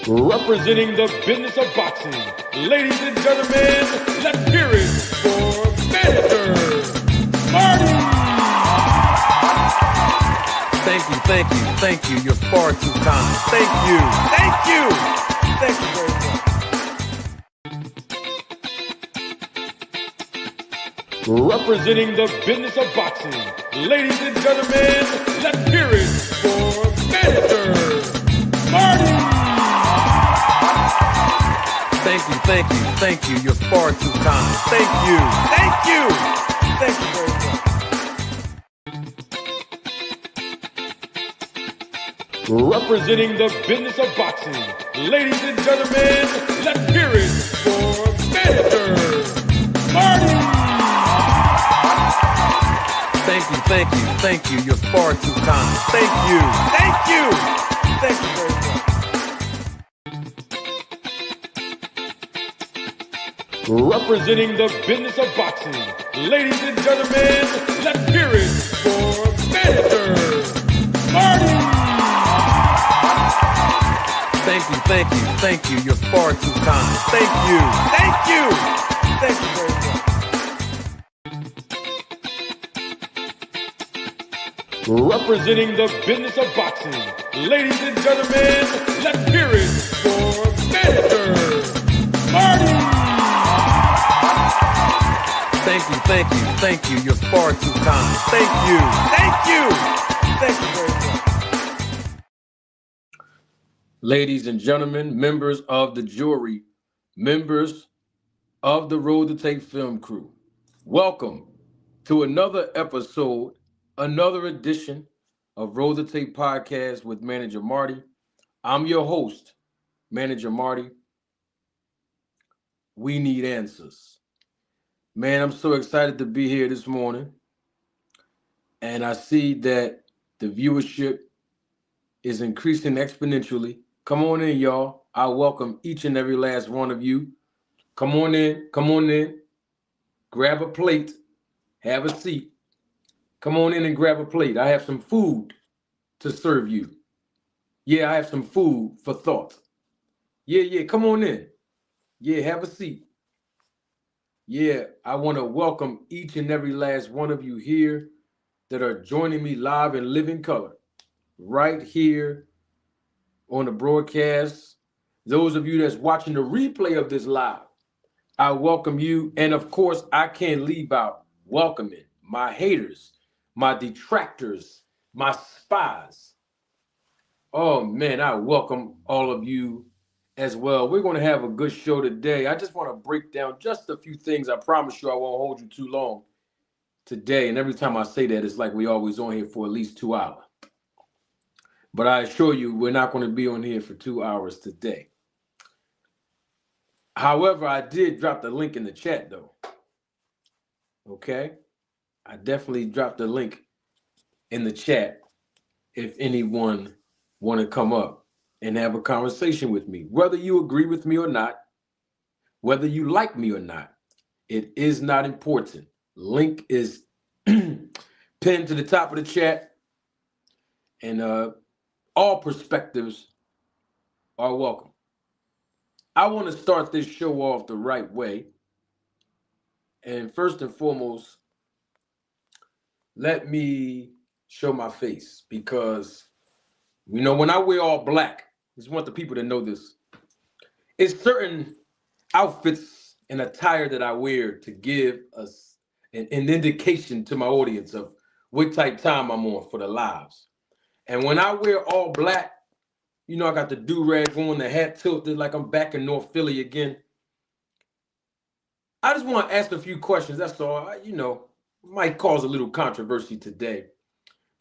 Representing the business of boxing, ladies and gentlemen, let's hear it for Manager Marty! Thank you. You're far too kind. Thank you very much. Representing the business of boxing, ladies and gentlemen, let's hear it for Manager Marty! Thank you. You're far too kind. Thank you very much. Representing the business of boxing, ladies and gentlemen, let's hear it for Manager Marty! Thank you. You're far too kind. Thank you very much. Representing the business of boxing, ladies and gentlemen, let's hear it for Manager Marty! Thank you. You're far too kind. Thank you very much. Representing the business of boxing, ladies and gentlemen, let's hear it for Manager Marty! Thank you. You're far too kind. Thank you very much. Ladies and gentlemen, members of the jury, members of the Road to Tape film crew, welcome to another episode, another edition of Road to Tape podcast with Manager Marty. I'm your host, Manager Marty. We need answers. Man, I'm so excited to be here this morning. And I see that the viewership is increasing exponentially. Come on in, y'all. I welcome each and every last one of you. Come on in. Grab a plate. Have a seat. Come on in and grab a plate. I have some food to serve you. Yeah, I have some food for thought. Yeah, come on in. Yeah, have a seat. Yeah, I want to welcome each and every last one of you here that are joining me live in living color right here on the broadcast. Those of you that's watching the replay of this live, I welcome you. And of course, I can't leave out welcoming my haters, my detractors, my spies. Oh man, I welcome all of you as well. We're going to have a good show today. I just want to break down just a few things. I promise you I won't hold you too long today. And every time I say that, it's like we always on here for at least 2 hours. But I assure you, we're not going to be on here for 2 hours today. However, I did drop the link in the chat, though. Okay? I definitely dropped the link in the chat if anyone want to come up and have a conversation with me. Whether you agree with me or not, whether you like me or not, it is not important. Link is pinned to the top of the chat, and all perspectives are welcome. I want to start this show off the right way. And first and foremost, let me show my face, because, you know, when I wear all black, I just want the people to know this. It's certain outfits and attire that I wear to give us an indication to my audience of what type time I'm on for the lives. And when I wear all black, you know, I got the do-rag on, the hat tilted like I'm back in North Philly again. I just want to ask a few questions. That's all. Might cause a little controversy today.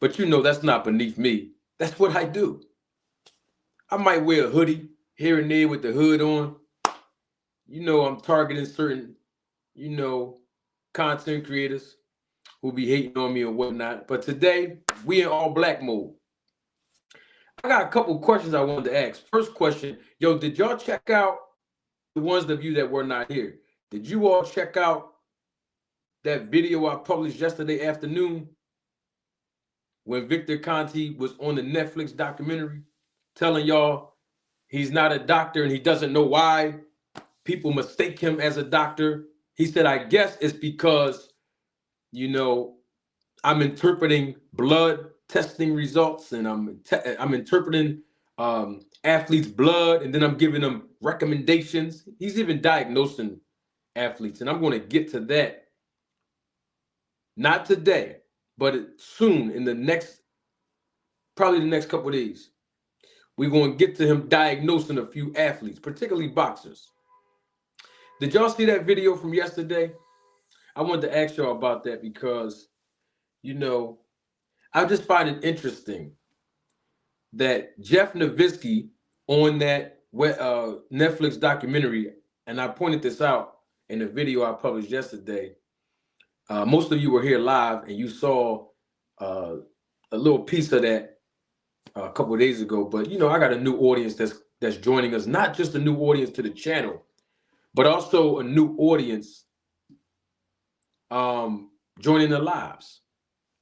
But, that's not beneath me. That's what I do. I might wear a hoodie here and there with the hood on. I'm targeting certain, content creators who be hating on me or whatnot. But today, we in all black mode. I got a couple questions I wanted to ask. First question, did y'all check out, the ones of you that were not here, did you all check out that video I published yesterday afternoon when Victor Conti was on the Netflix documentary telling y'all He's not a doctor and he doesn't know why people mistake him as a doctor. He said, I guess it's because, you know, I'm interpreting blood testing results and I'm interpreting athletes' blood, and then I'm giving them recommendations. He's even diagnosing athletes, and I'm going to get to that. Not today, but soon in the next, probably the next couple of days. We're going to get to him diagnosing a few athletes, particularly boxers. Did y'all see that video from yesterday? I wanted to ask y'all about that because, you know, I just find it interesting that Jeff Nowitzki on that Netflix documentary, and I pointed this out in the video I published yesterday. Most of you were here live and you saw a little piece of that a couple of days ago. But you know, I got a new audience that's joining us, not just a new audience to the channel, but also a new audience joining the lives.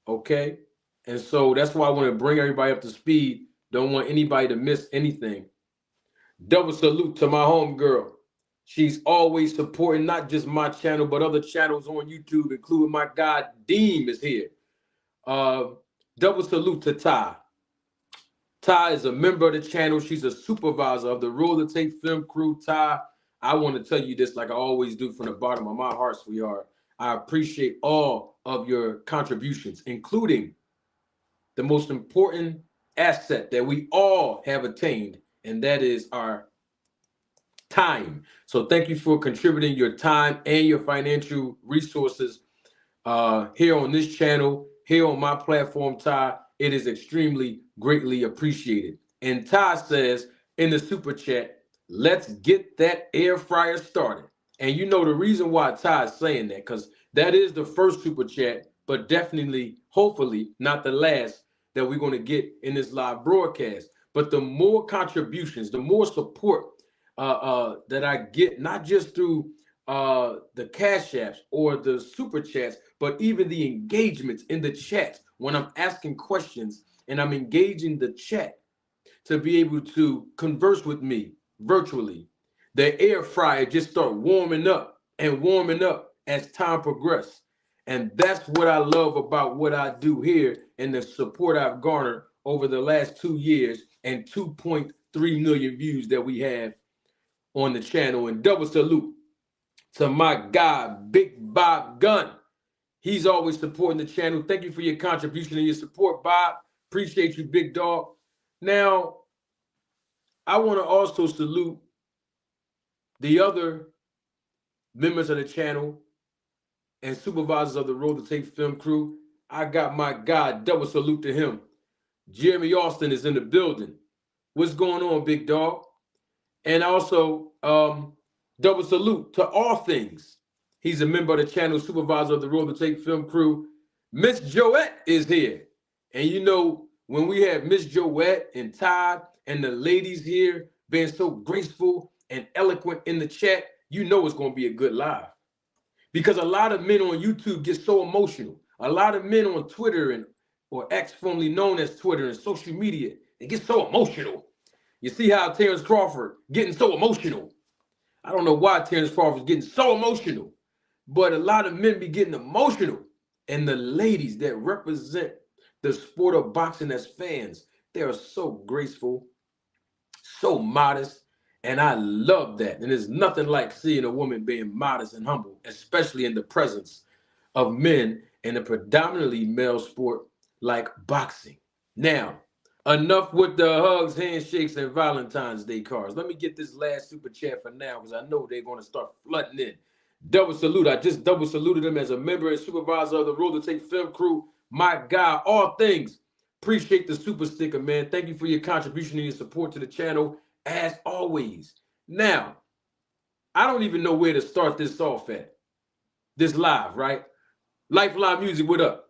Okay, and so that's why I want to bring everybody up to speed. Don't want anybody to miss anything. Double salute to my homegirl. She's always supporting not just my channel, but other channels on YouTube, including my guy Deem is here. Double salute to Ty. Ty is a member of the channel. She's a supervisor of the Roller Tape Film Crew. Ty, I want to tell you this like I always do from the bottom of my heart, sweetheart. I appreciate all of your contributions, including the most important asset that we all have attained, and that is our time. So thank you for contributing your time and your financial resources here on this channel, here on my platform, Ty. It is extremely greatly appreciated. And Ty says in the super chat, let's get that air fryer started. And you know the reason why Ty is saying that, because that is the first super chat, but definitely, hopefully, not the last that we're going to get in this live broadcast. But the more contributions, the more support that I get, not just through the cash apps or the super chats, but even the engagements in the chat when I'm asking questions and I'm engaging the chat to be able to converse with me virtually. The air fryer just start warming up as time progresses. And that's what I love about what I do here and the support I've garnered over the last 2 years and 2.3 million views that we have on the channel. And double salute to my guy, Big Bob Gunn. He's always supporting the channel. Thank you for your contribution and your support, Bob. Appreciate you, big dog. Now, I want to also salute the other members of the channel and supervisors of the Roll the Tape Film Crew. I got my guy, double salute to him. Jeremy Austin is in the building. What's going on, big dog? And also, double salute to All Things. He's a member of the channel, supervisor of the Roll the Tape Film Crew. Miss Joette is here. And you know, when we have Miss Joette and Todd and the ladies here being so graceful and eloquent in the chat, you know it's going to be a good live. Because a lot of men on YouTube get so emotional. A lot of men on Twitter or X, formerly known as Twitter, and social media, they get so emotional. You see how Terrence Crawford getting so emotional. I don't know why Terrence Crawford's getting so emotional, but a lot of men be getting emotional. And the ladies that represent the sport of boxing as fans, they are so graceful, so modest, and I love that. And there's nothing like seeing a woman being modest and humble, especially in the presence of men in a predominantly male sport like boxing. Now, enough with the hugs, handshakes, and Valentine's Day cards. Let me get this last super chat for now because I know they're going to start flooding in. Double salute. I just double saluted him as a member and supervisor of the Roll the Tape Film Crew. My guy, All Things. Appreciate the super sticker, man. Thank you for your contribution and your support to the channel, as always. Now, I don't even know where to start this off at. This live, right? Lifeline Music, what up?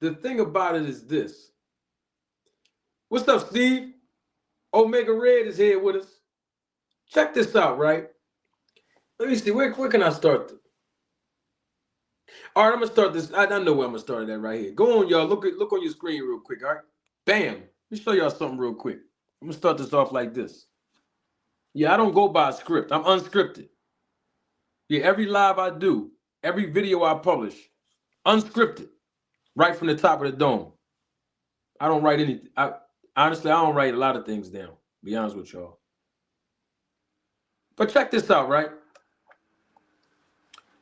The thing about it is this. What's up, Steve? Omega Red is here with us. Check this out, right? Let me see. Where can I start? All right, I'm gonna start this. I know where I'm gonna start it at right here. Go on, y'all. Look on your screen real quick. All right, bam. Let me show y'all something real quick. I'm gonna start this off like this. Yeah, I don't go by a script. I'm unscripted. Yeah, every live I do, every video I publish, unscripted, right from the top of the dome. I don't write anything. Honestly, I don't write a lot of things down. Be honest with y'all. But check this out, right?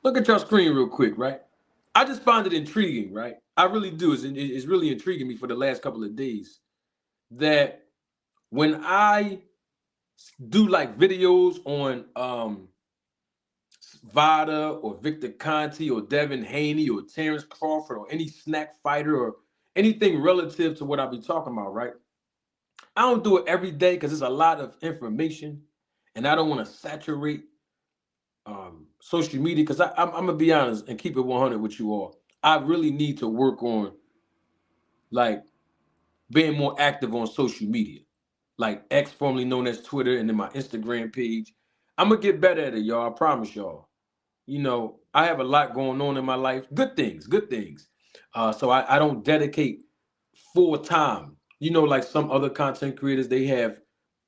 Look at your screen real quick, right? I just find it intriguing, right? I really do. It's really intriguing me for the last couple of days that when I do like videos on Vada or Victor Conti or Devin Haney or Terrence Crawford or any snack fighter or anything relative to what I be talking about, right? I don't do it every day because there's a lot of information and I don't want to saturate social media because I'm gonna be honest and keep it 100 with you all. I really need to work on like being more active on social media, like X, formerly known as Twitter, and then my Instagram page. I'm gonna get better at it, y'all. I promise y'all. You know, I have a lot going on in my life. Good things, good things. So I don't dedicate full time. You know, like some other content creators, they have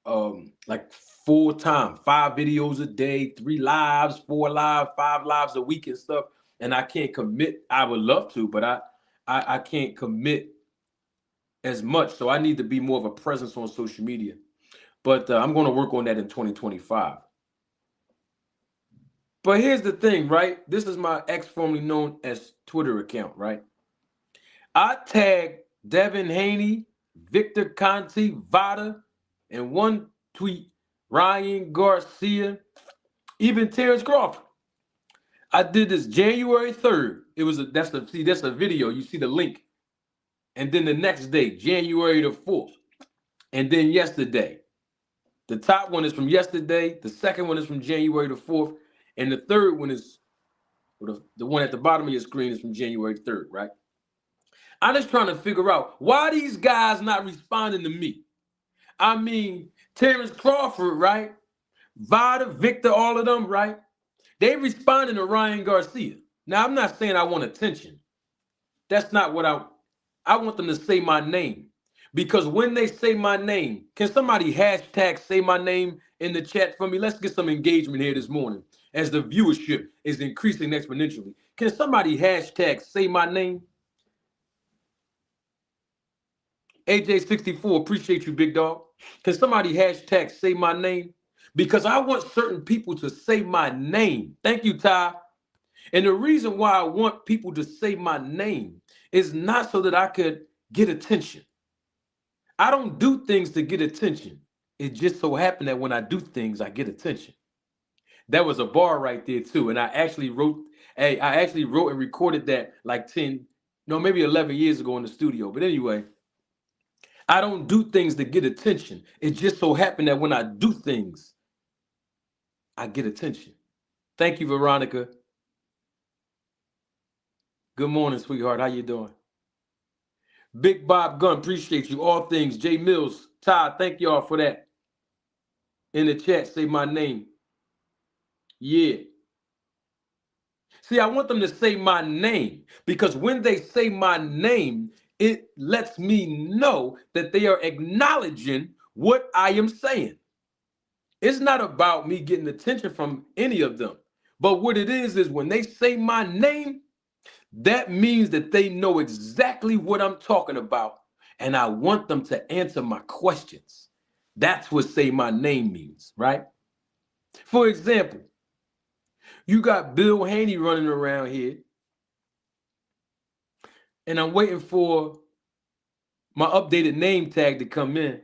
like full time, 5 videos a day, 3 lives, 4 lives, 5 lives a week and stuff. And I can't commit. I would love to, but I can't commit as much. So I need to be more of a presence on social media. But I'm going to work on that in 2025. But here's the thing, right? This is my ex formerly known as Twitter account, right? I tagged Devin Haney, Victor Conti, Vada, and one tweet, Ryan Garcia, even Terrence Crawford. I did this January 3rd. That's a video. You see the link. And then the next day, January the 4th. And then yesterday. The top one is from yesterday. The second one is from January the 4th. And the third one is, the one at the bottom of your screen is from January 3rd, right? I'm just trying to figure out why these guys not responding to me. I mean, Terrence Crawford, right? Vada, Victor, all of them, right? They responding to Ryan Garcia. Now, I'm not saying I want attention. That's not what I want them to say my name. Because when they say my name, can somebody hashtag say my name in the chat for me? Let's get some engagement here this morning as the viewership is increasing exponentially. Can somebody hashtag say my name? AJ64, appreciate you, big dog. Can somebody hashtag say my name? Because I want certain people to say my name. Thank you, Ty. And the reason why I want people to say my name is not so that I could get attention. I don't do things to get attention. It just so happened that when I do things, I get attention. That was a bar right there too. And I actually wrote and recorded that like 10, no, maybe 11 years ago in the studio. But anyway, I don't do things to get attention. It just so happened that when I do things, I get attention. Thank you, Veronica. Good morning, sweetheart. How you doing? Big Bob Gunn, appreciate you. All things. Jay Mills, Todd, thank y'all for that. In the chat, say my name. Yeah. See, I want them to say my name because when they say my name, it lets me know that they are acknowledging what I am saying. It's not about me getting attention from any of them. But what it is when they say my name, that means that they know exactly what I'm talking about. And I want them to answer my questions. That's what say my name means, right? For example, you got Bill Haney running around here, and I'm waiting for my updated name tag to come in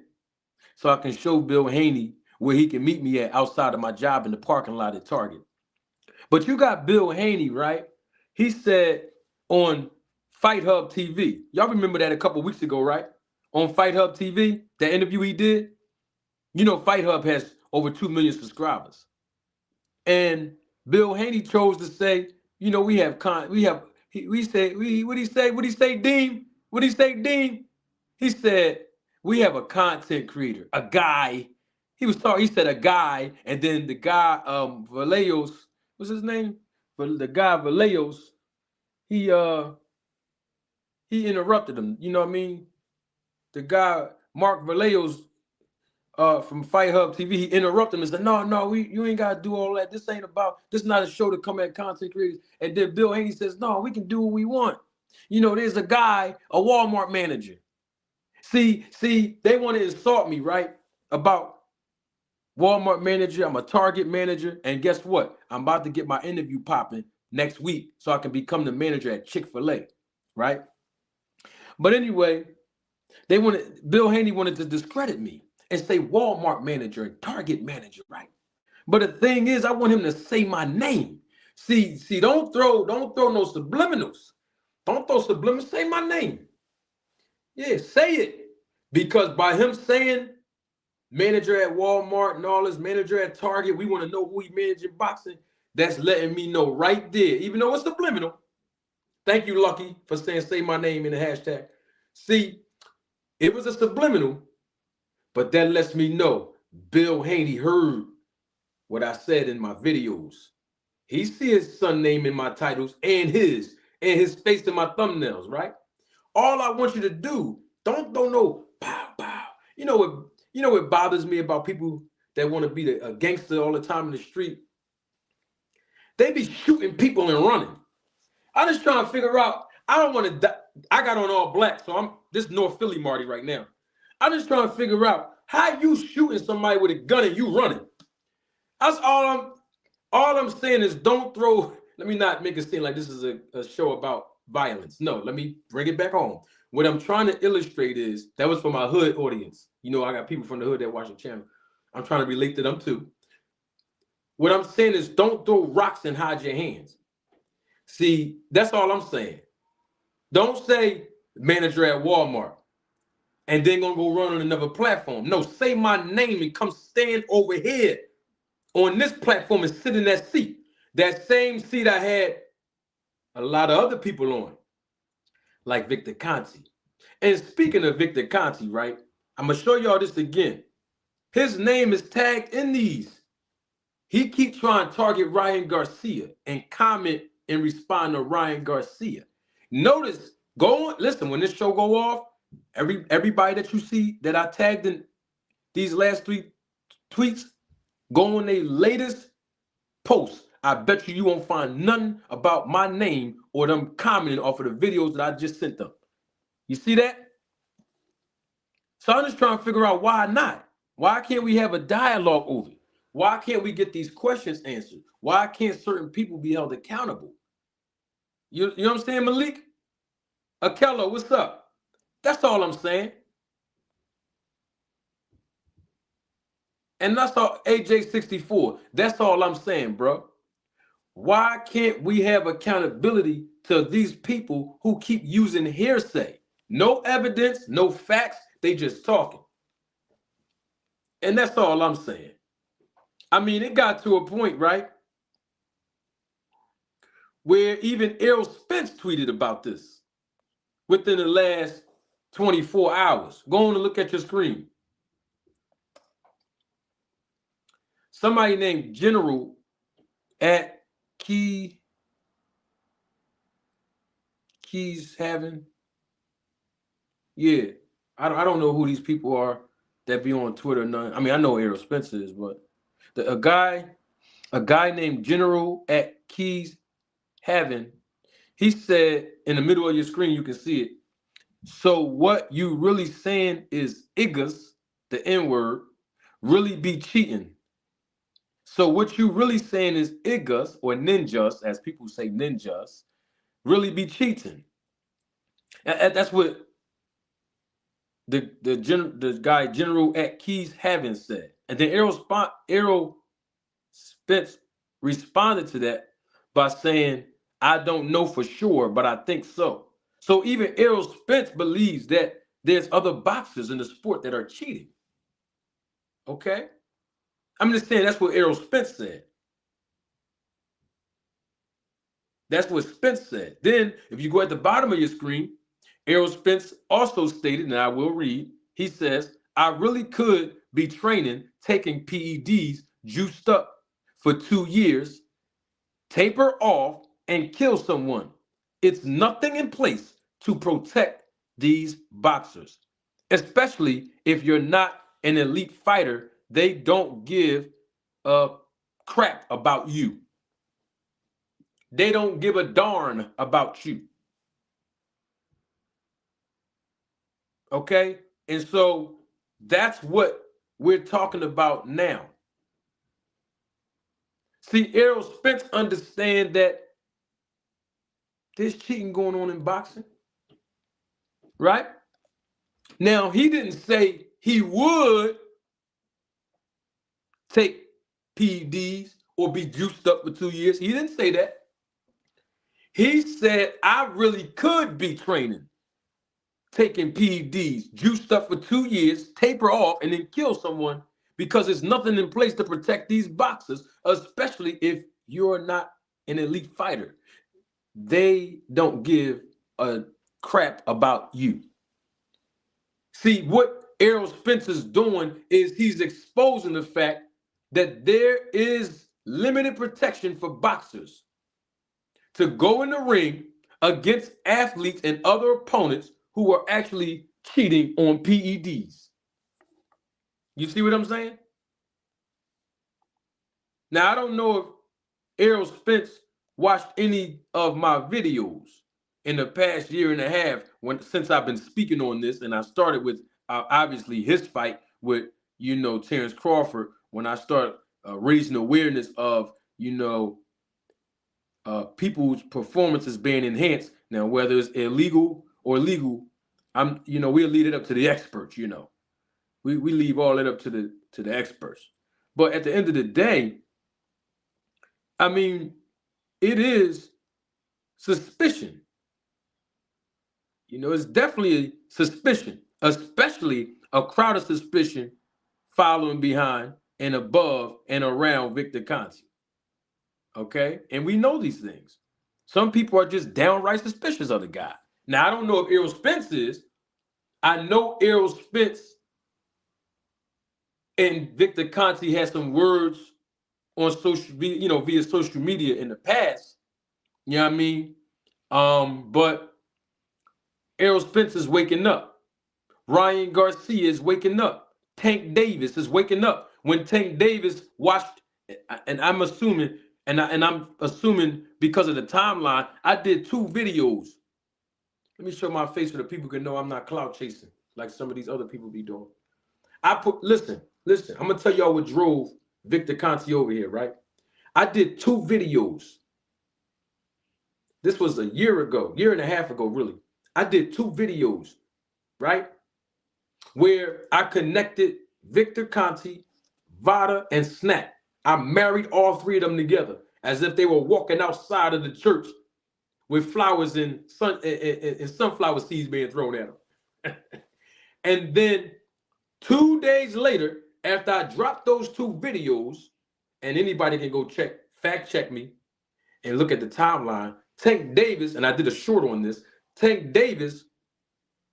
so I can show Bill Haney where he can meet me at outside of my job in the parking lot at Target. But you got Bill Haney, right? He said on Fight Hub TV, y'all remember that a couple weeks ago, right? On Fight Hub TV, that interview he did. You know, Fight Hub has over 2 million subscribers. And Bill Haney chose to say, you know, what did he say, Dean? What did he say, Dean? He said, we have a content creator, a guy. He said a guy, and then the guy, Vallejo's, what's his name? The guy Vallejo's, he interrupted him. You know what I mean? The guy Mark Vallejo's from Fight Hub TV, he interrupted him and said, no, you ain't gotta do all that. This is not a show to come at content creators. And then Bill Haney says, no, we can do what we want. You know, there's a guy, a Walmart manager. See, they want to insult me, right? About Walmart manager, I'm a Target manager, and guess what? I'm about to get my interview popping next week so I can become the manager at Chick-fil-A, right? But anyway, Bill Haney wanted to discredit me and say Walmart manager and Target manager, right? But the thing is, I want him to say my name. See, don't throw no subliminals. Don't throw subliminals, say my name. Yeah, say it. Because by him saying manager at Walmart and all this, manager at Target, we want to know who he managing boxing. That's letting me know right there, even though it's subliminal. Thank you, Lucky, for saying say my name in the hashtag. See, it was a subliminal, but that lets me know Bill Haney heard what I said in my videos. He see his son name in my titles and his face in my thumbnails, right? All I want you to do, don't no pow, pow. You know what bothers me about people that want to be a gangster all the time in the street? They be shooting people and running. I'm just trying to figure out, I don't want to die. I got on all black, so I'm this North Philly Marty right now. I'm just trying to figure out how you shooting somebody with a gun and you running. That's all I'm saying is don't throw, let me not make it seem like this is a show about violence. No, let me bring it back home. What I'm trying to illustrate is, that was for my hood audience. You know, I got people from the hood that watch the channel. I'm trying to relate to them too. What I'm saying is don't throw rocks and hide your hands. See, that's all I'm saying. Don't say manager at Walmart and then gonna go run on another platform. No, say my name and come stand over here on this platform and sit in that seat. That same seat I had a lot of other people on, like Victor Conti. And speaking of Victor Conti, right, I'm gonna show y'all this again. His name is tagged in these. He keeps trying to target Ryan Garcia and comment and respond to Ryan Garcia. Notice, go on, listen, when this show go off, everybody that you see that I tagged in these last 3 tweets, go on their latest posts. I bet you won't find nothing about my name or them commenting off of the videos that I just sent them. You see that? So I'm just trying to figure out why not. Why can't we have a dialogue over it? Why can't we get these questions answered? Why can't certain people be held accountable? You know what I'm saying, Malik? Akello, what's up? That's all I'm saying. And that's all, AJ64. That's all I'm saying, bro. Why can't we have accountability to these people who keep using hearsay? No evidence, no facts, they just talking. And that's all I'm saying. I mean, it got to a point, right, where even Errol Spence tweeted about this within the last 24 hours. Go on and look at your screen. Somebody named General at Keys having. Yeah, I don't know who these people are that be on Twitter. None. I mean, I know Errol Spence is, but a guy named General at Keys having, he said in the middle of your screen, you can see it. So what you really saying is niggas, the N-word, really be cheating. So what you really saying is niggas, or ninjas, as people say ninjas, really be cheating. And that's what the guy General at Keys having said. And then Errol Spence responded to that by saying, I don't know for sure, but I think so. So even Errol Spence believes that there's other boxers in the sport that are cheating. Okay? I'm just saying that's what Errol Spence said. That's what Spence said. Then, if you go at the bottom of your screen, Errol Spence also stated, and I will read, he says, I really could be training, taking PEDs, juiced up for 2 years, taper off, and kill someone. It's nothing in place to protect these boxers, especially if you're not an elite fighter. They don't give a crap about you. They don't give a darn about you. Okay? And so that's what we're talking about now. See, Errol Spence understand that there's cheating going on in boxing, right? Now, he didn't say he would take PEDs or be juiced up for 2 years. He didn't say that. He said, I really could be training, taking PEDs, juiced up for 2 years, taper off, and then kill someone because there's nothing in place to protect these boxers, especially if you're not an elite fighter. They don't give a crap about you. See, what Errol Spence is doing is he's exposing the fact that there is limited protection for boxers to go in the ring against athletes and other opponents who are actually cheating on PEDs. You see what I'm saying? Now, I don't know if Errol Spence watched any of my videos in the past year and a half since I've been speaking on this, and I started with obviously his fight with Terrence Crawford when I started raising awareness of people's performances being enhanced. Now, whether it's illegal or legal, we'll leave it up to the experts. We leave all that up to the experts. But at the end of the day, I mean, it is suspicion. It's definitely a suspicion, especially a crowd of suspicion following behind and above and around Victor Conte. Okay? And we know these things. Some people are just downright suspicious of the guy. Now, I don't know if Errol Spence is. I know Errol Spence and Victor Conte had some words on via social media in the past. You know what I mean? But Errol Spence is waking up. Ryan Garcia is waking up. Tank Davis is waking up. When Tank Davis watched, and I'm assuming, and I'm assuming because of the timeline, I did 2 videos. Let me show my face so that people can know I'm not clout chasing like some of these other people be doing. Listen, I'm gonna tell y'all what drove Victor Conte over here, right? I did 2 videos. This was a year and a half ago, really. I did 2 videos, right? Where I connected Victor Conte, Vada, and Snap. I married all 3 of them together as if they were walking outside of the church with flowers and sunflower seeds being thrown at them. And then 2 days later, after I dropped those 2 videos, and anybody can go fact check me and look at the timeline, Tank Davis, and I did a short on this, Tank Davis,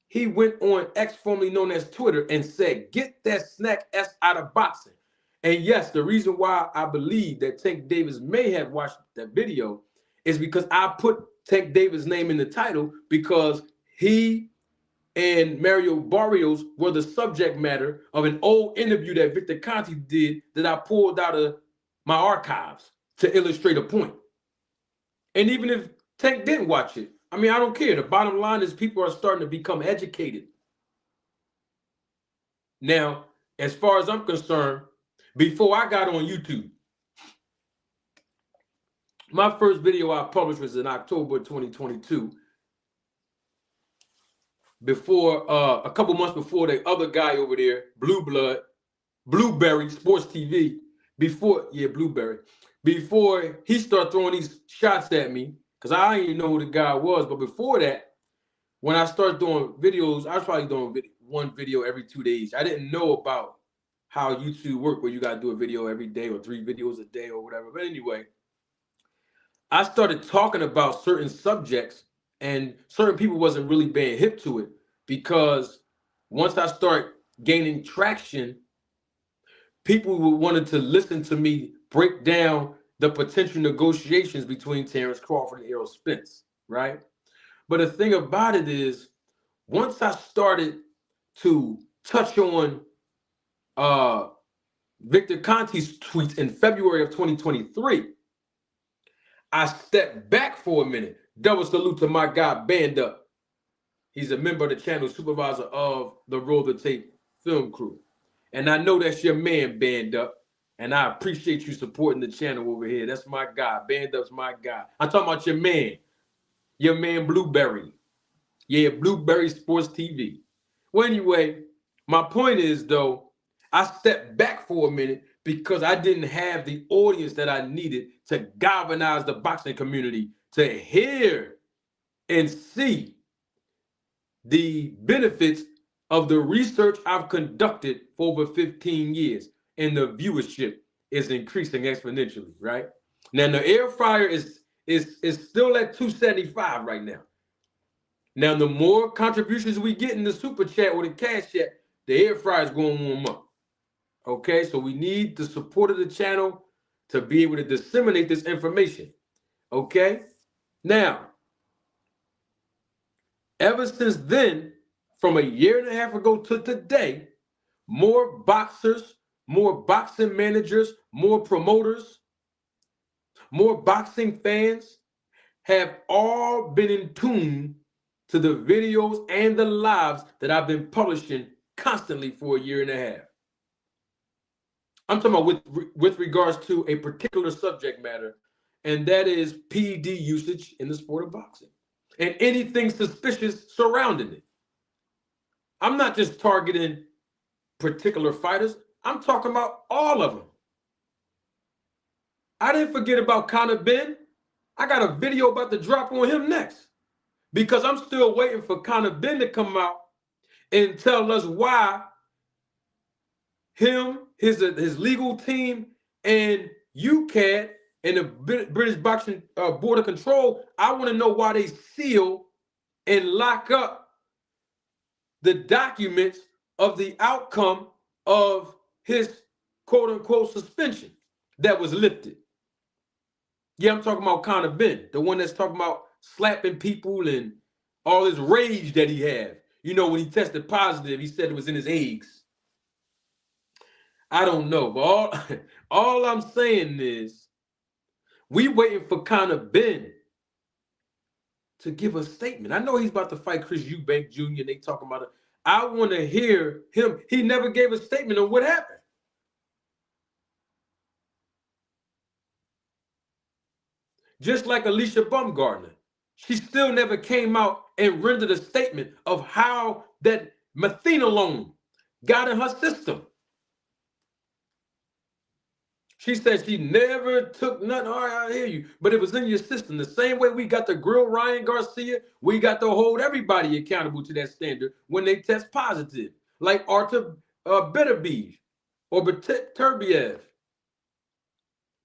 he went on X, formerly known as Twitter, and said, get that Snack S out of boxing. And yes, the reason why I believe that Tank Davis may have watched that video is because I put Tank Davis' name in the title because he and Mario Barrios were the subject matter of an old interview that Victor Conte did that I pulled out of my archives to illustrate a point. And even if Tank didn't watch it, I mean, I don't care. The bottom line is people are starting to become educated. Now, as far as I'm concerned, before I got on YouTube, my first video I published was in October 2022. Before a couple months before the other guy over there, Blueberry Sports TV, before he started throwing these shots at me, because I didn't even know who the guy was. But before that, when I started doing videos, I was probably doing 1 video every 2 days. I didn't know about how YouTube worked, where you got to do a video every day or 3 videos a day or whatever. But anyway, I started talking about certain subjects, and certain people wasn't really being hip to it, because once I start gaining traction, people wanted to listen to me break down the potential negotiations between Terrence Crawford and Errol Spence, right? But the thing about it is, once I started to touch on Victor Conte's tweets in February of 2023, I stepped back for a minute. Double salute to my guy, Band Up. He's a member of the channel, supervisor of the Roll the Tape film crew. And I know that's your man, Band Up. And I appreciate you supporting the channel over here. That's my guy. Band Up's my guy. I'm talking about your man Blueberry. Yeah, Blueberry Sports TV. Well, anyway, my point is, though, I stepped back for a minute because I didn't have the audience that I needed to galvanize the boxing community to hear and see the benefits of the research I've conducted for over 15 years, and the viewership is increasing exponentially, right? Now, the air fryer is still at 275 right now. Now, the more contributions we get in the super chat or the cash chat, the air fryer is going to warm up. Okay, so we need the support of the channel to be able to disseminate this information. Okay, now, ever since then, from a year and a half ago to today, more boxers, more boxing managers, more promoters, more boxing fans have all been in tune to the videos and the lives that I've been publishing constantly for a year and a half. I'm talking about with regards to a particular subject matter, and that is PED usage in the sport of boxing and anything suspicious surrounding it. I'm not just targeting particular fighters. I'm talking about all of them. I didn't forget about Conor Ben. I got a video about to drop on him next because I'm still waiting for Conor Ben to come out and tell us why him, his legal team, and UCAD and the British Boxing Board of Control, I want to know why they seal and lock up the documents of the outcome of his quote-unquote suspension that was lifted. Yeah, I'm talking about Conor Ben, the one that's talking about slapping people and all this rage that he had. You know, when he tested positive, he said it was in his eggs. I don't know, but all I'm saying is we waiting for Conor Ben to give a statement. I know he's about to fight Chris Eubank Jr. and they talking about it. I want to hear him. He never gave a statement on what happened. Just like Alicia Baumgartner, she still never came out and rendered a statement of how that methanolone got in her system. She said she never took nothing. All right, I hear you, but it was in your system. The same way we got to grill Ryan Garcia, we got to hold everybody accountable to that standard when they test positive, like Artur Beterbiev or Beterbiev.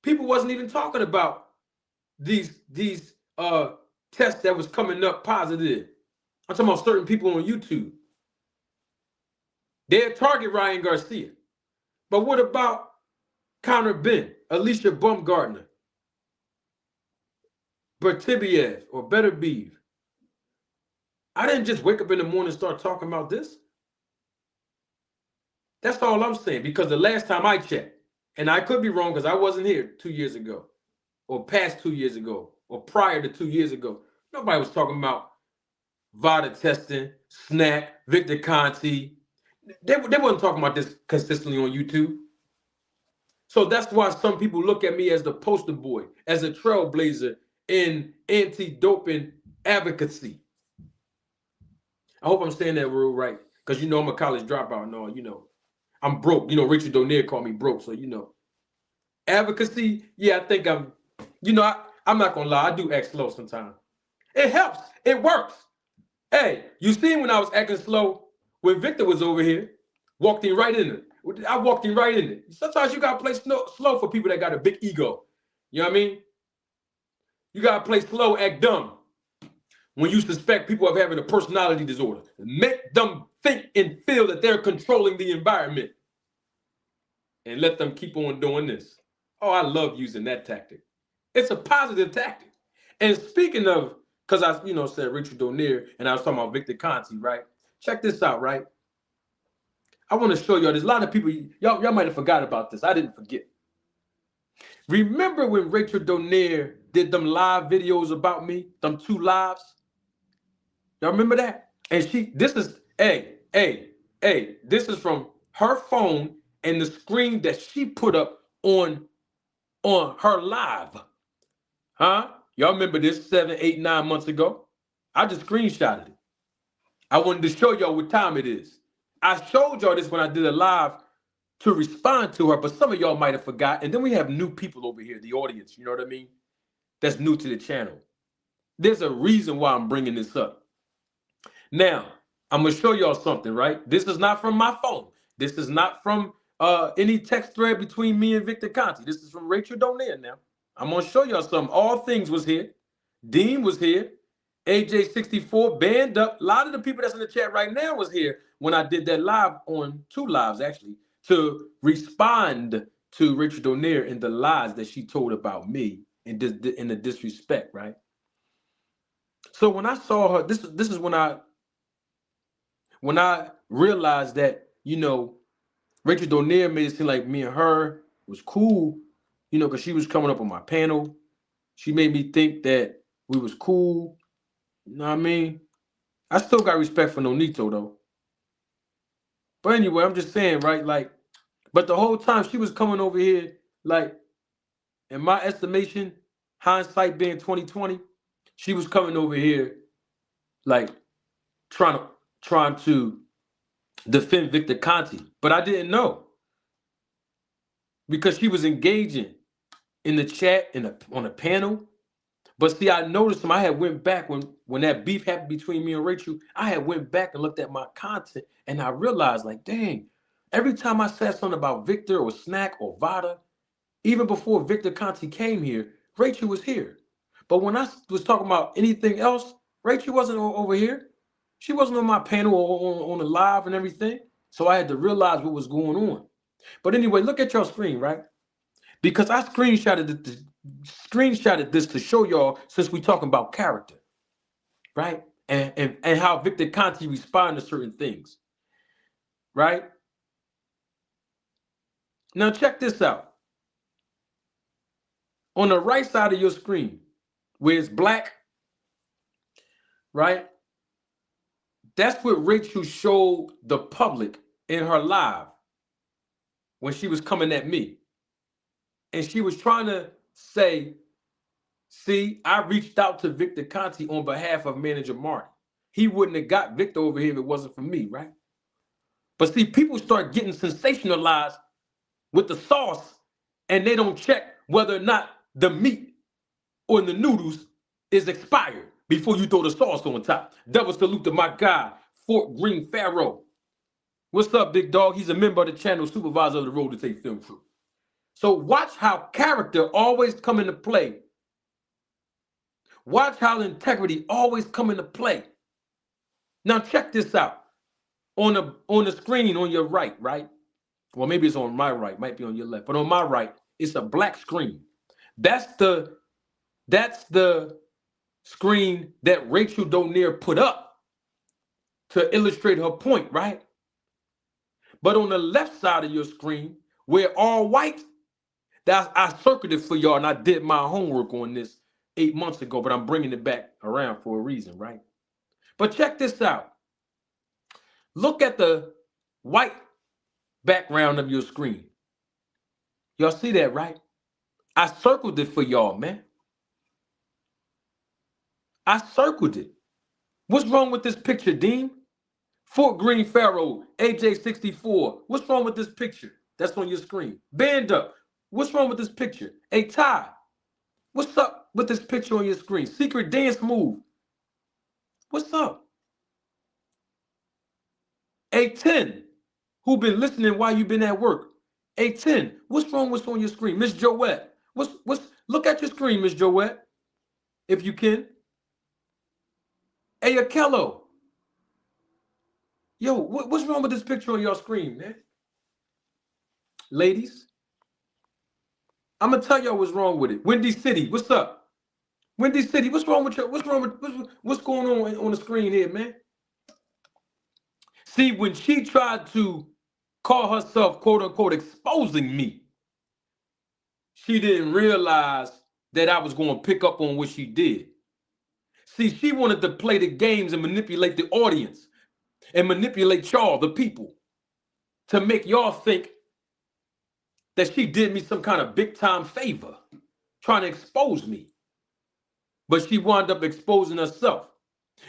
People wasn't even talking about these tests that was coming up positive. I'm talking about certain people on YouTube. They'll target Ryan Garcia. But what about Conor Ben, Alicia Baumgartner, Beterbiev or Beterbiev? I didn't just wake up in the morning and start talking about this. That's all I'm saying, because the last time I checked, and I could be wrong because I wasn't here 2 years ago, or past 2 years ago, or prior to 2 years ago, nobody was talking about VADA testing, SNAC, Victor Conte. They wasn't talking about this consistently on YouTube. So that's why some people look at me as the poster boy, as a trailblazer in anti-doping advocacy. I hope I'm saying that real right, because you know I'm a college dropout and all, you know. I'm broke. You know, Richard O'Neal called me broke, so you know. Advocacy, yeah, I think I'm, you know, I'm not going to lie. I do act slow sometimes. It helps. It works. Hey, you seen when I was acting slow when Victor was over here, walked him right in it. I walked him right in it. Sometimes you got to play slow for people that got a big ego. You know what I mean? You got to play slow, act dumb. When you suspect people of having a personality disorder, make them think and feel that they're controlling the environment and let them keep on doing this. Oh, I love using that tactic. It's a positive tactic. And speaking of because I, said Richard Donaire, and I was talking about Victor Conti, right? Check this out, right? I want to show y'all. There's a lot of people, y'all might have forgot about this. I didn't forget. Remember when Richard Donaire did them live videos about me, them 2 lives? Y'all remember that? And this is from her phone and the screen that she put up on her live. Huh? Y'all remember this 7, 8, 9 months ago? I just screenshotted it. I wanted to show y'all what time it is. I showed y'all this when I did a live to respond to her, but some of y'all might have forgot. And then we have new people over here, the audience, you know what I mean? That's new to the channel. There's a reason why I'm bringing this up. Now, I'm going to show y'all something, right? This is not from my phone. This is not from any text thread between me and Victor Conti. This is from Rachel Donaire now. I'm going to show y'all something. All Things was here. Dean was here. AJ64, Band Up. A lot of the people that's in the chat right now was here when I did that live on 2 lives, actually, to respond to Rachel Donaire and the lies that she told about me and the disrespect, right? So when I saw her, this is when I realized that, Rachel Donaire made it seem like me and her was cool, because she was coming up on my panel. She made me think that we was cool. You know what I mean? I still got respect for Nonito, though. But anyway, I'm just saying, right? Like, but the whole time she was coming over here, like, in my estimation, hindsight being 2020, she was coming over here, like, trying to defend Victor Conti. But I didn't know. Because she was engaging in the chat on a panel. But see, I noticed I had went back when that beef happened between me and Rachel. I had went back and looked at my content, and I realized, like, dang, every time I said something about Victor or Snack or Vada, even before Victor Conti came here, Rachel was here. But when I was talking about anything else, Rachel wasn't over here. She wasn't on my panel or on the live and everything. So I had to realize what was going on. But anyway, look at your screen, right? Because I screenshotted this to show y'all, since we talking about character, right? And how Victor Conti responded to certain things, right? Now check this out. On the right side of your screen, where it's black, right? That's what Rachel showed the public in her live when she was coming at me. And she was trying to say, see, I reached out to Victor Conti on behalf of manager Marty. He wouldn't have got Victor over here if it wasn't for me, right? But see, people start getting sensationalized with the sauce, and they don't check whether or not the meat or the noodles is expired before you throw the sauce on top. Double salute to my guy, Fort Green Pharaoh. What's up, big dog? He's a member of the channel, supervisor of the Road to Take Film Crew. So watch how character always come into play. Watch how integrity always come into play. Now check this out. On the screen on your right? Well, maybe it's on my right, might be on your left, but on my right, it's a black screen. That's the screen that Rachel Donaire put up to illustrate her point, right? But on the left side of your screen, where all white, I circled it for y'all, and I did my homework on this 8 months ago, but I'm bringing it back around for a reason, right? But check this out. Look at the white background of your screen. Y'all see that, right? I circled it for y'all, man. I circled it. What's wrong with this picture, Dean? Fort Green Pharaoh, AJ64. What's wrong with this picture that's on your screen? Band Up. What's wrong with this picture? Hey, Ty. What's up with this picture on your screen? Secret Dance Move. What's up? A10, who been listening while you've been at work. A10, what's wrong with what's on your screen? Miss Joette, look at your screen, Miss Joette, if you can. Hey, Akello. Yo, what's wrong with this picture on your screen, man? Ladies, I'm going to tell y'all what's wrong with it. Windy City, what's up? Windy City, what's wrong with you? What's going on the screen here, man? See, when she tried to call herself, quote unquote, exposing me, she didn't realize that I was going to pick up on what she did. See, she wanted to play the games and manipulate the audience and manipulate y'all, the people, to make y'all think that she did me some kind of big time favor, trying to expose me. But she wound up exposing herself.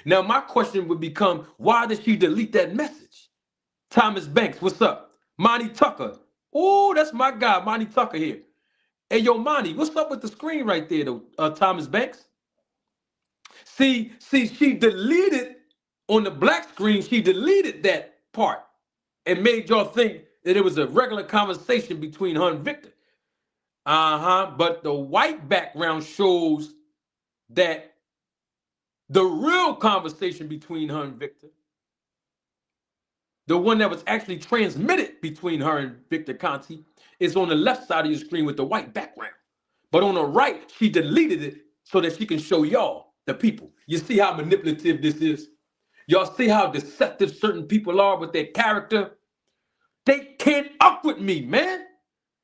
Now, my question would become, why did she delete that message? Thomas Banks, what's up? Monty Tucker. Oh, that's my guy, Monty Tucker here. Hey, yo, Monty, what's up with the screen right there, though, Thomas Banks? See, she deleted, on the black screen, she deleted that part and made y'all think that it was a regular conversation between her and Victor. But the white background shows that the real conversation between her and Victor, the one that was actually transmitted between her and Victor Conti, is on the left side of your screen with the white background. But on the right, she deleted it so that she can show y'all, the people. You see how manipulative this is? Y'all see how deceptive certain people are with their character? They can't up with me, man.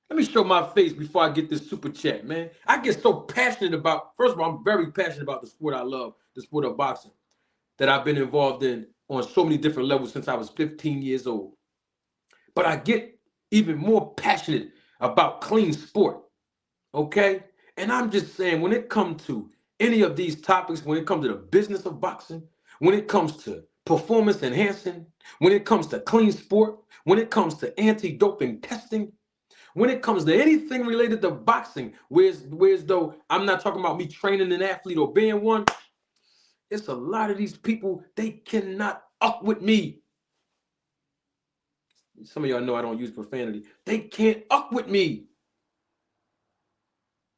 Let me show my face before I get this super chat, man. I get so passionate about, first of all, I'm very passionate about the sport I love, the sport of boxing, that I've been involved in on so many different levels since I was 15 years old. But I get even more passionate about clean sport, okay? And I'm just saying, when it comes to any of these topics, when it comes to the business of boxing, when it comes to performance enhancing, when it comes to clean sport, when it comes to anti-doping testing, when it comes to anything related to boxing, whereas though I'm not talking about me training an athlete or being one, it's a lot of these people, they cannot up with me. Some of y'all know I don't use profanity. They can't up with me.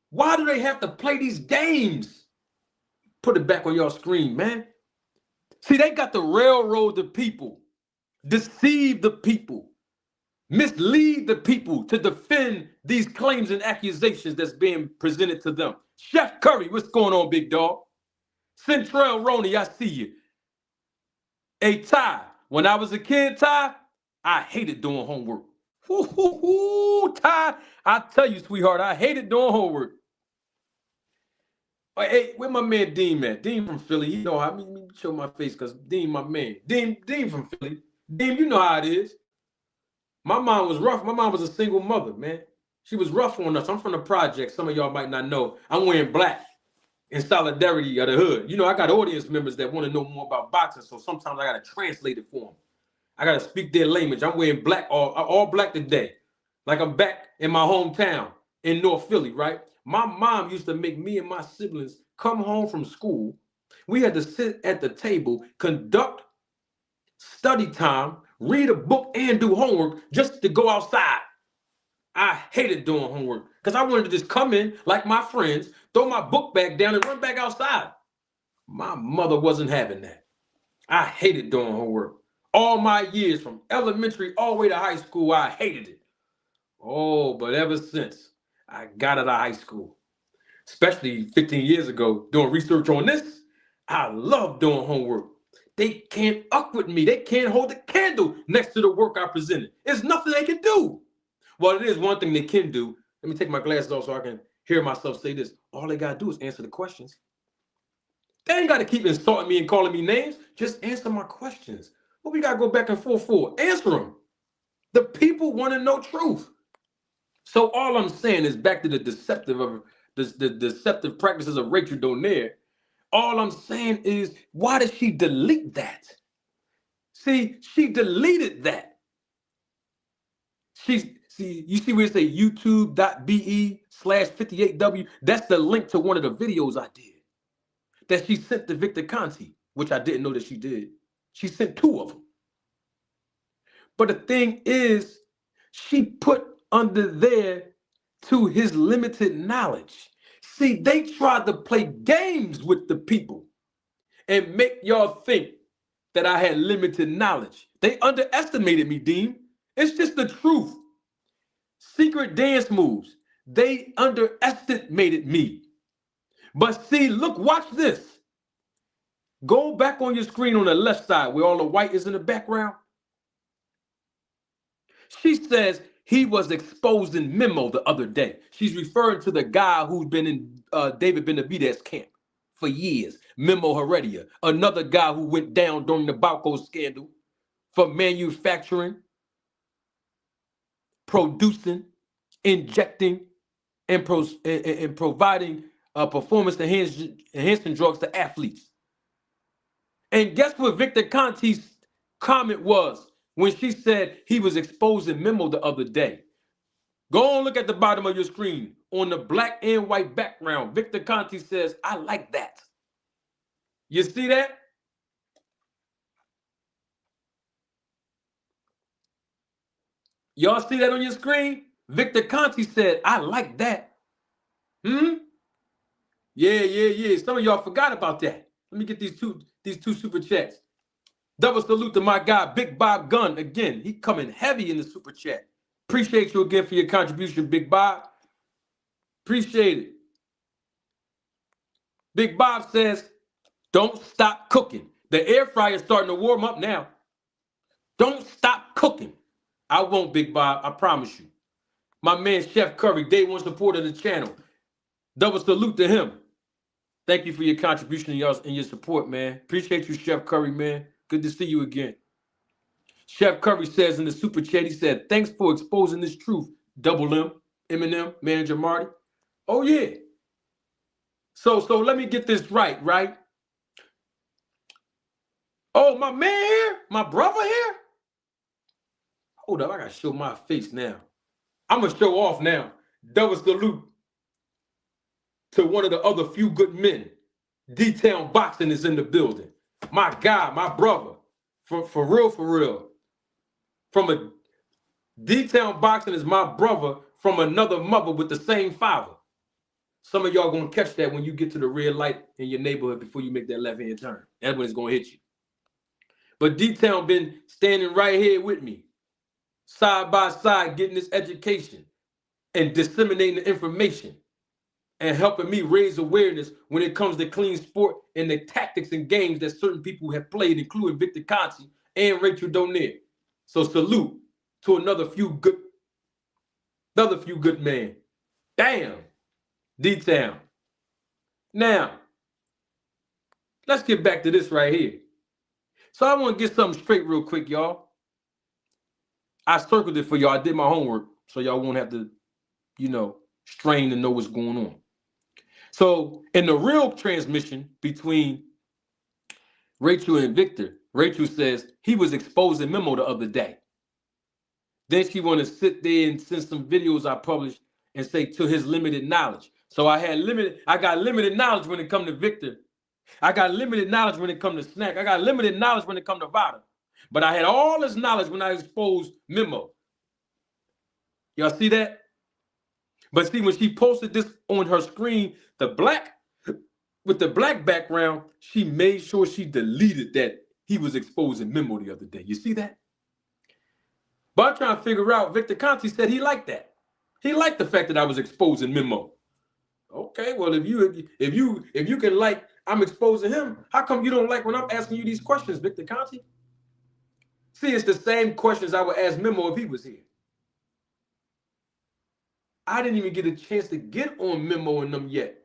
Why do they have to play these games? Put it back on your screen, man. See, they got to railroad the people, deceive the people, mislead the people to defend these claims and accusations that's being presented to them. Chef Curry, what's going on, big dog? Centrell Roney, I see you. Hey, Ty, when I was a kid, Ty, I hated doing homework. Ty, I tell you, sweetheart, I hated doing homework. Hey, where my man Dean at? Dean from Philly. You know how, let me show my face because Dean, my man. Dean from Philly. Dean, you know how it is. My mom was rough. My mom was a single mother, man. She was rough on us. I'm from the project. Some of y'all might not know. I'm wearing black in solidarity of the hood. You know, I got audience members that want to know more about boxing, so sometimes I got to translate it for them. I got to speak their language. I'm wearing black, all black today. Like I'm back in my hometown in North Philly, right? My mom used to make me and my siblings come home from school. We had to sit at the table, conduct study time, read a book, and do homework just to go outside. I hated doing homework because I wanted to just come in like my friends, throw my book back down and run back outside. My mother wasn't having that. I hated doing homework. All my years from elementary all the way to high school, I hated it. Oh, but ever since I got out of high school, especially 15 years ago, doing research on this, I love doing homework. They can't up with me. They can't hold the candle next to the work I presented. There's nothing they can do. Well, it is one thing they can do. Let me take my glasses off so I can hear myself say this. All they got to do is answer the questions. They ain't got to keep insulting me and calling me names. Just answer my questions. What we got to go back and forth for? Answer them. The people want to know truth. So all I'm saying is back to the deceptive practices of Rachel Donaire. All I'm saying is, why did she delete that? See, she deleted that. You see where it say youtube.be/58W? That's the link to one of the videos I did that she sent to Victor Conti, which I didn't know that she did. She sent 2 of them. But the thing is, she put under there to his limited knowledge. See, they tried to play games with the people and make y'all think that I had limited knowledge. They underestimated me, Dean. It's just the truth. Secret dance moves. They underestimated me. But see, look, watch this. Go back on your screen on the left side where all the white is in the background. She says he was exposing Memo the other day. She's referring to the guy who's been in David Benavidez camp for years, Memo Heredia, another guy who went down during the Balco scandal for manufacturing, producing, injecting, and providing performance-enhancing drugs to athletes. And guess what Victor Conti's comment was when she said he was exposing Memo the other day? Go on, look at the bottom of your screen. On the black and white background, Victor Conti says, I like that. You see that? Y'all see that on your screen? Victor Conti said, I like that. Yeah. Some of y'all forgot about that. Let me get these two super chats. Double salute to my guy, Big Bob Gunn. Again, he coming heavy in the super chat. Appreciate you again for your contribution, Big Bob. Appreciate it. Big Bob says, don't stop cooking. The air fryer is starting to warm up now. Don't stop cooking. I won't, Big Bob. I promise you. My man, Chef Curry, day one supporter of the channel. Double salute to him. Thank you for your contribution and your support, man. Appreciate you, Chef Curry, man. Good to see you again. Chef Curry says in the super chat, he said, thanks for exposing this truth, Double M, Eminem, Manager Marty. Oh, yeah. So let me get this right? Oh, my man here? My brother here? Hold up, I got to show my face now. I'm going to show off now. Double salute to one of the other few good men. D-Town Boxing is in the building. My guy, my brother. For real. From a D-Town Boxing is my brother from another mother with the same father. Some of y'all gonna catch that when you get to the red light in your neighborhood before you make that left-hand turn. That's when it's gonna hit you. But D-Town been standing right here with me, side by side, getting this education and disseminating the information and helping me raise awareness when it comes to clean sport and the tactics and games that certain people have played, including Victor Conti and Rachel Donaire. So salute to another few good men. Damn, D-Town. Now, let's get back to this right here. So I want to get something straight real quick, y'all. I circled it for y'all. I did my homework so y'all won't have to, strain to know what's going on. So in the real transmission between Rachel and Victor, Rachel says he was exposing Memo the other day. Then she want to sit there and send some videos I published and say to his limited knowledge. So I got limited knowledge when it come to Victor. I got limited knowledge when it come to Snack. I got limited knowledge when it come to Vada. But I had all this knowledge when I exposed Memo. Y'all see that? But see, when she posted this on her screen, with the black background, she made sure she deleted that he was exposing Memo the other day. You see that? But I'm trying to figure out, Victor Conti said he liked that. He liked the fact that I was exposing Memo. Okay, well, if you can like I'm exposing him, how come you don't like when I'm asking you these questions, Victor Conti? See, it's the same questions I would ask Memo if he was here. I didn't even get a chance to get on Memo and them yet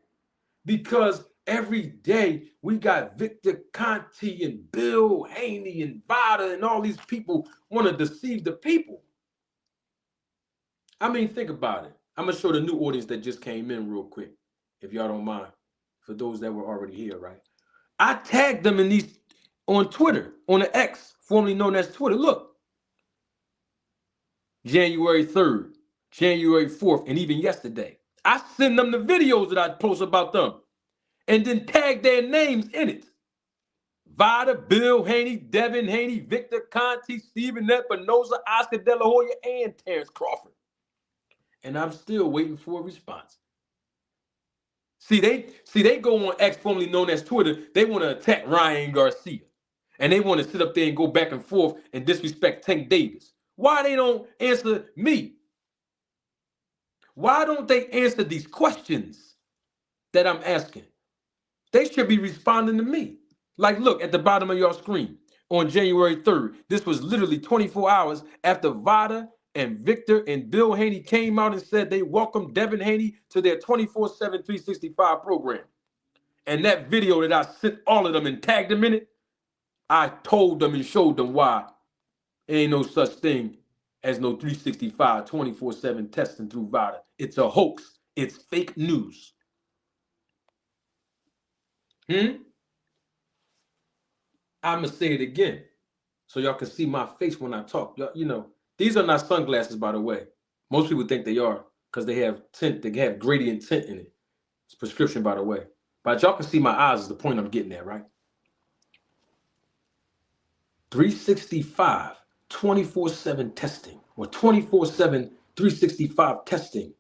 because every day we got Victor Conti and Bill Haney and Vada and all these people want to deceive the people. I mean, think about it. I'm going to show the new audience that just came in real quick, if y'all don't mind, for those that were already here, right? I tagged them in these on Twitter, on the X, formerly known as Twitter. Look, January 3rd, January 4th, and even yesterday. I send them the videos that I post about them and then tag their names in it. Vada, Bill Haney, Devin Haney, Victor Conti, Stephen Espinoza, Oscar De La Hoya, and Terrence Crawford. And I'm still waiting for a response. See, they go on X, formerly known as Twitter. They want to attack Ryan Garcia. And they want to sit up there and go back and forth and disrespect Tank Davis. Why they don't answer me? Why don't they answer these questions that I'm asking? They should be responding to me. Like, look at the bottom of your screen. On January 3rd, this was literally 24 hours after Vada and Victor and Bill Haney came out and said they welcomed Devin Haney to their 24/7 365 program. And that video that I sent all of them and tagged them in it, I told them and showed them why there ain't no such thing as no 365 24/7 testing through Vada. It's a hoax. It's fake news. I'm going to say it again so y'all can see my face when I talk. You know, these are not sunglasses, by the way. Most people think they are because they have tint. They have gradient tint in it. It's prescription, by the way. But y'all can see my eyes is the point I'm getting at, right? 365, 24/7 testing or 24/7, 365 testing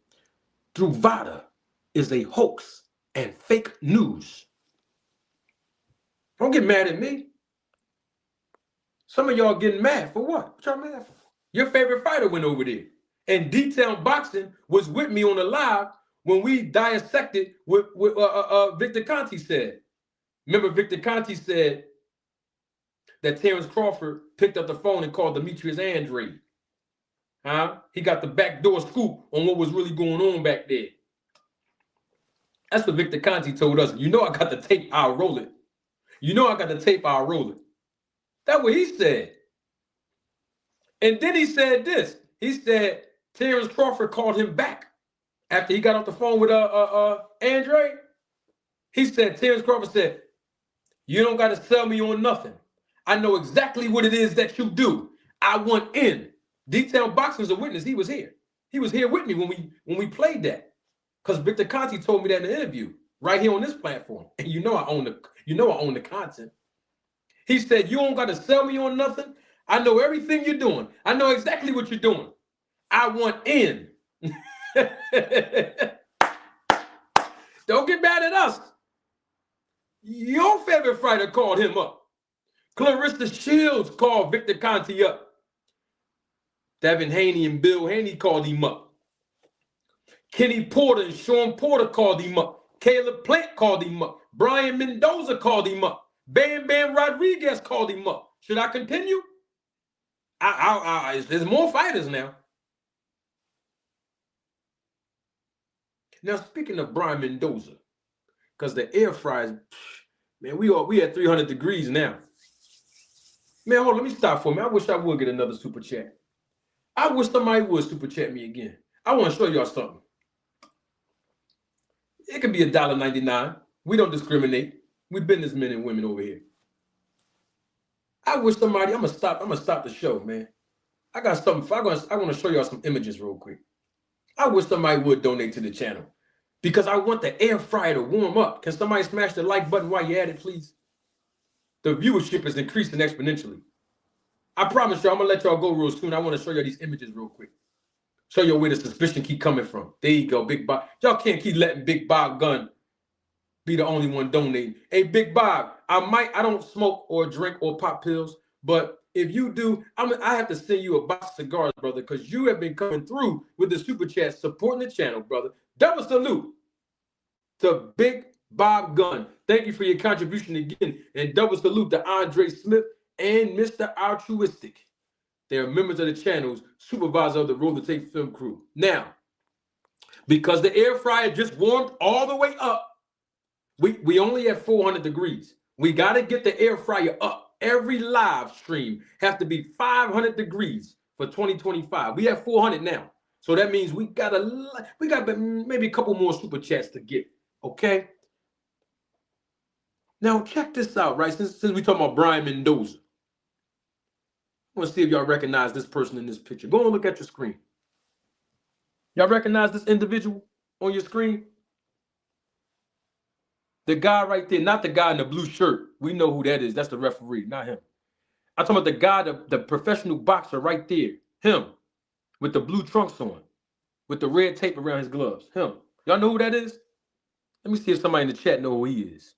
through Vada is a hoax and fake news. Don't get mad at me. Some of y'all getting mad for what? What y'all mad for? Your favorite fighter went over there. And Detailed Boxing was with me on the live when we dissected what Victor Conti said. Remember, Victor Conti said that Terrence Crawford picked up the phone and called Demetrius Andrade. He got the backdoor scoop on what was really going on back there. That's what Victor Conti told us. You know I got the tape, I'll roll it. You know I got the tape, I'll roll it. That's what he said. And then he said this. He said Terrence Crawford called him back after he got off the phone with Andre. He said, Terrence Crawford said, you don't got to sell me on nothing. I know exactly what it is that you do. I want in. Detailed Boxing was a witness. He was here. He was here with me when we played that. Because Victor Conti told me that in the interview right here on this platform. And you know I own the content. He said, you don't got to sell me on nothing. I know everything you're doing. I know exactly what you're doing. I want in. Don't get mad at us. Your favorite fighter called him up. Clarissa Shields called Victor Conti up. Devin Haney and Bill Haney called him up. Kenny Porter and Sean Porter called him up. Caleb Plant called him up. Brian Mendoza called him up. Bam Bam Rodriguez called him up. Should I continue? There's more fighters now. Now, speaking of Brian Mendoza, because the air fryers, man, we at 300 degrees now. Man, hold on, let me stop for a minute. I wish I would get another super chat. I wish somebody would super chat me again. I want to show y'all something. It could be $1.99. We don't discriminate. We businessmen and women over here. I wish somebody, I'm gonna stop the show, man. I got something. I want to show y'all some images real quick. I wish somebody would donate to the channel because I want the air fryer to warm up. Can somebody smash the like button while you're at it, please? The viewership is increasing exponentially. I promise you, I'm gonna let y'all go real soon. I want to show y'all these images real quick. Show you where the suspicion keep coming from. There you go, Big Bob. Y'all can't keep letting Big Bob Gunn be the only one donating. Hey, Big Bob, I don't smoke or drink or pop pills, but if you do, I have to send you a box of cigars, brother, because you have been coming through with the super chat, supporting the channel, brother. Double salute to Big Bob Gunn. Thank you for your contribution again, and double salute to Andre Smith and Mr. Altruistic. They are members of the channel's supervisor of the Roll the Tape film crew. Now, because the air fryer just warmed all the way up, we only at 400 degrees. We got to get the air fryer up. Every live stream has to be 500 degrees for 2025. We have 400 now. So that means we got maybe a couple more super chats to get, okay? Now, check this out, right? Since we talking about Brian Mendoza. I want to see if y'all recognize this person in this picture. Go and look at your screen. Y'all recognize this individual on your screen? The guy right there, not the guy in the blue shirt. We know who that is. That's the referee, not him. I'm talking about the guy, the professional boxer right there. Him, with the blue trunks on, with the red tape around his gloves. Him. Y'all know who that is? Let me see if somebody in the chat know who he is.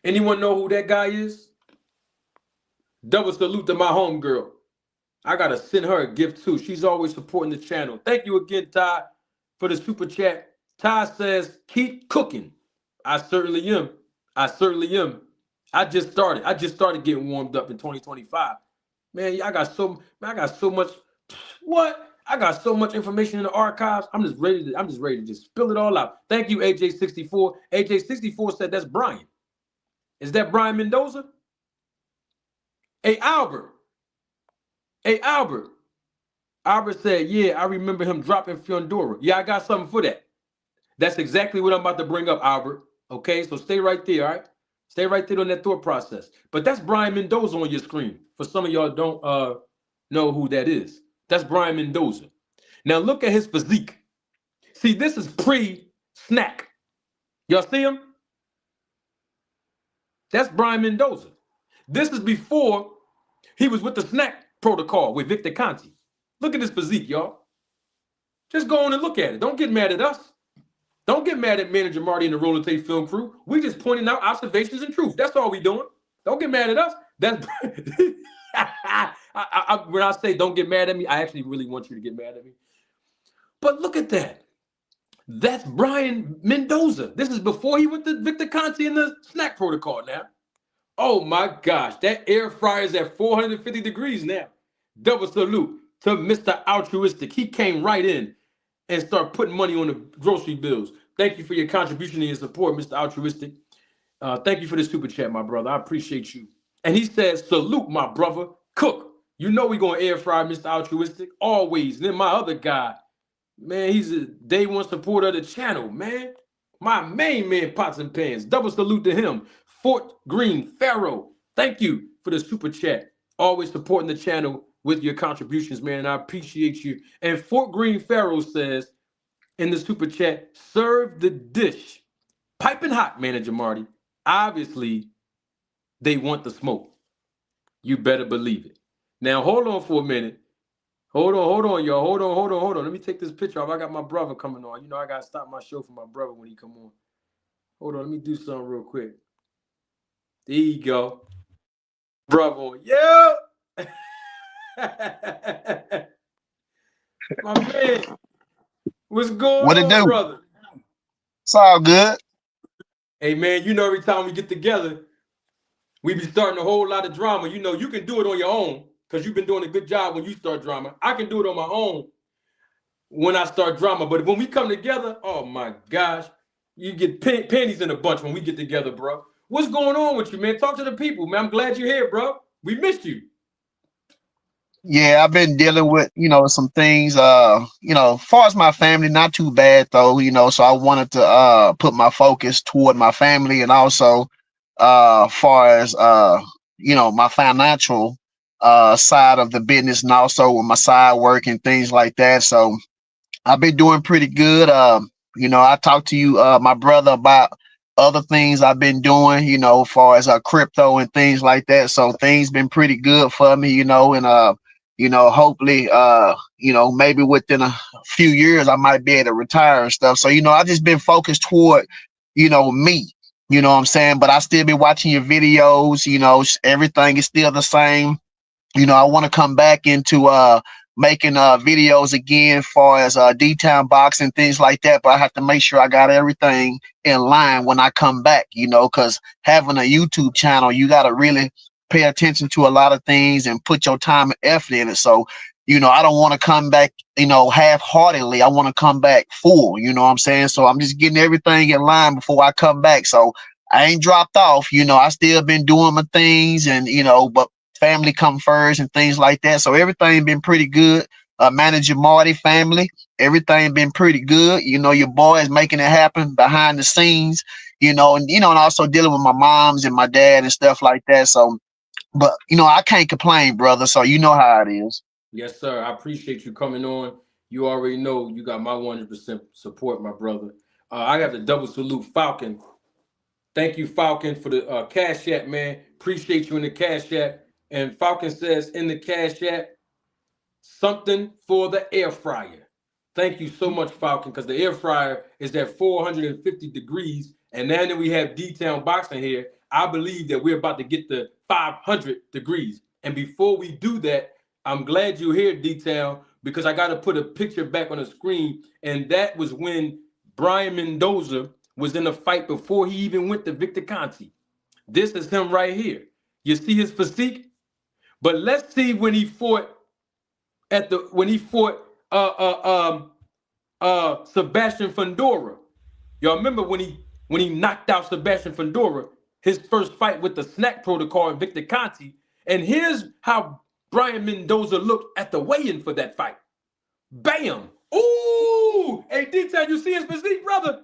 Anyone know who that guy is? Double salute to my homegirl. I got to send her a gift too. She's always supporting the channel. Thank you again, Ty, for the super chat. Ty says, keep cooking. I certainly am. I certainly am. I just started. I just started getting warmed up in 2025. Man, I got so much. What? I got so much information in the archives. I'm just ready to just spill it all out. Thank you, AJ64. AJ64 said that's Brian. Is that Brian Mendoza? Hey, Albert. Hey, Albert. Albert said, yeah, I remember him dropping Fiondora. Yeah, I got something for that. That's exactly what I'm about to bring up, Albert. Okay, so stay right there, all right? Stay right there on that thought process. But that's Brian Mendoza on your screen. For some of y'all don't know who that is. That's Brian Mendoza. Now look at his physique. See, this is pre-snack. Y'all see him? That's Brian Mendoza. This is before he was with the snack protocol with Victor Conti. Look at his physique, y'all. Just go on and look at it. Don't get mad at us. Don't get mad at Manager Marty and the Roller Tape Film Crew. We just pointing out observations and truth. That's all we doing. Don't get mad at us. That's when I say don't get mad at me, I actually really want you to get mad at me. But look at that. That's Brian Mendoza. This is before he went to Victor Conti in the snack protocol now. Oh my gosh, that air fryer is at 450 degrees now. Double salute to Mr. Altruistic. He came right in and start putting money on the grocery bills. Thank you for your contribution and your support, Mr. Altruistic. Thank you for the super chat, my brother. I appreciate you. And he says, salute, my brother. Cook. You know we're going to air fry Mr. Altruistic. Always. And then my other guy, man, he's a day one supporter of the channel, man. My main man, Pots and Pans. Double salute to him. Fort Green Pharaoh. Thank you for the super chat. Always supporting the channel with your contributions, man, and I appreciate you. And Fort Green Pharaoh says in the super chat, serve the dish. Piping hot, Manager Marty. Obviously, they want the smoke. You better believe it. Now, hold on for a minute. Hold on, y'all. Hold on. Let me take this picture off. I got my brother coming on. You know, I got to stop my show for my brother when he come on. Hold on, let me do something real quick. There you go. Brother, yeah. My man, what's going on, brother? It's all good. Hey, man, you know, every time we get together, we be starting a whole lot of drama. You know, you can do it on your own because you've been doing a good job when you start drama. I can do it on my own when I start drama. But when we come together, oh, my gosh, you get panties in a bunch when we get together, bro. What's going on with you, man? Talk to the people, man. I'm glad you're here, bro. We missed you. Yeah, I've been dealing with, some things, as far as my family, not too bad though, so I wanted to put my focus toward my family and also far as my financial side of the business and also with my side work and things like that. So I've been doing pretty good. I talked to you, my brother, about other things I've been doing, as far as crypto and things like that. So things been pretty good for me, and hopefully, maybe within a few years I might be able to retire and stuff. So, I just been focused toward, me, you know what I'm saying? But I still be watching your videos, everything is still the same. I want to come back into making videos again as far as D-Town boxing and things like that, but I have to make sure I got everything in line when I come back, because having a YouTube channel, you got to really pay attention to a lot of things and put your time and effort in it. So, I don't want to come back, half-heartedly. I want to come back full, you know what I'm saying? So I'm just getting everything in line before I come back. So I ain't dropped off, I still been doing my things and, but family come first and things like that. So everything been pretty good. Manager Marty family, everything been pretty good. Your boy is making it happen behind the scenes, and also dealing with my moms and my dad and stuff like that. So, but I can't complain, brother. So you know how it is. Yes, sir. I appreciate you coming on. You already know you got my 100% support, my brother. I have to double salute Falcon. Thank you, Falcon, for the Cash App, man. Appreciate you in the Cash App. And Falcon says in the Cash App, something for the air fryer. Thank you so much, Falcon, because the air fryer is at 450 degrees. And now that we have D-Town boxing here, I believe that we're about to get to 500 degrees. And before we do that, I'm glad you're here, D-Town, because I got to put a picture back on the screen. And that was when Brian Mendoza was in a fight before he even went to Victor Conti. This is him right here. You see his physique? But let's see when he fought Sebastian Fundora. Y'all remember when he knocked out Sebastian Fundora, his first fight with the snack protocol and Victor Conti. And here's how Brian Mendoza looked at the weigh-in for that fight. Bam! Ooh! Hey, detail, you see his physique, brother?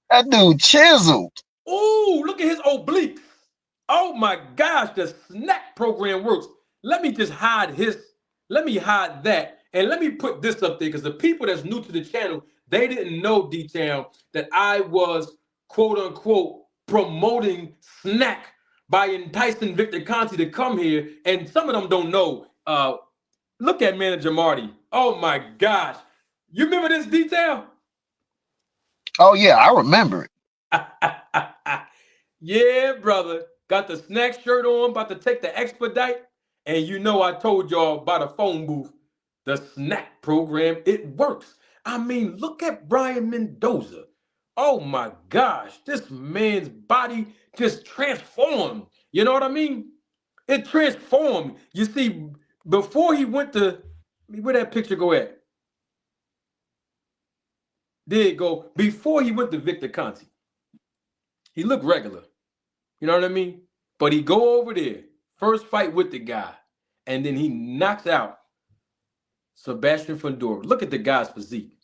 That dude chiseled. Ooh, look at his obliques. Oh my gosh, the snack program works. Let me just hide that. And let me put this up there because the people that's new to the channel, they didn't know, detail, that I was, quote unquote, promoting snack by enticing Victor Conti to come here. And some of them don't know. Look at Manager Marty. Oh my gosh. You remember this detail? Oh yeah, I remember it. Yeah, brother. Got the snack shirt on, about to take the expedite. And you know I told y'all about a phone booth. The snack program, it works. I mean, look at Brian Mendoza. Oh my gosh, this man's body just transformed. You know what I mean? It transformed. You see, before he went to, where that picture go at? There you go. Before he went to Victor Conti, he looked regular. You know what I mean? But he go over there, first fight with the guy, and then he knocks out Sebastian Fundora. Look at the guy's physique.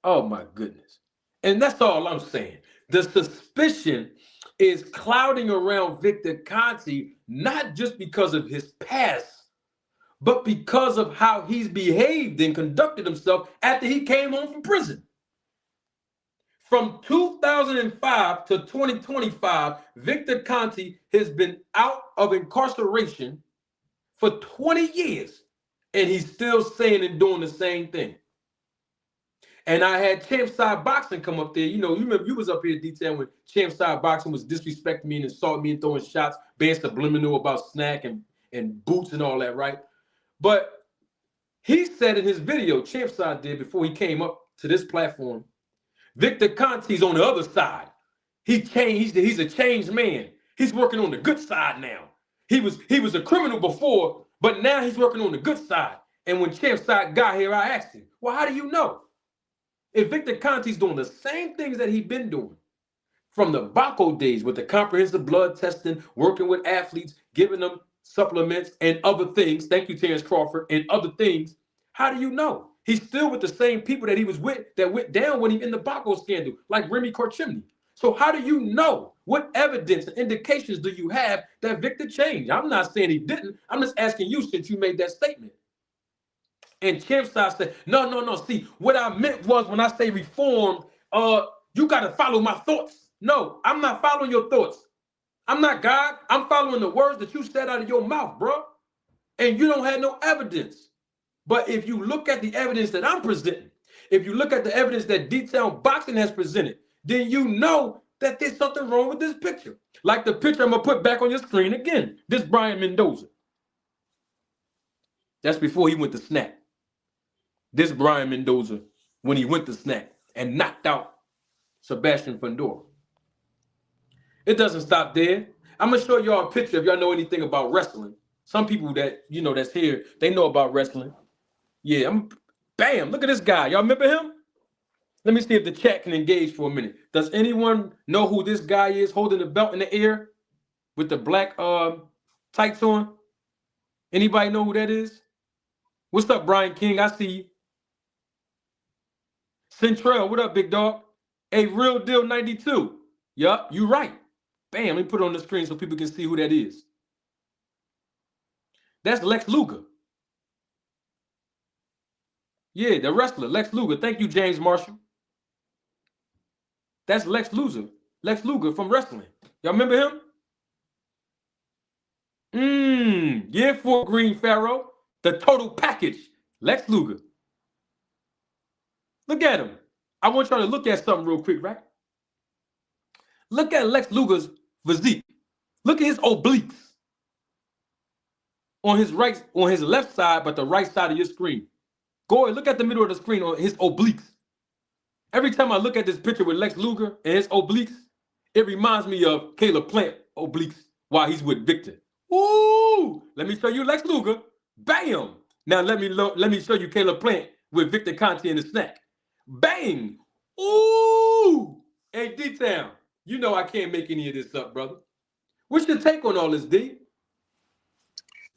Oh my goodness. And that's all I'm saying. The suspicion is clouding around Victor Conti, not just because of his past, but because of how he's behaved and conducted himself after he came home from prison. From 2005 to 2025, Victor Conti has been out of incarceration for 20 years, and he's still saying and doing the same thing. And I had Champ Side Boxing come up there. You know, you remember you was up here detailing when Champ Side Boxing was disrespecting me and insulting me and throwing shots, being subliminal about snack and boots and all that, right? But he said in his video, Champ Side did before he came up to this platform, Victor Conti's on the other side. He changed. He's a changed man. He's working on the good side now. He was a criminal before, but now he's working on the good side. And when Champ Side got here, I asked him, well, how do you know? If Victor Conti's doing the same things that he's been doing from the Baco days with the comprehensive blood testing, working with athletes, giving them supplements and other things, thank you, Terrence Crawford, and other things, how do you know? He's still with the same people that he was with that went down when he in the Baco scandal, like Remy Korchimny. So how do you know? What evidence and indications do you have that Victor changed? I'm not saying he didn't. I'm just asking you since you made that statement. And Champside said, no. See, what I meant was when I say reform, you got to follow my thoughts. No, I'm not following your thoughts. I'm not God. I'm following the words that you said out of your mouth, bro. And you don't have no evidence. But if you look at the evidence that I'm presenting, if you look at the evidence that Detailed Boxing has presented, then you know that there's something wrong with this picture. Like the picture I'm going to put back on your screen again. This Brian Mendoza. That's before he went to Snack. This Brian Mendoza when he went to Snack and knocked out Sebastian Fundora. It doesn't stop there. I'm going to show y'all a picture if y'all know anything about wrestling. Some people that, you know, that's here, they know about wrestling. Yeah, bam, look at this guy. Y'all remember him? Let me see if the chat can engage for a minute. Does anyone know who this guy is holding the belt in the air with the black tights on? Anybody know who that is? What's up, Brian King? I see you. Centrell, what up, big dog? A Real Deal 92. Yup, you right. Bam, let me put it on the screen so people can see who that is. That's Lex Luger. Yeah, the wrestler, Lex Luger. Thank you, James Marshall. That's Lex Luger. Lex Luger from wrestling. Y'all remember him? Yeah, Fort Green Pharaoh. The total package. Lex Luger. Look at him. I want y'all to look at something real quick, right? Look at Lex Luger's physique. Look at his obliques. On his left side, but the right side of your screen. Go ahead, look at the middle of the screen on his obliques. Every time I look at this picture with Lex Luger and his obliques, it reminds me of Caleb Plant obliques while he's with Victor. Ooh, let me show you Lex Luger. Bam. Now let me show you Caleb Plant with Victor Conti in the snack. Bang. Ooh. Hey, D-Town, you know I can't make any of this up, brother. What's your take on all this, D?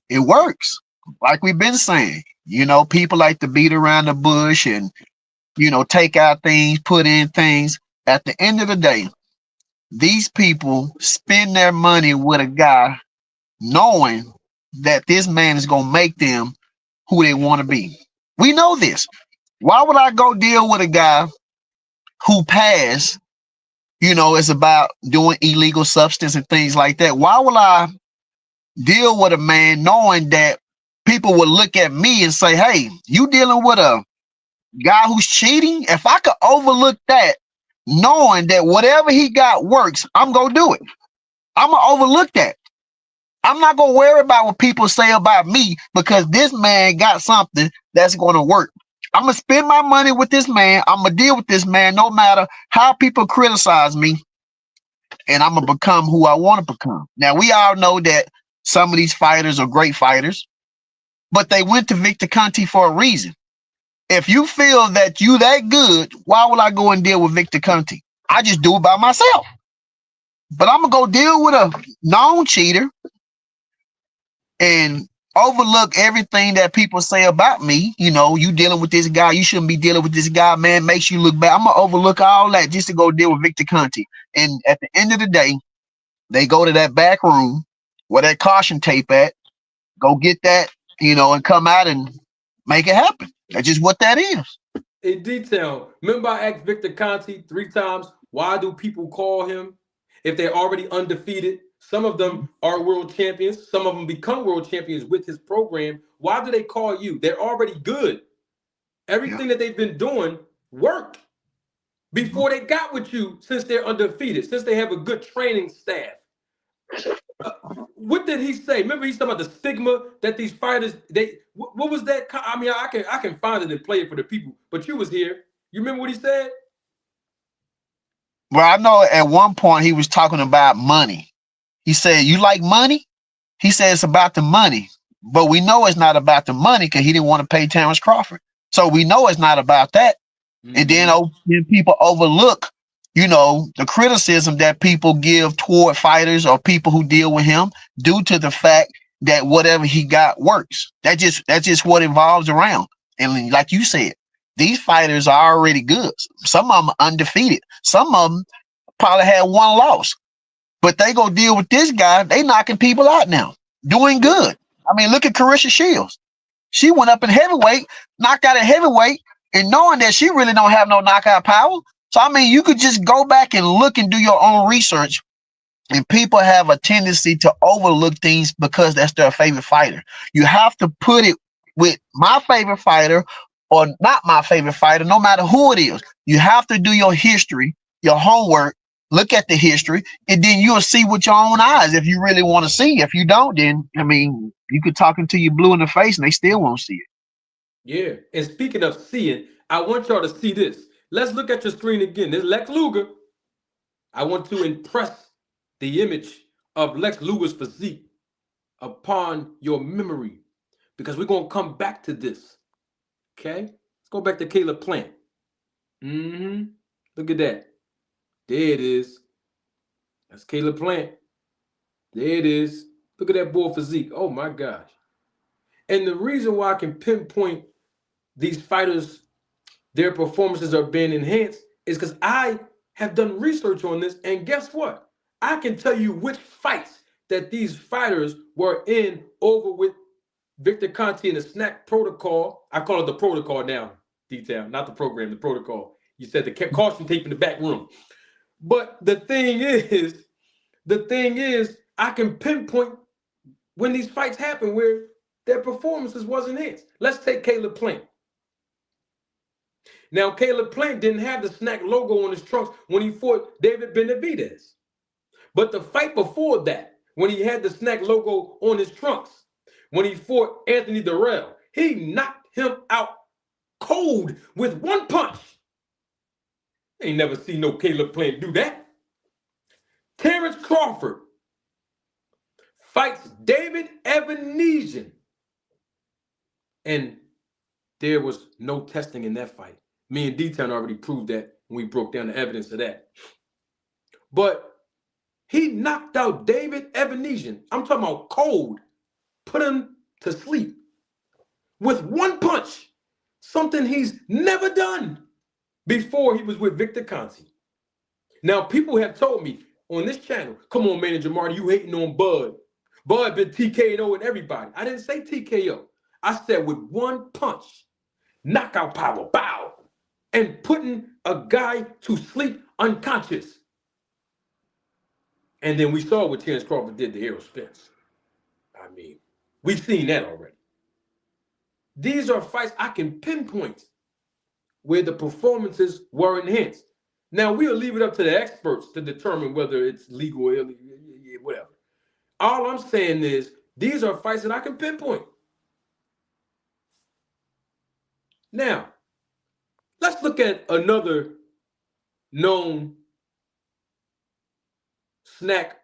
It works. Like we've been saying, people like to beat around the bush and, take out things, put in things. At the end of the day, these people spend their money with a guy knowing that this man is going to make them who they want to be. We know this. Why would I go deal with a guy who passed, it's about doing illegal substance and things like that? Why will I deal with a man knowing that people would look at me and say, hey, you dealing with a guy who's cheating? If I could overlook that, knowing that whatever he got works, I'm going to do it. I'm going to overlook that. I'm not going to worry about what people say about me because this man got something that's going to work. I'm going to spend my money with this man. I'm going to deal with this man no matter how people criticize me, and I'm going to become who I want to become. Now, we all know that some of these fighters are great fighters, but they went to Victor Conti for a reason. If you feel that you that good, why would I go and deal with Victor Conti? I just do it by myself. But I'm going to go deal with a known cheater and overlook everything that people say about me. You dealing with this guy, you shouldn't be dealing with this guy, man, makes you look bad. I'm going to overlook all that just to go deal with Victor Conti. And at the end of the day, they go to that back room where that caution tape at, go get that, and come out and make it happen. That's just what that is. In detail, remember I asked Victor Conti 3 times, why do people call him if they're already undefeated? Some of them are world champions. Some of them become world champions with his program. Why do they call you? They're already good. Everything that they've been doing worked before they got with you, since they're undefeated, since they have a good training staff. What did he say? Remember he's talking about the stigma that these fighters, what was that? I mean, I can find it and play it for the people, but you was here. You remember what he said? Well, I know at one point he was talking about money. He said, you like money? He said it's about the money, but we know it's not about the money because he didn't want to pay Terrence Crawford. So we know it's not about that. Mm-hmm. And then people overlook, the criticism that people give toward fighters or people who deal with him due to the fact that whatever he got works. That's just what evolves around. And like you said, these fighters are already good. Some of them are undefeated. Some of them probably had one loss. But they go deal with this guy. They knocking people out now, doing good. I mean, look at Carissa Shields. She went up in heavyweight, knocked out at heavyweight, and knowing that she really don't have no knockout power. So, I mean, you could just go back and look and do your own research. And people have a tendency to overlook things because that's their favorite fighter. You have to put it with my favorite fighter or not my favorite fighter, no matter who it is. You have to do your history, your homework, look at the history, and then you'll see with your own eyes if you really want to see. If you don't, then, I mean, you could talk until you're blue in the face and they still won't see it. Yeah. And speaking of seeing, I want y'all to see this. Let's look at your screen again. This is Lex Luger. I want to impress the image of Lex Luger's physique upon your memory because we're going to come back to this. Okay? Let's go back to Caleb Plant. Look at that. There it is. That's Caleb Plant. There it is. Look at that boy physique. Oh, my gosh. And the reason why I can pinpoint these fighters, their performances are being enhanced, is because I have done research on this. And guess what? I can tell you which fights that these fighters were in over with Victor Conti in the snack protocol. I call it the protocol now, detail, not the program, the protocol. You said the caution tape in the back room. But the thing is, I can pinpoint when these fights happen where their performances was enhanced. Let's take Caleb Plant. Now, Caleb Plant didn't have the snack logo on his trunks when he fought David Benavidez. But the fight before that, when he had the snack logo on his trunks, when he fought Anthony Durrell, he knocked him out cold with one punch. Ain't never seen no Caleb Plant do that. Terrence Crawford fights David Evanesian. And there was no testing in that fight. Me and D-Town already proved that when we broke down the evidence of that. But he knocked out David Evanesian. I'm talking about cold. Put him to sleep with one punch. Something he's never done before he was with Victor Conte. Now, people have told me on this channel, come on, Manager Marty, you hating on Bud. Bud been TKOing everybody. I didn't say TKO. I said with one punch, knockout power, bow, and putting a guy to sleep unconscious. And then we saw what Terrence Crawford did to Errol Spence. I mean, we've seen that already. These are fights I can pinpoint where the performances were enhanced. Now, we'll leave it up to the experts to determine whether it's legal or illegal, whatever. All I'm saying is these are fights that I can pinpoint. Now, let's look at another known snack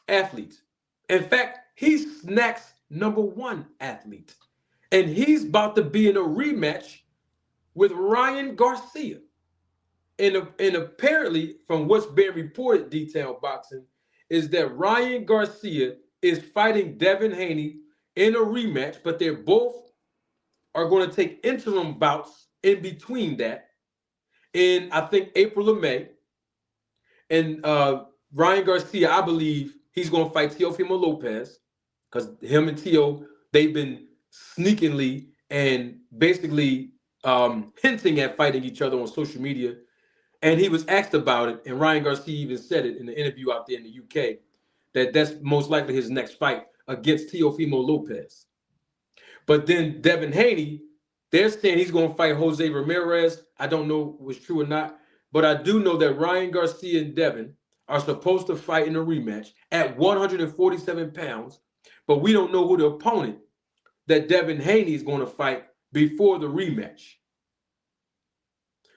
athlete. In fact, he's Snack's #1 athlete. And he's about to be in a rematch with Ryan Garcia. And apparently, from what's been reported, Detailed Boxing, is that Ryan Garcia is fighting Devin Haney in a rematch, but they're both are going to take interim bouts in between that in, I think, April or May. And Ryan Garcia, I believe he's going to fight Teofimo Lopez because him and Teo, they've been sneakingly and basically hinting at fighting each other on social media. And he was asked about it, and Ryan Garcia even said it in the interview out there in the UK, that that's most likely his next fight against Teofimo Lopez. But then Devin Haney, they're saying he's going to fight Jose Ramirez. I don't know if it was true or not, but I do know that Ryan Garcia and Devin are supposed to fight in a rematch at 147 pounds, but we don't know who the opponent that Devin Haney is going to fight before the rematch.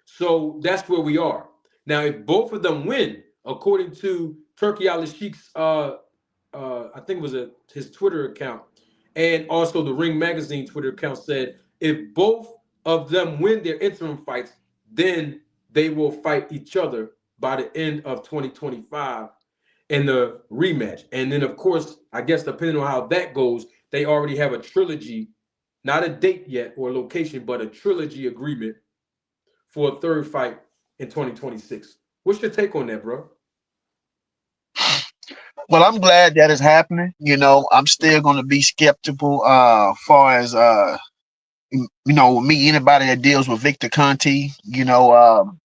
So that's where we are. Now, if both of them win, according to Turkey Al-Sheikh's, I think it was his Twitter account, and also the Ring Magazine Twitter account said, if both of them win their interim fights, then they will fight each other by the end of 2025 in the rematch. And then, of course, I guess depending on how that goes, they already have a trilogy, not a date yet or location, but a trilogy agreement for a third fight in 2026. What's your take on that, bro? Well, I'm glad that is happening. You know, I'm still going to be skeptical far as, you know, me, anybody that deals with Victor Conte, you know,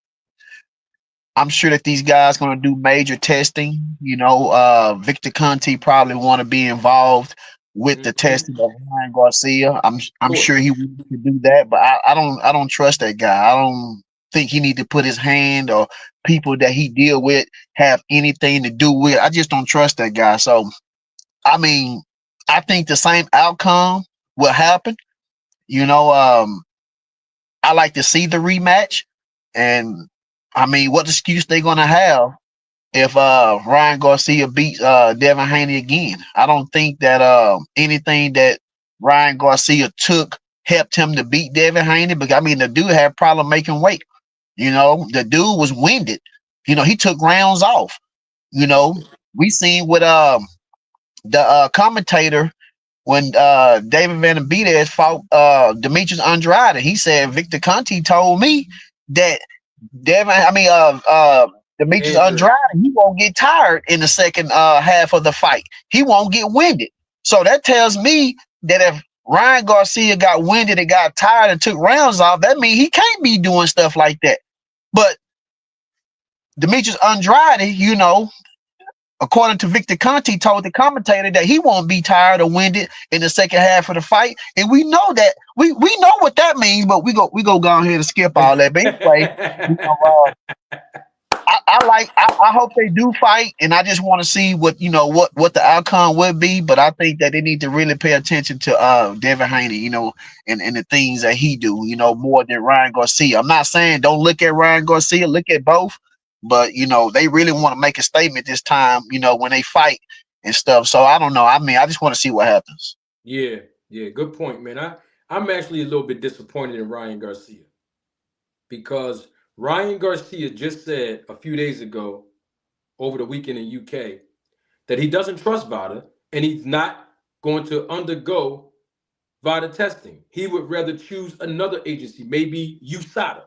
I'm sure that these guys going to do major testing. You know, Victor Conte probably want to be involved with the testing of Ryan Garcia. I'm sure he would do that, but I don't trust that guy. I don't think he need to put his hand or people that he deal with have anything to do with. I just don't trust that guy. So, I mean, I think the same outcome will happen. You know, I like to see the rematch, and I mean, what excuse they gonna have if Ryan Garcia beats Devin Haney again? I don't think that anything that Ryan Garcia took helped him to beat Devin Haney, because I mean, the dude had a problem making weight. You know, the dude was winded. You know, he took rounds off. You know, we seen with the commentator when David Van Benes fought Demetrius Andrade. He said Victor Conte told me that Demetrius Andrade, he won't get tired in the second half of the fight. He won't get winded. So that tells me that if Ryan Garcia got winded and got tired and took rounds off, that means he can't be doing stuff like that. But Demetrius Andrade, you know, according to Victor Conte, told the commentator that he won't be tired or winded in the second half of the fight. And we know that we know what that means, but we go ahead and skip all that. But anyway, you know, I hope they do fight, and I just want to see what what the outcome would be. But I think that they need to really pay attention to Devin Haney, and the things that he do, more than Ryan Garcia. I'm not saying don't look at Ryan Garcia, look at both, but they really want to make a statement this time, when they fight and stuff. So I don't know. I mean, I just want to see what happens. Yeah, good point, man. I'm actually a little bit disappointed in Ryan Garcia because Ryan Garcia just said a few days ago over the weekend in UK that he doesn't trust VADA and he's not going to undergo VADA testing. He would rather choose another agency, maybe USADA.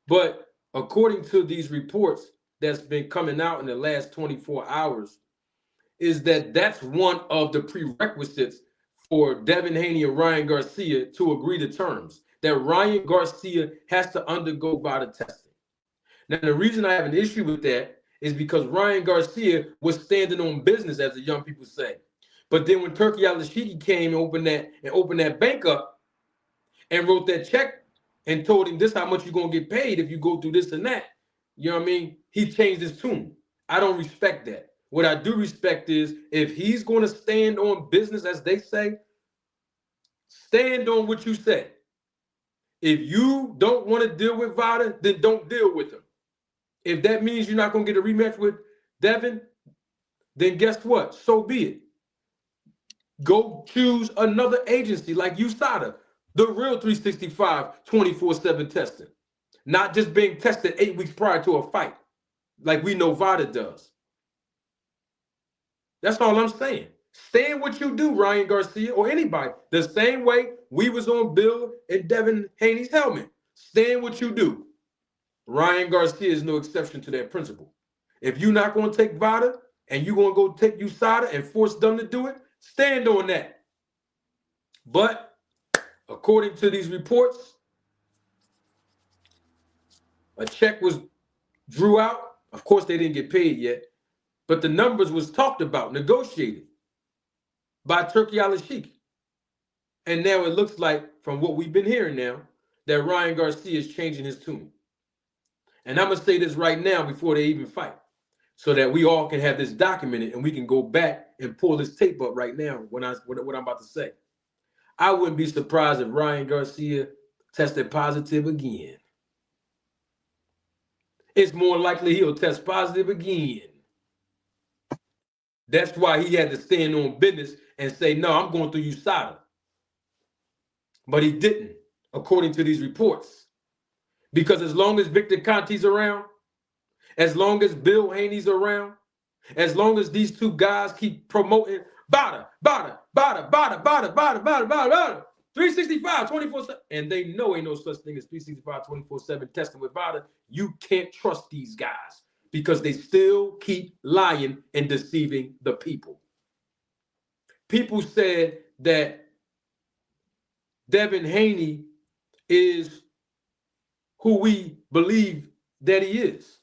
But according to these reports that's been coming out in the last 24 hours, is that that's one of the prerequisites for Devin Haney and Ryan Garcia to agree to terms, that Ryan Garcia has to undergo VADA testing. Now, the reason I have an issue with that is because Ryan Garcia was standing on business, as the young people say. But then when Turkey Al-Ashiki came and opened that bank up and wrote that check and told him this how much you're going to get paid if you go through this and that, you know what I mean? He changed his tune. I don't respect that. What I do respect is if he's going to stand on business, as they say, stand on what you say. If you don't want to deal with VADA, then don't deal with him. If that means you're not going to get a rematch with Devin, then guess what? So be it. Go choose another agency like USADA, the real 365, 24/7 testing. Not just being tested 8 weeks prior to a fight, like we know VADA does. That's all I'm saying. Stay in what you do, Ryan Garcia, or anybody. The same way we was on Bill and Devin Haney's helmet. Stay in what you do. Ryan Garcia is no exception to that principle. If you're not going to take VADA and you're going to go take USADA and force them to do it, stand on that. But according to these reports, a check was drew out. Of course, they didn't get paid yet, but the numbers was talked about, negotiated by Turkey Al-Ashiki. And now it looks like, from what we've been hearing now, that Ryan Garcia is changing his tune. And I'm going to say this right now before they even fight, so that we all can have this documented and we can go back and pull this tape up right now what I'm about to say. I wouldn't be surprised if Ryan Garcia tested positive again. It's more likely he'll test positive again. That's why he had to stand on business and say, no, I'm going through USADA. But he didn't, according to these reports. Because as long as Victor Conti's around, as long as Bill Haney's around, as long as these two guys keep promoting VADA, 365, 24/7, and they know ain't no such thing as 365, 24/7 testing with VADA, you can't trust these guys because they still keep lying and deceiving the people. People said that Devin Haney is who we believe that he is.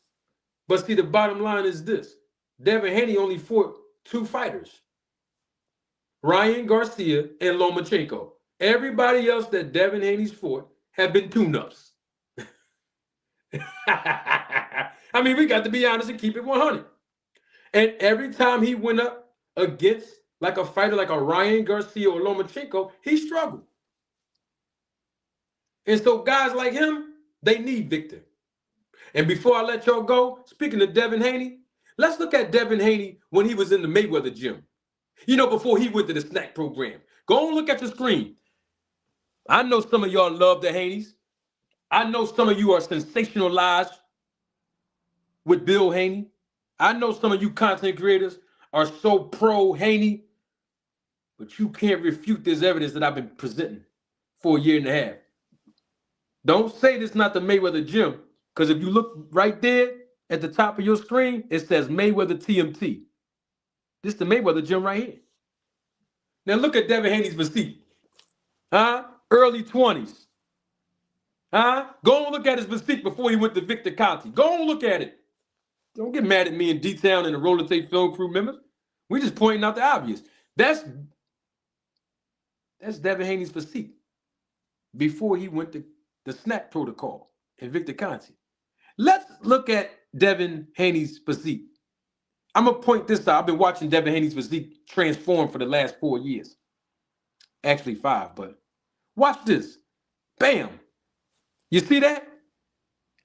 But see, the bottom line is this. Devin Haney only fought 2 fighters, Ryan Garcia and Lomachenko. Everybody else that Devin Haney's fought have been tune-ups. I mean, we got to be honest and keep it 100. And every time he went up against like a fighter like a Ryan Garcia or Lomachenko, he struggled. And so guys like him, they need Victor. And before I let y'all go, speaking of Devin Haney, let's look at Devin Haney when he was in the Mayweather gym. You know, before he went to the snack program. Go and look at your screen. I know some of y'all love the Haneys. I know some of you are sensationalized with Bill Haney. I know some of you content creators are so pro Haney, but you can't refute this evidence that I've been presenting for a year and a half. Don't say this is not the Mayweather gym, because if you look right there at the top of your screen, it says Mayweather TMT. This is the Mayweather gym right here. Now look at Devin Haney's physique. Early 20s. Go and look at his physique before he went to Victor Conti. Go and look at it. Don't get mad at me and D-Town and the Roller Tape Film Crew members. We're just pointing out the obvious. That's Devin Haney's physique before he went to the SNAP protocol and Victor Conti. Let's look at Devin Haney's physique. I'm going to point this out. I've been watching Devin Haney's physique transform for the last 4 years. Actually 5, but watch this. Bam. You see that?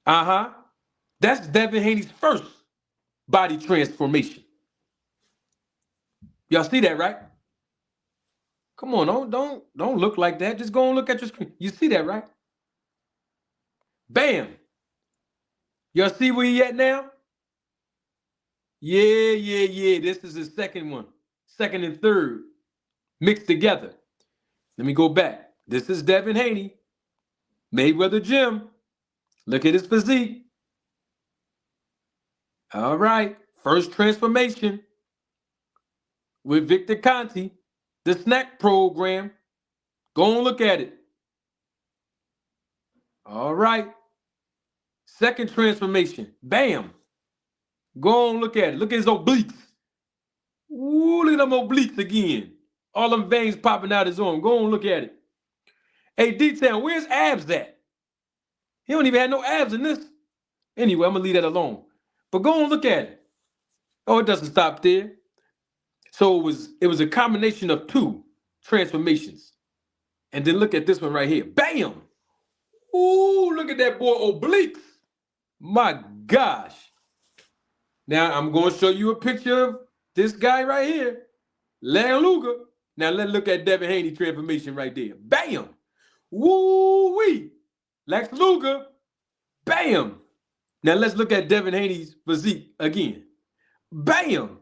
Uh-huh. That's Devin Haney's first body transformation. Y'all see that, right? Come on, don't look like that. Just go and look at your screen. You see that, right? Bam. Y'all see where he at now? Yeah. This is his second one. Second and third mixed together. Let me go back. This is Devin Haney, Mayweather Gym. Look at his physique. All right. First transformation with Victor Conti, the snack program. Go and look at it. All right. Second transformation. Bam. Go on, look at it. Look at his obliques. Ooh, look at them obliques again. All them veins popping out his arm. Go on, look at it. Hey, D-Town, where's abs at? He don't even have no abs in this. Anyway, I'm going to leave that alone. But go on, look at it. Oh, it doesn't stop there. So it was a combination of 2 transformations. And then look at this one right here. Bam! Ooh, look at that boy obliques. My gosh. Now, I'm going to show you a picture of this guy right here, Larry Luger. Now, let's look at Devin Haney transformation right there. Bam! Woo-wee! Lex Luger. Bam! Now, let's look at Devin Haney's physique again. Bam!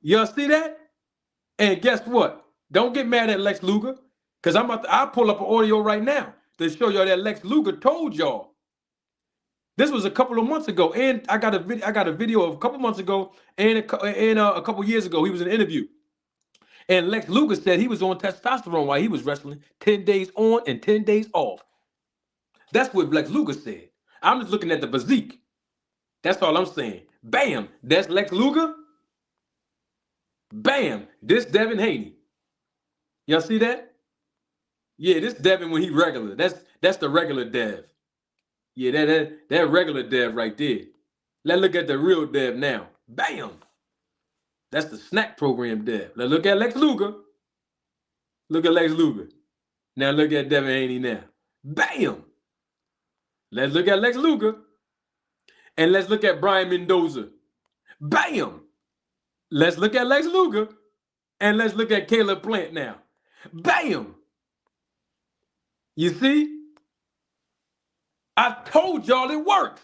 Y'all see that? And guess what? Don't get mad at Lex Luger, because I'll pull up an audio right now to show y'all that Lex Luger told y'all. This was a couple of months ago, and I got a video of a couple months ago and a couple years ago. He was in an interview, and Lex Luger said he was on testosterone while he was wrestling, 10 days on and 10 days off. That's what Lex Luger said. I'm just looking at the physique. That's all I'm saying. Bam, that's Lex Luger. Bam, this Devin Haney. Y'all see that? Yeah, this Devin when he regular. That's the regular Dev. Yeah, that regular Dev right there. Let's look at the real Dev now. Bam! That's the snack program Dev. Let's look at Lex Luger. Look at Lex Luger. Now look at Devin Haney now. Bam! Let's look at Lex Luger. And let's look at Brian Mendoza. Bam! Let's look at Lex Luger. And let's look at Caleb Plant now. Bam! You see? I told y'all it works.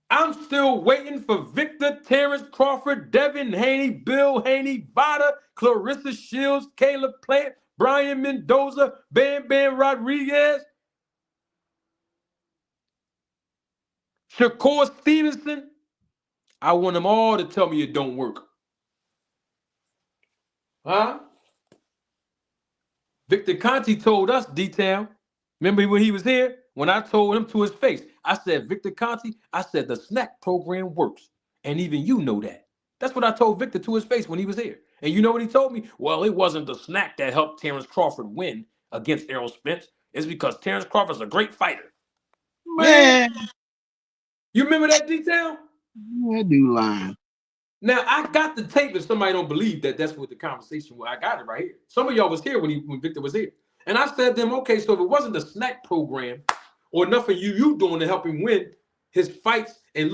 I'm still waiting for Victor, Terrence Crawford, Devin Haney, Bill Haney, Vada, Clarissa Shields, Caleb Plant, Brian Mendoza, Bam Bam Rodriguez, Shakur Stevenson. I want them all to tell me it don't work. Huh? Victor Conti told us, D-Town. Remember when he was here? When I told him to his face, I said, Victor Conti, I said, the snack program works. And even you know that. That's what I told Victor to his face when he was here. And you know what he told me? Well, it wasn't the snack that helped Terrence Crawford win against Errol Spence. It's because Terrence Crawford's a great fighter. Man. You remember that detail? I do line. Now, I got the tape if somebody don't believe that that's what the conversation was. I got it right here. Some of y'all was here when Victor was here. And I said to them, okay, so if it wasn't the snack program or nothing you doing to help him win his fights and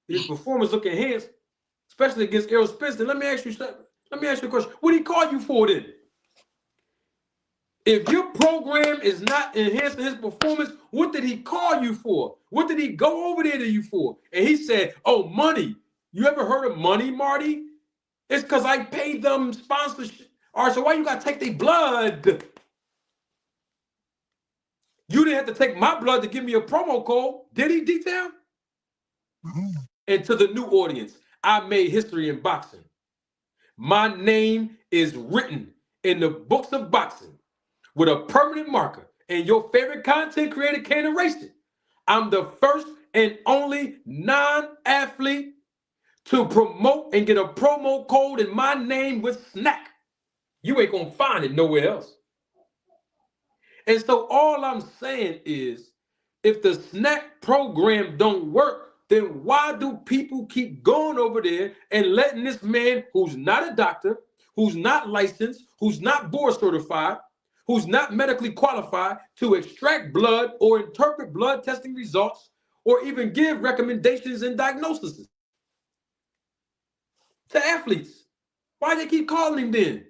his performance look enhanced, especially against Errol Spence, then let me ask you a question. What did he call you for then? If your program is not enhancing his performance, what did he call you for? What did he go over there to you for? And he said, oh, money. You ever heard of money, Marty? It's because I paid them sponsorship. All right, so why you got to take their blood? You didn't have to take my blood to give me a promo code, did he, D-Town? Mm-hmm. And to the new audience, I made history in boxing. My name is written in the books of boxing with a permanent marker, and your favorite content creator can't erase it. I'm the first and only non-athlete to promote and get a promo code in my name with snack. You ain't gonna find it nowhere else. And so all I'm saying is, If the snack program don't work, then why do people keep going over there and letting this man who's not a doctor, who's not licensed, who's not board certified, who's not medically qualified to extract blood or interpret blood testing results or even give recommendations and diagnoses to athletes? Why they keep calling him then?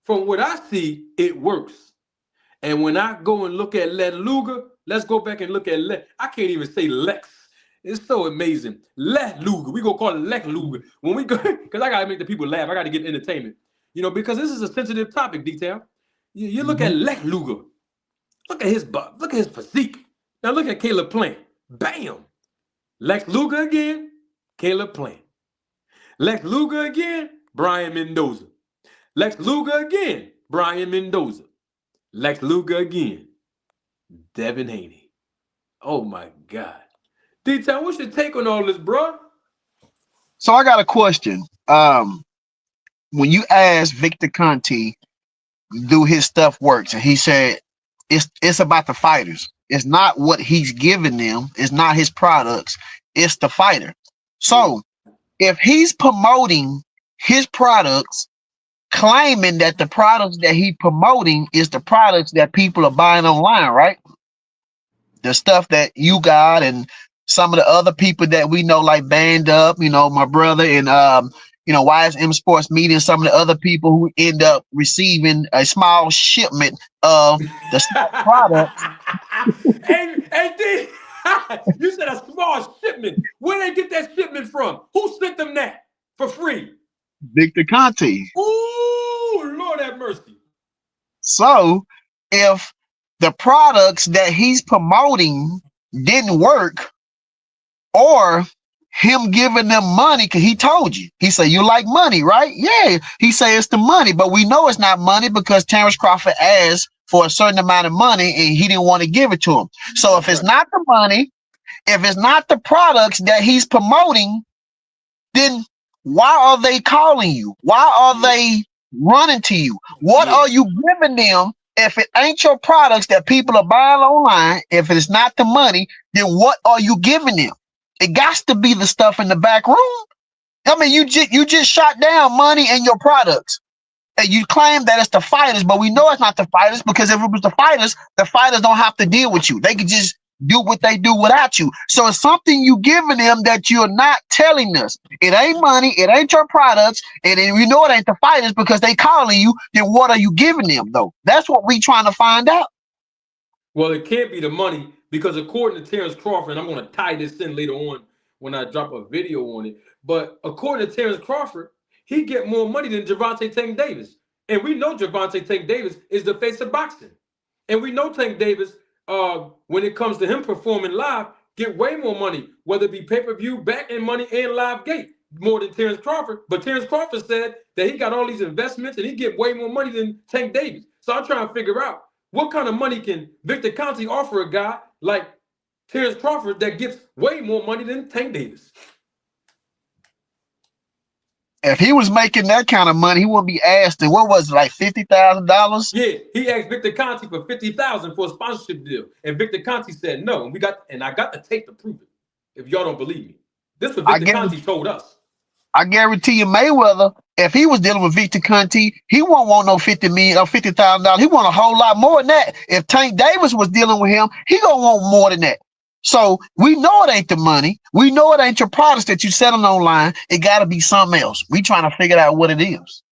From what I see, it works. And when I go and look at Lex Luger, let's go back and look at Lex. I can't even say Lex. It's so amazing. Lex Luger. We gonna call it Lex Luger. When we go, because I gotta make the people laugh. I gotta get entertainment. You know, because this is a sensitive topic, Detail. You look at Lex Luger. Look at his butt. Look at his physique. Now look at Caleb Plant. Bam. Lex Luger again. Caleb Plant. Lex Luger again. Brian Mendoza. Lex Luger again. Brian Mendoza. Lex Luger again. Devin Haney. Oh my God. D-Town, what's your take on all this, bro? So I got a question. When you asked Victor Conti, do his stuff works, and he said it's about the fighters. It's not what he's giving them. It's not his products. It's the fighter. So if he's promoting his products, claiming that the products that he's promoting is the products that people are buying online, right? The stuff that you got and some of the other people that we know, like Band Up, you know, my brother, and YSM Sports Media, and some of the other people who end up receiving a small shipment of the products. Hey, D, you said a small shipment. Where they get that shipment from? Who sent them that for free? Victor Conti. Ooh, Lord have mercy. So if the products that he's promoting didn't work, or him giving them money, because he told you, he said, you like money, right? Yeah, he said it's the money, but we know it's not money because Terrence Crawford asked for a certain amount of money and he didn't want to give it to him. So if it's not the money, if it's not the products that he's promoting, then why are they calling you? Why are they running to you? What are you giving them? If it ain't your products that people are buying online, if it's not the money, then what are you giving them? It got to be the stuff in the back room. I mean, you just shot down money and your products. And you claim that it's the fighters, but we know it's not the fighters, because if it was the fighters don't have to deal with you. They can just do what they do without you. So it's something you giving them that you're not telling us. It ain't money, it ain't your products, and then we know it ain't the fighters because they calling you. Then what are you giving them though? That's what we trying to find out. Well, it can't be the money, because according to Terrence Crawford, and I'm going to tie this in later on when I drop a video on it, but according to Terrence Crawford, he get more money than Gervonta Tank Davis. And we know Gervonta Tank Davis is the face of boxing. And we know Tank Davis, when it comes to him performing live, get way more money, whether it be pay-per-view, back-end money, and live gate, more than Terrence Crawford. But Terrence Crawford said that he got all these investments and he get way more money than Tank Davis. So I'm trying to figure out, what kind of money can Victor Conti offer a guy like Terrence Crawford that gets way more money than Tank Davis? If he was making that kind of money, he wouldn't be asked. And what was it, like $50,000? Yeah, he asked Victor Conti for $50,000 for a sponsorship deal, and Victor Conti said no. And I got the tape to prove it. If y'all don't believe me, this is what Victor Conti told us. I guarantee you, Mayweather, if he was dealing with Victor Conti, he won't want no $50 million or $50,000. He want a whole lot more than that. If Tank Davis was dealing with him, he gonna want more than that. So we know it ain't the money. We know it ain't your products that you selling online. It got to be something else. We trying to figure out what it is.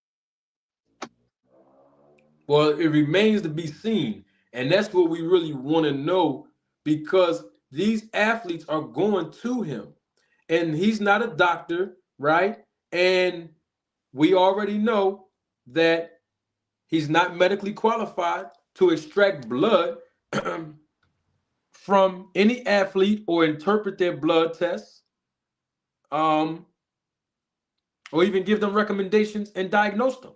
Well, it remains to be seen, and that's what we really want to know, because these athletes are going to him, and he's not a doctor, right? And we already know that he's not medically qualified to extract blood from any athlete or interpret their blood tests, or even give them recommendations and diagnose them.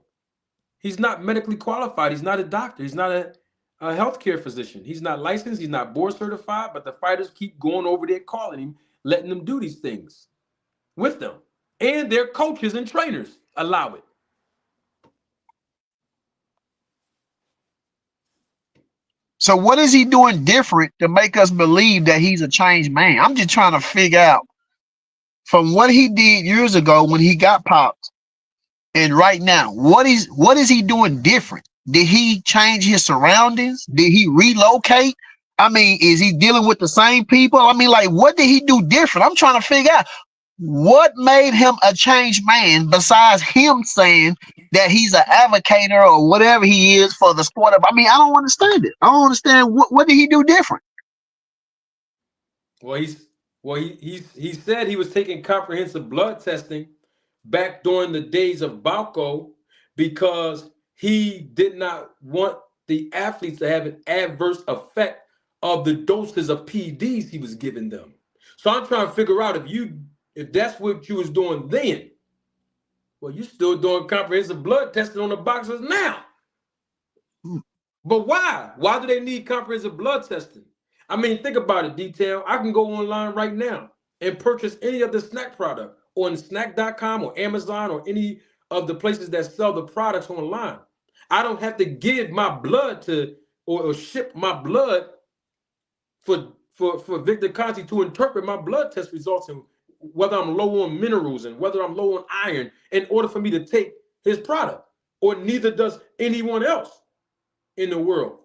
He's not medically qualified. He's not a doctor. He's not a healthcare physician. He's not licensed. He's not board certified, but the fighters keep going over there calling him, letting them do these things with them. And their coaches and trainers allow it. So what is he doing different to make us believe that he's a changed man? I'm just trying to figure out from what he did years ago when he got popped and right now, what is he doing different? Did he change his surroundings? Did he relocate? I mean, is he dealing with the same people? I mean, like, what did he do different? I'm trying to figure out what made him a changed man besides him saying that he's an advocator or whatever he is for the sport of. I mean, I don't understand it. I don't understand what did he do different? Well, he said he was taking comprehensive blood testing back during the days of Balco because he did not want the athletes to have an adverse effect of the doses of PEDs he was giving them. So I'm trying to figure out if that's what you was doing then. Well, you still doing comprehensive blood testing on the boxers now. But why? Why do they need comprehensive blood testing? I mean, think about it, Detail. I can go online right now and purchase any of the snack product on snack.com or Amazon or any of the places that sell the products online. I don't have to give my blood to or ship my blood for Victor Conti to interpret my blood test results and whether I'm low on minerals and whether I'm low on iron in order for me to take his product, or neither does anyone else in the world.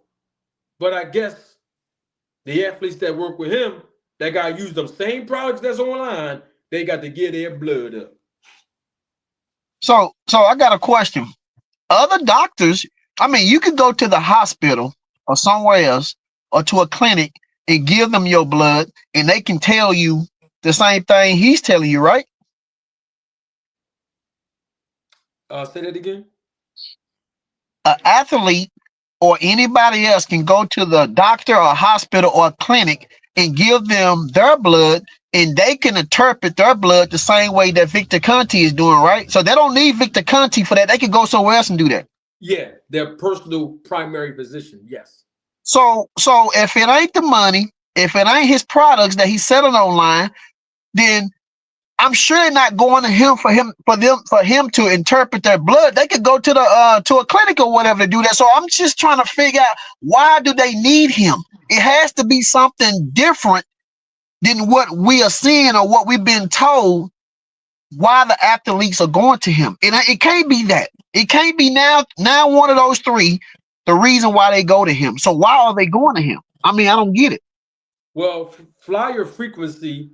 But I guess the athletes that work with him, that got to use them same products that's online, they got to get their blood up. So I got a question. Other doctors, I mean, you could go to the hospital or somewhere else or to a clinic and give them your blood and they can tell you the same thing he's telling you, right? Say that again. An athlete or anybody else can go to the doctor or hospital or clinic and give them their blood and they can interpret their blood the same way that Victor Conti is doing, right? So they don't need Victor Conti for that. They can go somewhere else and do that. Yeah, their personal primary physician, yes. So if it ain't the money, if it ain't his products that he's selling online, then I'm sure they're not going to him for him to interpret their blood. They could go to a clinic or whatever to do that. So I'm just trying to figure out, why do they need him? It has to be something different than what we are seeing or what we've been told. Why the athletes are going to him? It can't be that. It can't be now one of those three. The reason why they go to him. So why are they going to him? I mean, I don't get it. Well, Flyer Frequency,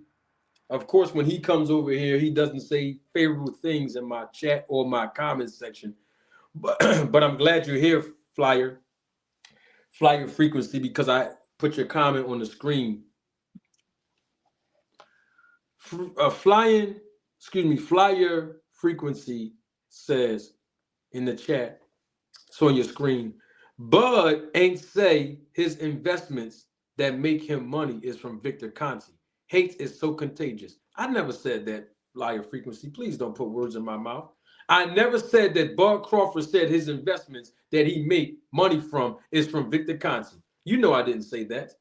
of course, when he comes over here, he doesn't say favorable things in my chat or my comments section. But I'm glad you're here, Flyer Frequency, because I put your comment on the screen. Flyer Frequency says in the chat, so on your screen, Bud ain't say his investments that make him money is from Victor Conti. Hate is so contagious. I never said that, Flyer Frequency. Please don't put words in my mouth. I never said that Bud Crawford said his investments that he make money from is from Victor Conti. You know I didn't say that.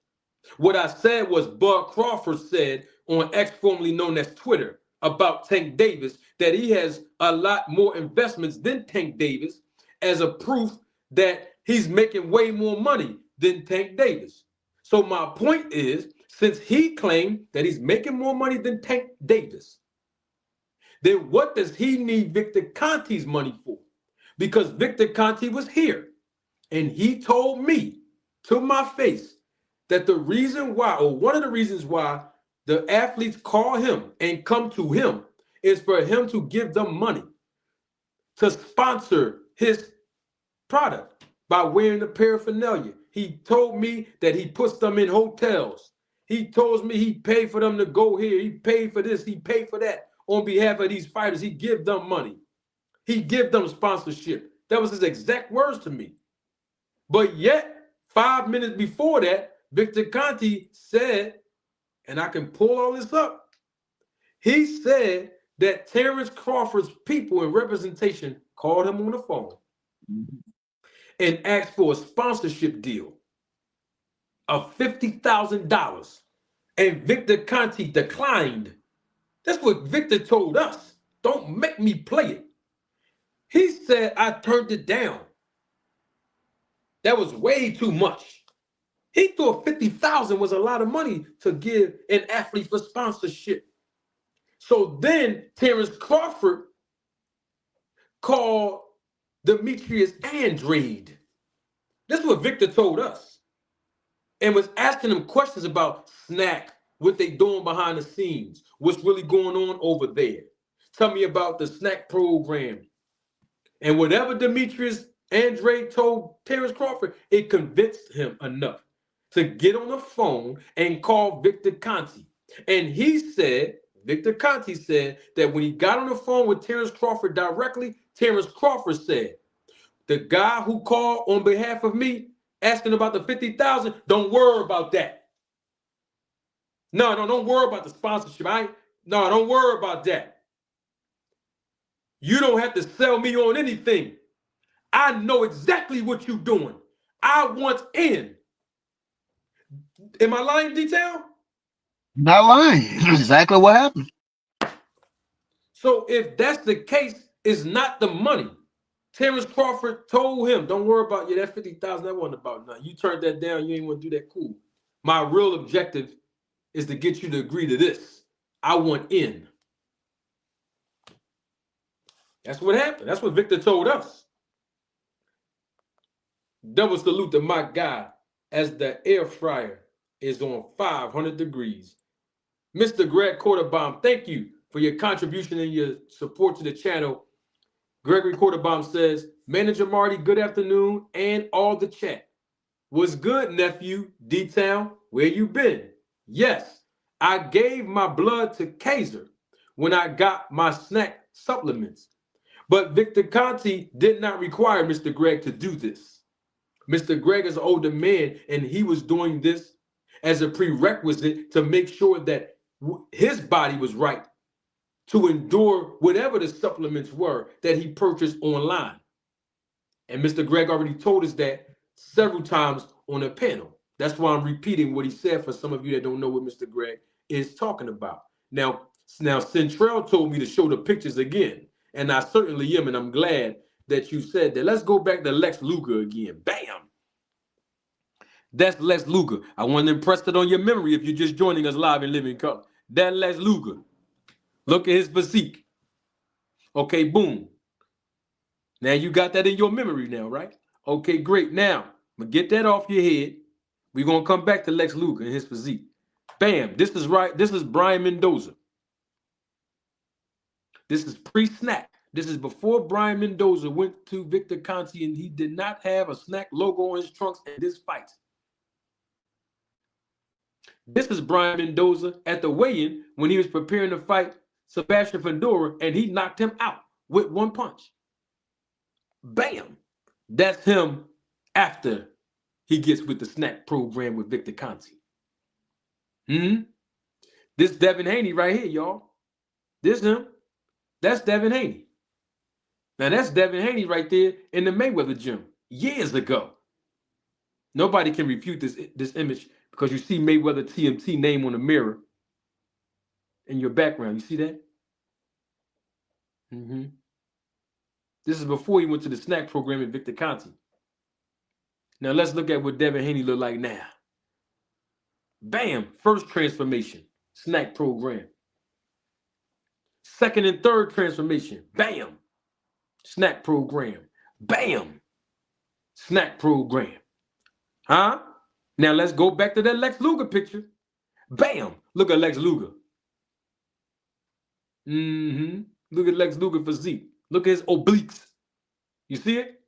What I said was Bud Crawford said on X, formerly known as Twitter, about Tank Davis, that he has a lot more investments than Tank Davis, as a proof that he's making way more money than Tank Davis. So my point is, since he claimed that he's making more money than Tank Davis, then what does he need Victor Conti's money for? Because Victor Conti was here and he told me to my face that the reason why, or one of the reasons why the athletes call him and come to him, is for him to give them money to sponsor his product by wearing the paraphernalia. He told me that he puts them in hotels. He told me he paid for them to go here. He paid for this. He paid for that on behalf of these fighters. He give them money. He give them sponsorship. That was his exact words to me. But yet, 5 minutes before that, Victor Conti said, and I can pull all this up, he said that Terrence Crawford's people in representation called him on the phone and asked for a sponsorship deal of $50,000. And Victor Conti declined. That's what Victor told us. Don't make me play it. He said I turned it down. That was way too much. He thought 50,000 was a lot of money to give an athlete for sponsorship. So then Terrence Crawford called Demetrius Andrade. This is what Victor told us. And was asking him questions about Snack, what they doing behind the scenes, what's really going on over there. Tell me about the Snack program. And whatever Demetrius Andrade told Terrence Crawford, it convinced him enough to get on the phone and call Victor Conti. And he said, Victor Conti said that when he got on the phone with Terrence Crawford directly, Terrence Crawford said, the guy who called on behalf of me asking about the 50,000, don't worry about that. No, don't worry about the sponsorship. Don't worry about that. You don't have to sell me on anything. I know exactly what you're doing. I want in. Am I lying, Detail? Not lying. That's exactly what happened. So if that's the case, it's not the money. Terrence Crawford told him, don't worry about that 50,000. That wasn't about nothing. You turned that down. You ain't want to do that. Cool. My real objective is to get you to agree to this. I want in. That's what happened. That's what Victor told us. Double salute to my guy as the air fryer is on 500 degrees. Mr. Greg Quarterbaum, thank you for your contribution and your support to the channel. Gregory Quarterbaum says, Manager Marty, good afternoon, and all the chat. What's good, nephew? D-Town, where you been? Yes, I gave my blood to Kaiser when I got my snack supplements. But Victor Conti did not require Mr. Greg to do this. Mr. Greg is an older man, and he was doing this as a prerequisite to make sure that his body was right to endure whatever the supplements were that he purchased online. And Mr. Greg already told us that several times on a panel. That's why I'm repeating what he said for some of you that don't know what Mr. Greg is talking about. Now Centrell told me to show the pictures again, and I certainly am, and I'm glad that you said that. Let's go back to Lex Luger again. Bam! That's Lex Luger. I want to impress it on your memory if you're just joining us live in living color. That Lex Luger. Look at his physique. Okay, boom. Now you got that in your memory now, right? Okay, great. Now, I'm going to get that off your head. We're going to come back to Lex Luger and his physique. Bam. This is right. This is Brian Mendoza. This is pre-snack. This is before Brian Mendoza went to Victor Conti and he did not have a snack logo on his trunks in this fight. This is Brian Mendoza at the weigh-in when he was preparing to fight Sebastian Fundora and he knocked him out with one punch. Bam. That's him after he gets with the snack program with Victor Conti. This Devin Haney right here, y'all. This him. That's Devin Haney. Now that's Devin Haney right there in the Mayweather gym years ago. Nobody can refute this image because you see Mayweather TMT name on the mirror in your background. You see that? This is before he went to the snack program at Victor Conti. Now let's look at what Devin Haney look like now. Bam, first transformation, snack program. Second and third transformation, bam, snack program. Bam, snack program. Huh? Now let's go back to that Lex Luger picture. Bam, look at Lex Luger. Look at Lex Luger physique. Look at his obliques. You see it?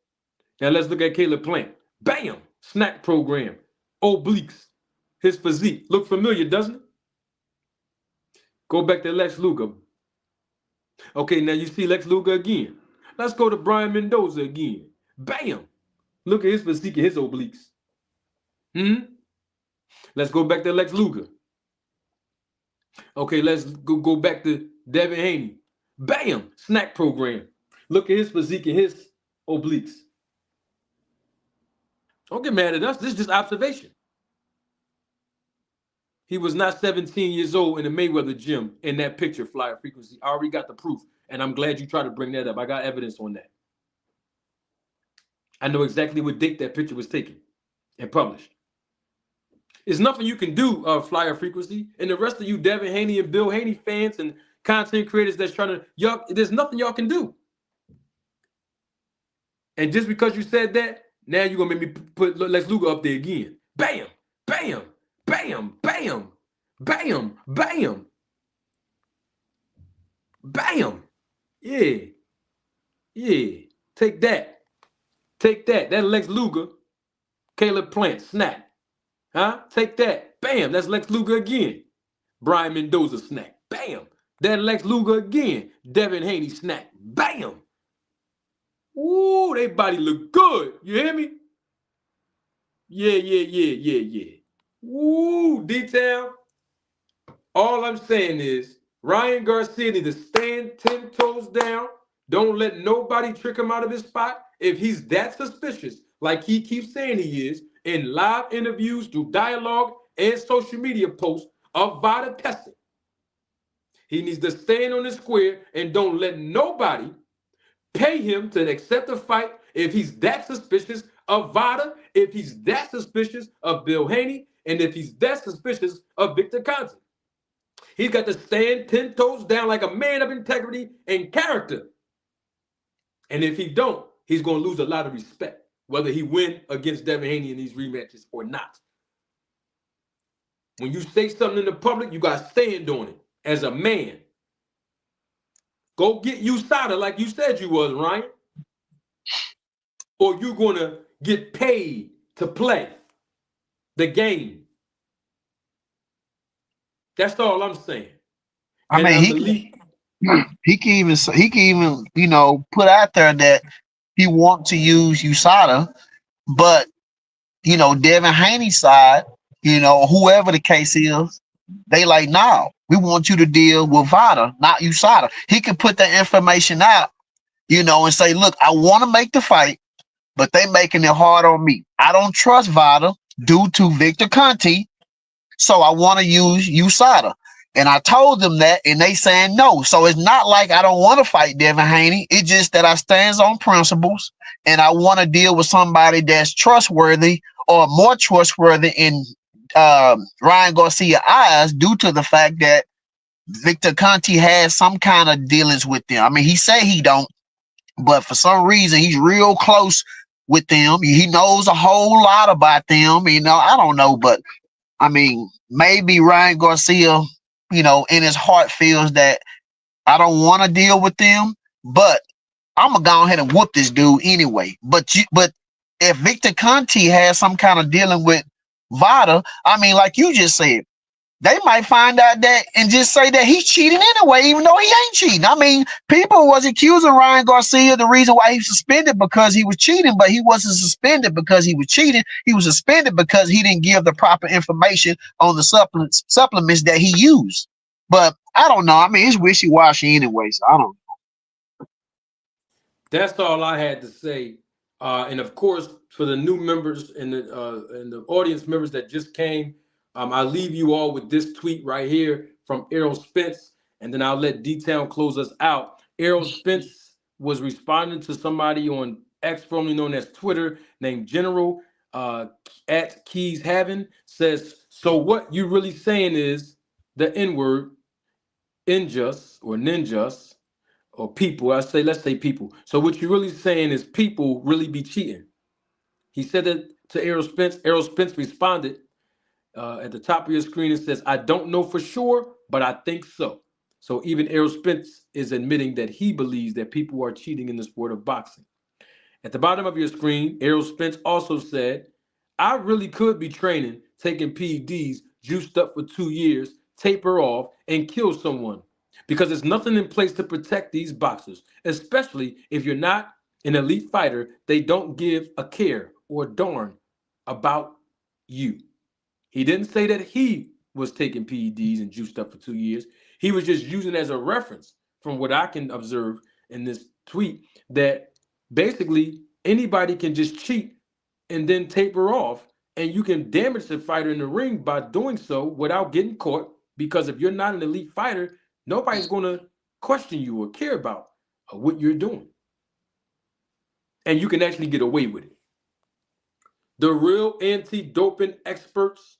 Now let's look at Caleb Plant. Bam, snack program, obliques, his physique. Look familiar, doesn't it? Go back to Lex Luger. Okay, now you see Lex Luger again. Let's go to Brian Mendoza again. Bam, look at his physique and his obliques. Let's go back to Lex Luger. Okay, let's go back to Devin Haney. Bam, snack program. Look at his physique and his obliques. Don't get mad at us. This is just observation. He was not 17 years old in the Mayweather gym in that picture, Flyer Frequency. I already got the proof, and I'm glad you tried to bring that up. I got evidence on that. I know exactly what date that picture was taken and published. There's nothing you can do, Flyer Frequency, and the rest of you Devin Haney and Bill Haney fans and content creators that's trying to, y'all, there's nothing y'all can do. And just because you said that, now you're going to make me put Lex Luger up there again. Bam, bam, bam, bam, bam, bam, bam. Yeah, yeah. Take that. Take that. That's Lex Luger. Caleb Plant, snap. Huh? Take that. Bam, that's Lex Luger again. Brian Mendoza, snack. Bam. That Lex Luger again. Devin Haney, snack. Bam. Ooh, they body look good. You hear me? Yeah. Ooh, detail. All I'm saying is Ryan Garcia needs to stand 10 toes down. Don't let nobody trick him out of his spot. If he's that suspicious, like he keeps saying he is, in live interviews, through dialogue, and social media posts of VADA testing, he needs to stand on the square and don't let nobody pay him to accept a fight if he's that suspicious of VADA, if he's that suspicious of Bill Haney, and if he's that suspicious of Victor Conte. He's got to stand 10 toes down like a man of integrity and character. And if he don't, he's going to lose a lot of respect, whether he win against Devin Haney in these rematches or not. When you say something in the public, you got to stand on it as a man. Go get USADA like you said you was, Ryan. Or you're going to get paid to play the game. That's all I'm saying. I mean, he can even you know put out there that he want to use USADA, but you know Devin Haney's side, you know whoever the case is, they like no, we want you to deal with VADA, not USADA. He can put that information out, you know, and say, look, I want to make the fight, but they making it hard on me. I don't trust VADA due to Victor Conte, so I want to use USADA. And I told them that, and they saying no. So it's not like I don't want to fight Devin Haney. It's just that I stands on principles, and I want to deal with somebody that's trustworthy or more trustworthy in Ryan Garcia eyes due to the fact that Victor Conte has some kind of dealings with them. I mean, he say he don't, but for some reason he's real close with them. He knows a whole lot about them. You know, I don't know, but I mean, maybe Ryan Garcia, you know, in his heart feels that I don't want to deal with them, but I'm gonna go ahead and whoop this dude anyway. But if Victor Conte has some kind of dealing with VADA, I mean, like you just said, they might find out that and just say that he's cheating anyway, even though he ain't cheating. I mean, people was accusing Ryan Garcia the reason why he was suspended because he was cheating, but he wasn't suspended because he was cheating. He was suspended because he didn't give the proper information on the supplements that he used. But I don't know. I mean, it's wishy-washy anyway, so I don't know. That's all I had to say. And of course, for the new members and the audience members that just came, I'll leave you all with this tweet right here from Errol Spence, and then I'll let D-Town close us out. Errol Spence was responding to somebody on X, formerly known as Twitter, named General at Keys Haven, says, so what you really saying is the N-word, unjust or ninjas, or people. Let's say people. So what you're really saying is people really be cheating. He said that to Errol Spence. Errol Spence responded at the top of your screen. It says, I don't know for sure, but I think so. So even Errol Spence is admitting that he believes that people are cheating in the sport of boxing. At the bottom of your screen, Errol Spence also said, I really could be training, taking PEDs, juiced up for 2 years, taper off, and kill someone. Because there's nothing in place to protect these boxers, especially if you're not an elite fighter. They don't give a care or a darn about you. He didn't say that he was taking PEDs and juiced up for 2 years. He was just using it as a reference from what I can observe in this tweet that basically anybody can just cheat and then taper off, and you can damage the fighter in the ring by doing so without getting caught, because if you're not an elite fighter, nobody's going to question you or care about what you're doing. And you can actually get away with it. The real anti-doping experts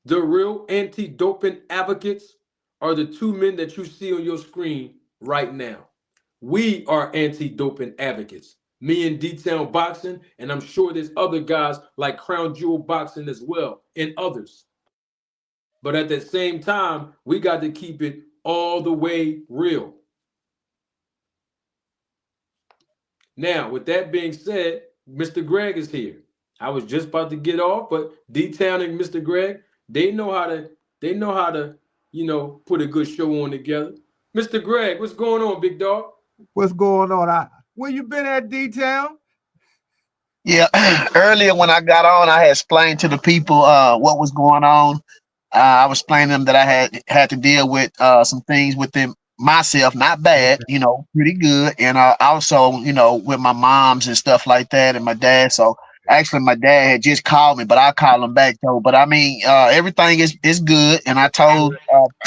The real anti-doping advocates are the two men that you see on your screen right now. We are anti-doping advocates. Me and D-Town Boxing, and I'm sure there's other guys like Crown Jewel Boxing as well, and others. But at the same time, we got to keep it all the way real. Now, with that being said, Mr. Greg is here. I was just about to get off, but D-Town and Mr. Greg, they know how to, they know how to, put a good show on together. Mr. Greg, what's going on, big dog? What's going on? Where you been at, D-Town? Yeah, earlier when I got on, I had explained to the people what was going on. I was explaining to them that I had to deal with some things within myself, not bad, pretty good, and also, with my moms and stuff like that, and my dad. So actually, my dad had just called me, but I call him back though. But I mean, everything is good, and I told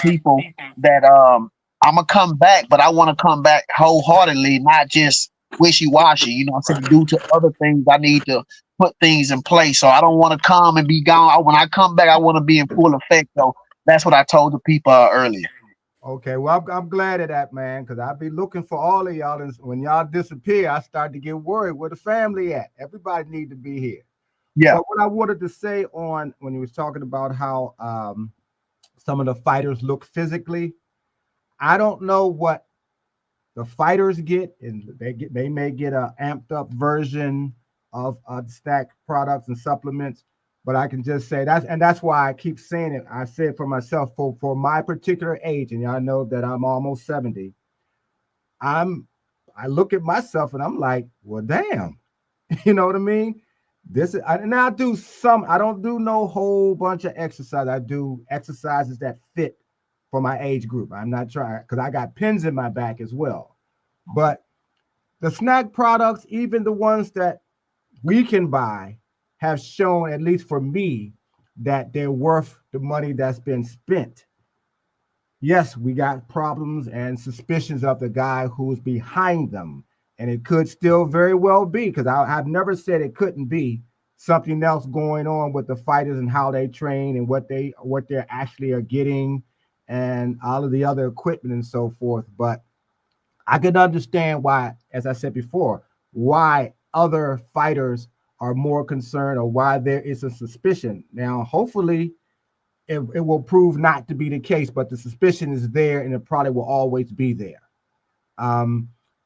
people that I'm gonna come back, but I want to come back wholeheartedly, not just wishy washy. I said due to other things, I need to put things in place. So I don't want to come and be gone. When I come back, I want to be in full effect. So that's what I told the people earlier. Okay, well, I'm glad of that, man, because I'll be looking for all of y'all. And when y'all disappear, I start to get worried. Where the family at? Everybody need to be here. Yeah. But what I wanted to say on when you was talking about how some of the fighters look physically, I don't know what the fighters get, and they may get a amped up version of stack products and supplements. But I can just say that's why I keep saying it. I say it for myself for my particular age, and y'all know that I'm almost 70. I look at myself and I'm like, well, damn, you know what I mean? And I do I don't do no whole bunch of exercise. I do exercises that fit for my age group. I'm not trying because I got pins in my back as well. But the snack products, even the ones that we can buy, have shown, at least for me, that they're worth the money that's been spent. Yes, we got problems and suspicions of the guy who's behind them. And it could still very well be, because I've never said it couldn't be something else going on with the fighters and how they train and what they're actually are getting and all of the other equipment and so forth. But I can understand why, as I said before, why other fighters are more concerned or why there is a suspicion. Now, hopefully, it will prove not to be the case, but the suspicion is there and it probably will always be there.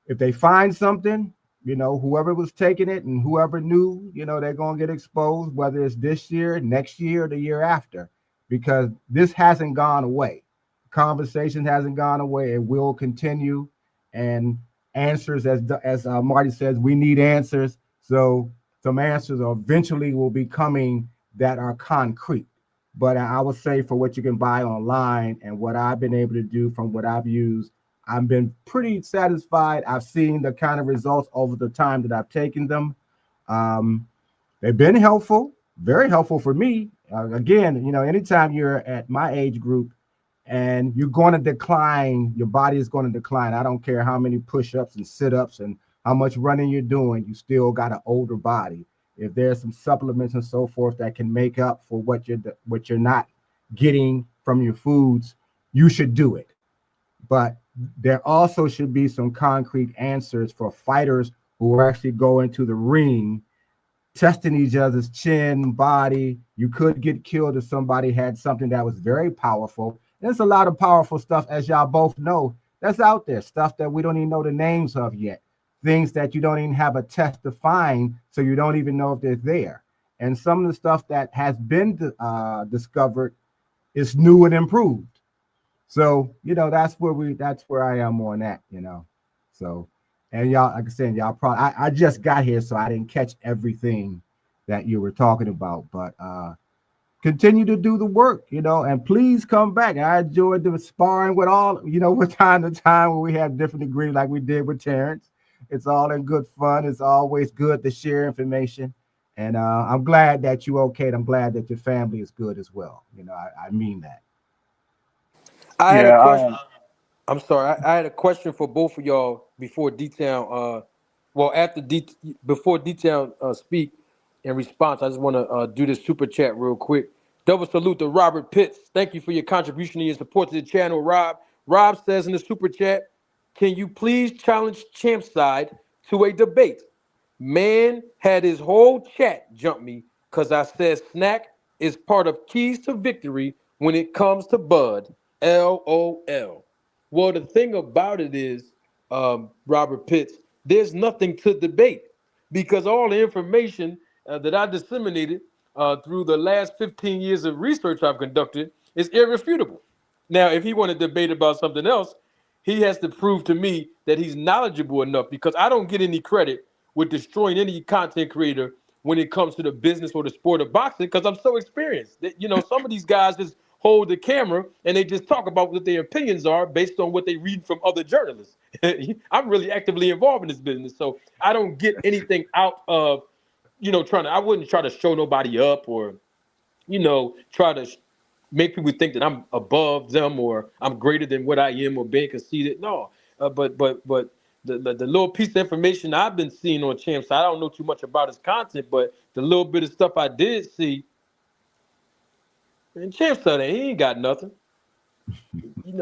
If they find something, whoever was taking it and whoever knew, they're going to get exposed, whether it's this year, next year, or the year after, because this hasn't gone away. Conversation hasn't gone away. It will continue. And answers, as Marty says, we need answers. So some answers eventually will be coming that are concrete. But I would say for what you can buy online and what I've been able to do from what I've used, I've been pretty satisfied. I've seen the kind of results over the time that I've taken them. They've been helpful, very helpful for me. Again, anytime you're at my age group and you're going to decline, your body is going to decline. I don't care how many push-ups and sit-ups and how much running you're doing, you still got an older body. If there's some supplements and so forth that can make up for what you're not getting from your foods, you should do it. But there also should be some concrete answers for fighters who are actually going to the ring, testing each other's chin, body. You could get killed if somebody had something that was very powerful. There's a lot of powerful stuff, as y'all both know, that's out there, stuff that we don't even know the names of yet. Things that you don't even have a test to find, so you don't even know if they're there. And some of the stuff that has been discovered is new and improved. So, that's where I am on that, So, and y'all, like I said, y'all probably, I just got here, so I didn't catch everything that you were talking about, but continue to do the work, and please come back. I enjoyed the sparring with all, with time to time when we have different degrees like we did with Terrence. It's all in good fun. It's always good to share information. And I'm glad that you're okay. I'm glad that your family is good as well. I mean that. I had a Yeah. question. I'm sorry. I had a question for both of y'all before Detail. Before Detail speak in response. I just want to do this super chat real quick. Double salute to Robert Pitts. Thank you for your contribution and your support to the channel, Rob. Rob says in the super chat, can you please challenge Champside to a debate? Man had his whole chat jump me because I said snack is part of keys to victory when it comes to Bud. LOL. Well, the thing about it is, Robert Pitts, there's nothing to debate because all the information that I disseminated through the last 15 years of research I've conducted is irrefutable. Now, if he want to debate about something else, he has to prove to me that he's knowledgeable enough because I don't get any credit with destroying any content creator when it comes to the business or the sport of boxing because I'm so experienced. That, some of these guys just hold the camera and they just talk about what their opinions are based on what they read from other journalists. I'm really actively involved in this business, so I don't get anything out of, I wouldn't try to show nobody up or, try to make people think that I'm above them or I'm greater than what I am or being conceited. No, but the little piece of information I've been seeing on Champs, I don't know too much about his content, but the little bit of stuff I did see, and Champs said he ain't got nothing.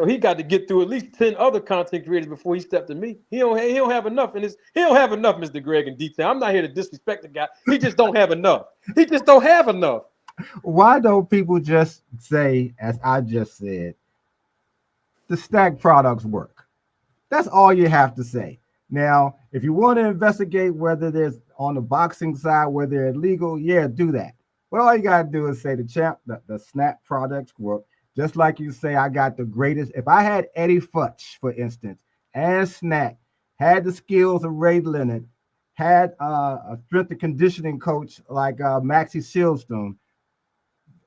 He got to get through at least 10 other content creators before he stepped to me. He don't have enough in his. He don't have enough, Mr. Greg, in detail. I'm not here to disrespect the guy. He just don't have enough. He just don't have enough. Why don't people just say, as I just said, the stack products work? That's all you have to say. Now, if you want to investigate whether there's on the boxing side, whether they're illegal, yeah, do that. But all you got to do is say the snap products work. Just like you say, I got the greatest. If I had Eddie Futch, for instance, and Snack, had the skills of Ray Leonard, had a strength and conditioning coach like Maxie Shieldstone,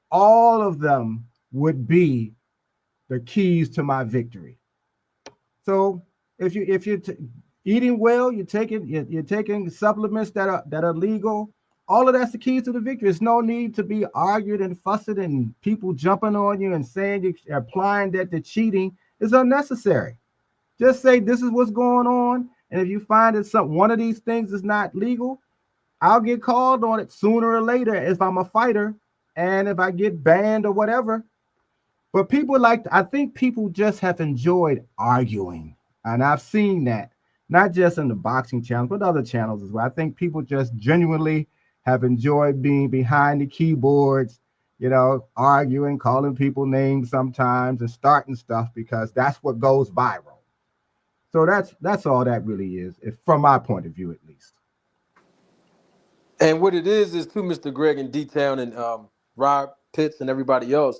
all of them would be the keys to my victory. So if you're eating well, you're taking supplements that are legal. All of that's the keys to the victory. There's no need to be argued and fussing and people jumping on you and saying you're applying that the cheating is unnecessary. Just say this is what's going on, and if you find that one of these things is not legal, I'll get called on it sooner or later if I'm a fighter and if I get banned or whatever. But I think people just have enjoyed arguing, and I've seen that not just in the boxing channel but other channels as well. I think people just genuinely have enjoyed being behind the keyboards, arguing, calling people names sometimes and starting stuff because that's what goes viral. So that's all that really is, from my point of view, at least. And what it is too, Mr. Greg and D-Town and Rob Pitts and everybody else,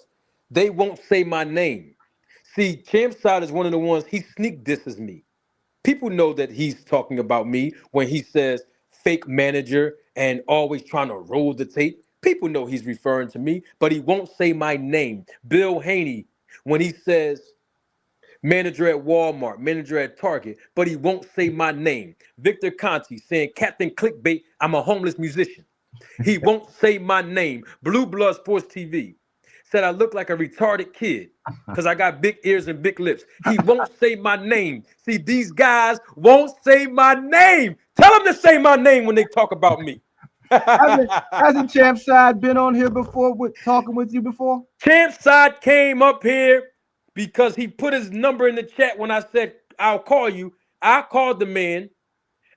they won't say my name. See, Champside is one of the ones, he sneak disses me. People know that he's talking about me when he says fake manager and always trying to roll the tape. People know he's referring to me, but he won't say my name. Bill Haney, when he says manager at Walmart, manager at Target, but he won't say my name. Victor Conti saying Captain Clickbait, I'm a homeless musician. He won't say my name. Blue Blood Sports TV said I look like a retarded kid because I got big ears and big lips. He won't say my name. See, these guys won't say my name. Tell them to say my name when they talk about me. Hasn't Champside been on here before talking with you before? Champside came up here because he put his number in the chat when I said, I'll call you. I called the man.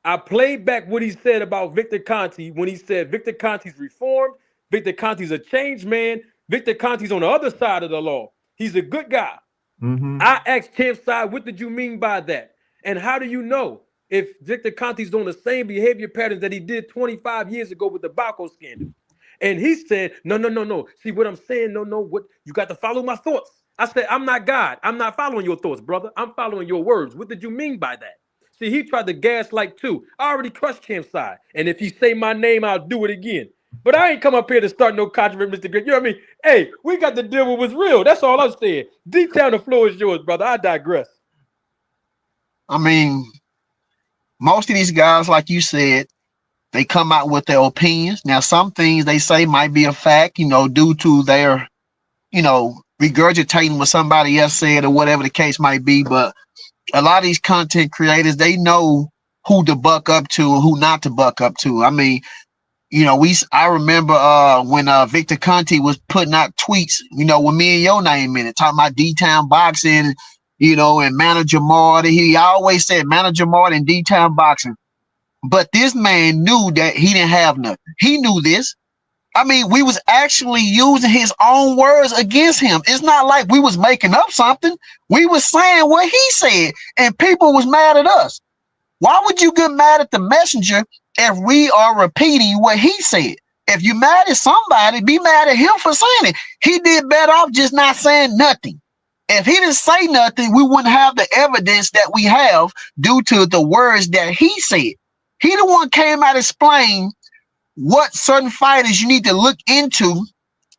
I played back what he said about Victor Conti when he said Victor Conti's reformed. Victor Conti's a changed man. Victor Conti's on the other side of the law. He's a good guy. Mm-hmm. I asked Champside, what did you mean by that? And how do you know if Victor Conti's doing the same behavior patterns that he did 25 years ago with the Baco scandal? And he said, no. See what I'm saying? No, what you got to follow my thoughts. I said, I'm not God. I'm not following your thoughts, brother. I'm following your words. What did you mean by that? See, he tried to gaslight too. I already crushed Champside. And if he say my name, I'll do it again. But I ain't come up here to start no controversy, Mr. Greg. You know what I mean? Hey, we got to deal with what's real. That's all I'm saying. D-Town, the floor is yours, brother. I digress. I mean, most of these guys, like you said, they come out with their opinions. Now, some things they say might be a fact, due to their, regurgitating what somebody else said or whatever the case might be. But a lot of these content creators, they know who to buck up to and who not to buck up to. I mean, You know, I remember when Victor Conte was putting out tweets, you know, with me and your name in it, talking about D-Town boxing, you know, and Manager Marty. He always said Manager Marty and D-Town boxing. But this man knew that he didn't have nothing. He knew this. I mean, we was actually using his own words against him. It's not like we was making up something. We was saying what he said, and people was mad at us. Why would you get mad at the messenger if we are repeating what he said? If you mad at somebody, be mad at him for saying it. He did better off just not saying nothing. If he didn't say nothing, we wouldn't have the evidence that we have due to the words that he said. He the one came out and explained what certain fighters you need to look into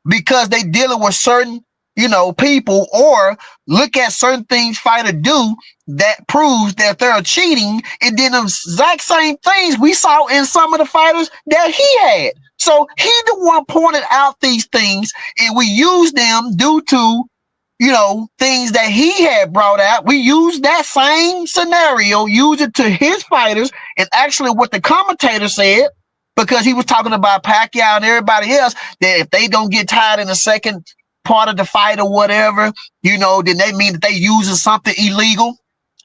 because they dealing with certain, you know, people, or look at certain things fighter do that proves that they're cheating, and then the exact same things we saw in some of the fighters that he had. So he the one pointed out these things, and we used them due to, you know, things that he had brought out. We used that same scenario, used it to his fighters, and actually what the commentator said, because he was talking about Pacquiao and everybody else, that if they don't get tired in the second part of the fight or whatever, you know, then they mean that they using something illegal.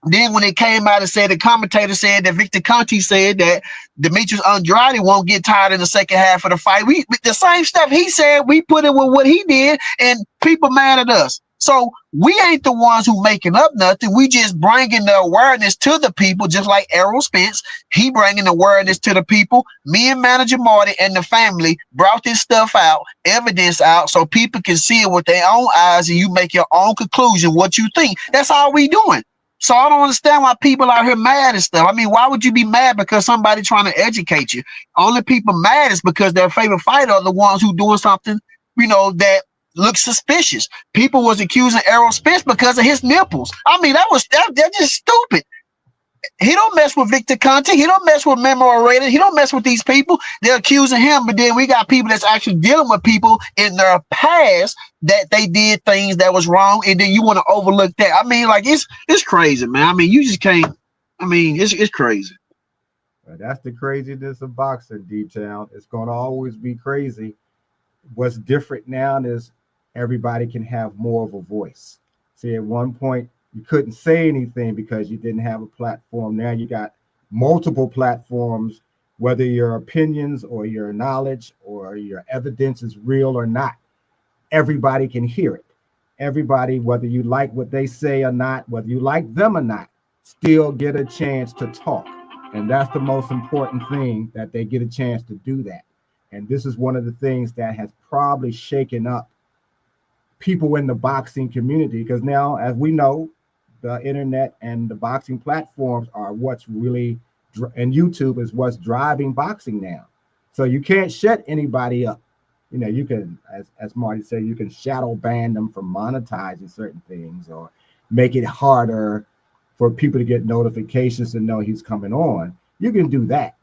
Then when it came out and said, the commentator said that Victor Conte said that Demetrius Andrade won't get tired in the second half of the fight. We the same stuff he said, we put it with what he did, and people mad at us. So we ain't the ones who making up nothing. We just bringing the awareness to the people, just like Errol Spence. He bringing the awareness to the people. Me and Manager Marty and the family brought this stuff out, evidence out, so people can see it with their own eyes, and you make your own conclusion what you think. That's all we doing. So I don't understand why people out here mad and stuff. I mean, why would you be mad because somebody trying to educate you? Only people mad is because their favorite fighter are the ones who doing something, you know, that looks suspicious. People was accusing Errol Spence because of his nipples. I mean, that's just stupid. He don't mess with Victor Conte. He don't mess with Memorial Raiders. He don't mess with these people. They're accusing him, but then we got people that's actually dealing with people in their past that they did things that was wrong, and then you want to overlook that. I mean, like, it's crazy, man. I mean, you just can't. I mean, it's crazy. That's the craziness of boxing, D-Town. It's going to always be crazy. What's different now is everybody can have more of a voice. See, at one point, you couldn't say anything because you didn't have a platform. Now you got multiple platforms, whether your opinions or your knowledge or your evidence is real or not. Everybody can hear it. Everybody, whether you like what they say or not, whether you like them or not, still get a chance to talk. And that's the most important thing, that they get a chance to do that. And this is one of the things that has probably shaken up people in the boxing community, because now, as we know, the internet and the boxing platforms are what's really, and YouTube is what's driving boxing now. So you can't shut anybody up. You know, you can, as Marty said, you can shadow ban them from monetizing certain things, or make it harder for people to get notifications to know he's coming on. You can do that.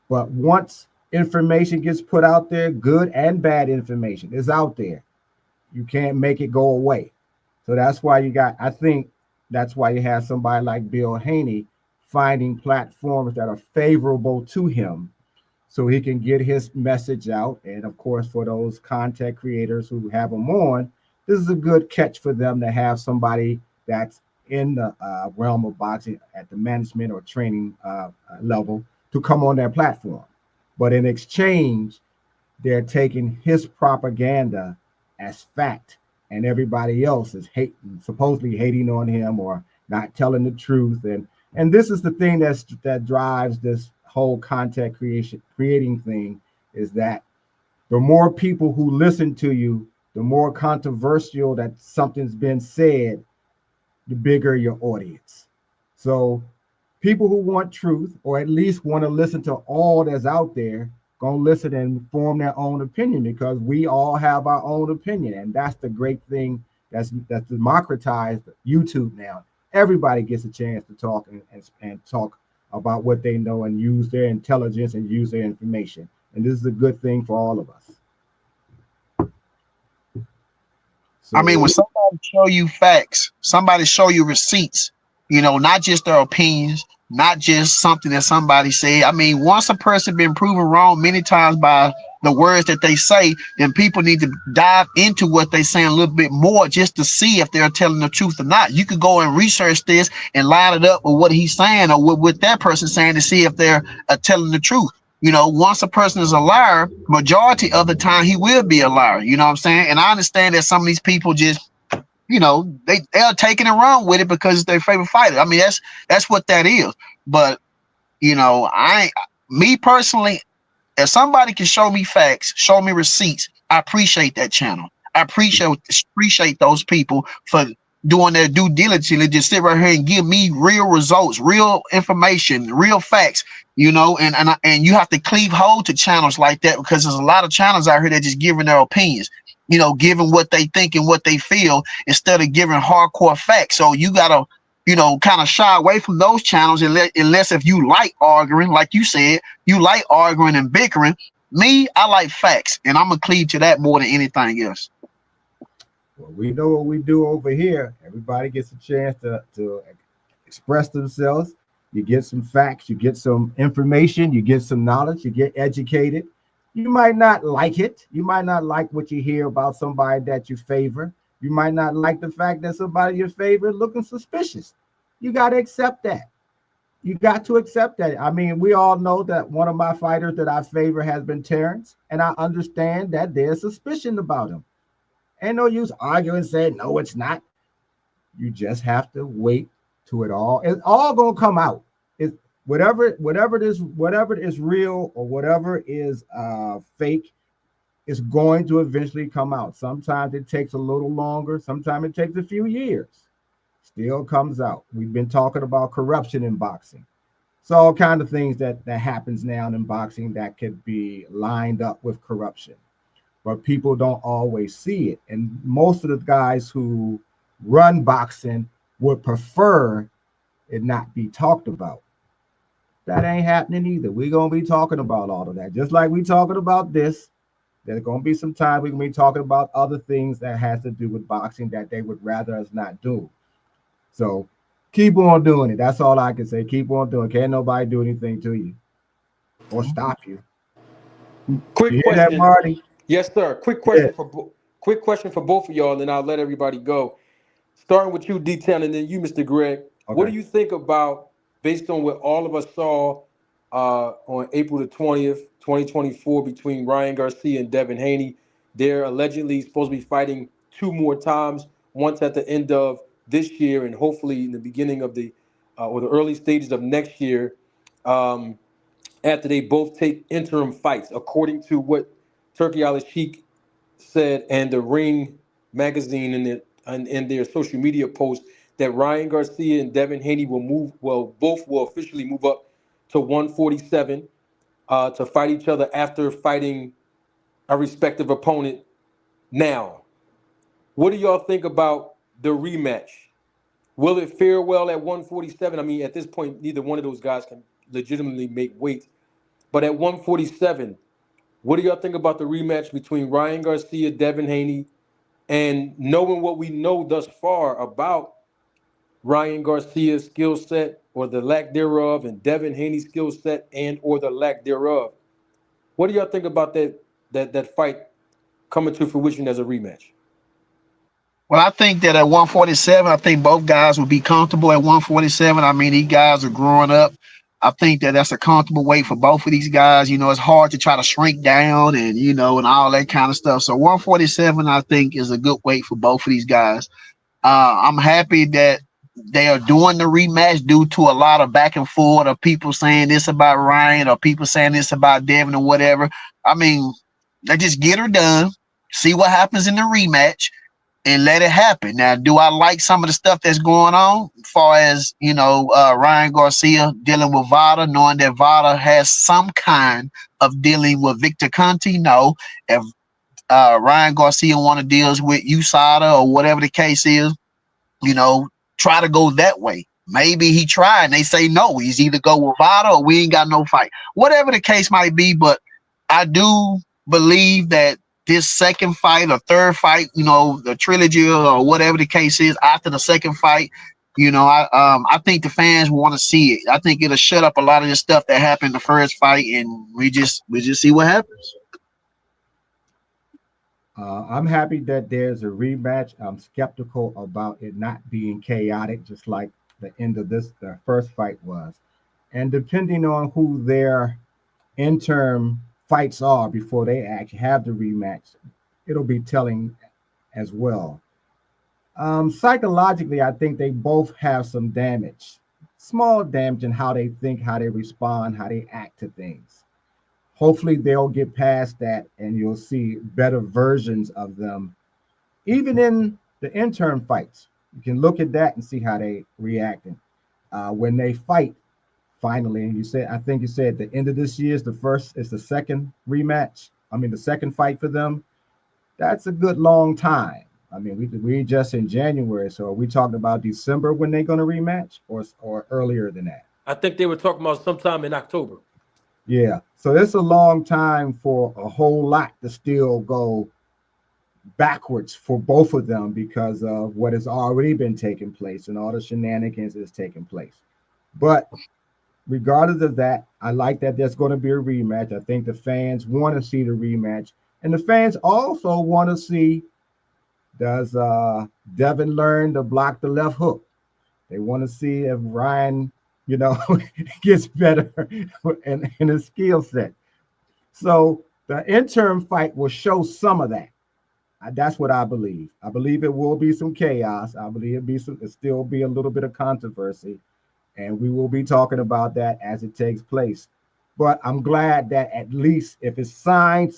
But once information gets put out there, good and bad information is out there, you can't make it go away. So that's why I think that's why you have somebody like Bill Haney finding platforms that are favorable to him so he can get his message out. And of course, for those content creators who have him on, this is a good catch for them to have somebody that's in the realm of boxing at the management or training level to come on their platform. But in exchange, they're taking his propaganda as fact, and everybody else is supposedly hating on him or not telling the truth. And this is the thing that drives this whole content creating thing, is that the more people who listen to you, the more controversial that something's been said, the bigger your audience. So people who want truth, or at least want to listen to all that's out there, gonna listen and form their own opinion, because we all have our own opinion. And that's the great thing that's democratized YouTube now. Everybody gets a chance to talk and talk about what they know, and use their intelligence and use their information. And this is a good thing for all of us. So, I mean, when somebody show you facts, somebody show you receipts, you know, not just their opinions, not just something that somebody said. I mean, once a person been proven wrong many times by the words that they say, then people need to dive into what they saying a little bit more just to see if they're telling the truth or not. You could go and research this and line it up with what he's saying or what that person saying to see if they're telling the truth. You know, once a person is a liar, majority of the time he will be a liar. You know what I'm saying? And I understand that some of these people just, you know, they're taking it wrong with it because it's their favorite fighter. I mean, that's what that is. But you know, me personally, if somebody can show me facts, show me receipts, I appreciate that channel. I appreciate those people for doing their due diligence and just sit right here and give me real results, real information, real facts. You know, and you have to cleave hold to channels like that because there's a lot of channels out here that just giving their opinions. You know, giving what they think and what they feel instead of giving hardcore facts. So you gotta, you know, kind of shy away from those channels unless if you like arguing, like you said, you like arguing and bickering. Me, I like facts, and I'm gonna cleave to that more than anything else. Well, we know what we do over here. Everybody gets a chance to express themselves. You get some facts, you get some information, you get some knowledge, you get educated. You might not like it. You might not like what you hear about somebody that you favor. You might not like the fact that somebody you favor is looking suspicious. You got to accept that. You got to accept that. I mean, we all know that one of my fighters that I favor has been Terrence, and I understand that there's suspicion about him. Ain't no use arguing and saying, no, it's not. You just have to wait till it's all going to come out. It's whatever it is real or whatever is fake is going to eventually come out. Sometimes it takes a little longer. Sometimes it takes a few years. Still comes out. We've been talking about corruption in boxing. So all kind of things that happens now in boxing that could be lined up with corruption. But people don't always see it. And most of the guys who run boxing would prefer it not be talked about. That ain't happening either. We're going to be talking about all of that. Just like we talking about this, there's going to be some time we're going to be talking about other things that has to do with boxing that they would rather us not do. So keep on doing it. That's all I can say. Keep on doing it. Can't nobody do anything to you or stop you. Quick You hear question. that, Marty? Yes, sir. Quick question for both of y'all, and then I'll let everybody go. Starting with you, D10, and then you, Mr. Greg. Okay. What do you think about, based on what all of us saw on April the 20th, 2024, between Ryan Garcia and Devin Haney? They're allegedly supposed to be fighting 2 more times, once at the end of this year and hopefully in the beginning of the or the early stages of next year, after they both take interim fights, according to what Turkey Al-Sheikh said and the Ring magazine in their social media post, that Ryan Garcia and Devin Haney both will officially move up to 147 to fight each other after fighting a respective opponent. Now, what do y'all think about the rematch? Will it fare well at 147? I mean, at this point, neither one of those guys can legitimately make weight. But at 147, what do y'all think about the rematch between Ryan Garcia, Devin Haney, and knowing what we know thus far about Ryan Garcia's skill set or the lack thereof, and Devin Haney's skill set and or the lack thereof? What do y'all think about that fight coming to fruition as a rematch? Well, I think that at 147, I think both guys will be comfortable at 147. I mean, these guys are growing up. I think that that's a comfortable weight for both of these guys. You know, it's hard to try to shrink down and, you know, and all that kind of stuff. So 147, I think, is a good weight for both of these guys. I'm happy that they are doing the rematch due to a lot of back and forth of people saying this about Ryan or people saying this about Devin or whatever. I mean, they just get her done, see what happens in the rematch, and let it happen. Now, do I like some of the stuff that's going on as far as, you know, Ryan Garcia dealing with Vada, knowing that Vada has some kind of dealing with Victor Conte? No. If Ryan Garcia want to deal with USADA or whatever the case is, you know, try to go that way. Maybe he tried and they say no. He's either go with Vada or we ain't got no fight. Whatever the case might be, but I do believe that this second fight or third fight, you know, the trilogy or whatever the case is, after the second fight, I think the fans want to see it. I think it'll shut up a lot of the stuff that happened the first fight, and we just see what happens. I'm happy that there's a rematch. I'm skeptical about it not being chaotic, just like the end of the first fight was. And depending on who their interim fights are before they actually have the rematch, it'll be telling as well. Psychologically, I think they both have some damage, small damage in how they think, how they respond, how they act to things. Hopefully, they'll get past that and you'll see better versions of them, even in the interim fights. You can look at that and see how they reacting. When they fight, finally, and I think you said the end of this year is the second rematch. I mean, the second fight for them. That's a good long time. I mean, we just in January, so are we talking about December when they're going to rematch, or earlier than that? I think they were talking about sometime in October. Yeah, so it's a long time for a whole lot to still go backwards for both of them because of what has already been taking place and all the shenanigans that's taking place. But regardless of that, I like that there's going to be a rematch. I think the fans want to see the rematch, and the fans also want to see, does Devin learn to block the left hook? They want to see if Ryan, gets better in his skill set. So the interim fight will show some of that. That's what I believe. I believe it will be some chaos. I believe it'll still be a little bit of controversy, and we will be talking about that as it takes place. But I'm glad that at least if it's signed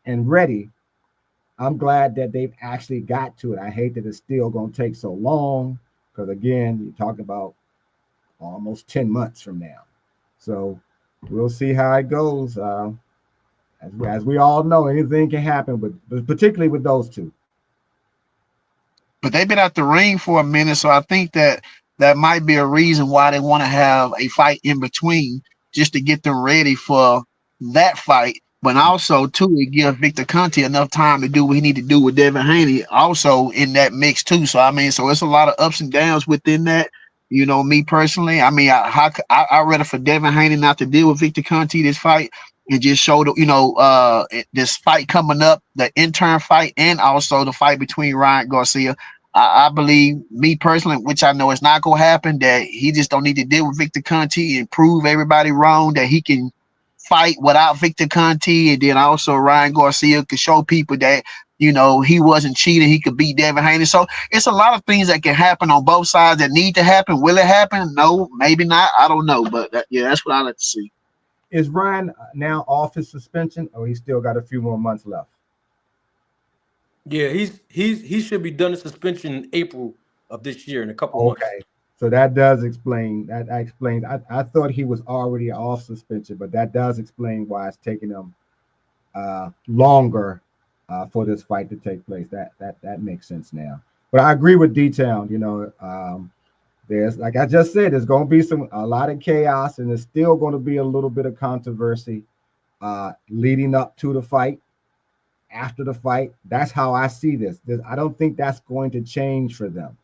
and ready, I'm glad that they've actually got to it. I hate that it's still going to take so long because, again, you're talking about almost 10 months from now. So we'll see how it goes. As we all know, anything can happen, but particularly with those two. But they've been at the ring for a minute, so I think that might be a reason why they want to have a fight in between, just to get them ready for that fight. But also, too, it gives Victor Conte enough time to do what he need to do with Devin Haney also in that mix, too. So, I mean, so it's a lot of ups and downs within that. Me personally, I mean, I rather for Devin Haney not to deal with Victor Conte this fight and just show this fight coming up, the intern fight, and also the fight between Ryan Garcia. I believe, me personally, which I know is not going to happen, that he just don't need to deal with Victor Conte and prove everybody wrong, that he can fight without Victor Conte. And then also Ryan Garcia could show people that, he wasn't cheating. He could beat Devin Haney. So it's a lot of things that can happen on both sides that need to happen. Will it happen? No, maybe not. I don't know. But that's what I like to see. Is Ryan now off his suspension, or he still got a few more months left? Yeah, he should be done in suspension in April of this year in a couple months. Okay, so that does explain that. Explains. I thought he was already off suspension, but that does explain why it's taking him longer for this fight to take place. That makes sense now. But I agree with D-Town. There's, like I just said, there's going to be a lot of chaos, and there's still going to be a little bit of controversy leading up to the fight. After the fight, that's how I see this. I don't think that's going to change for them,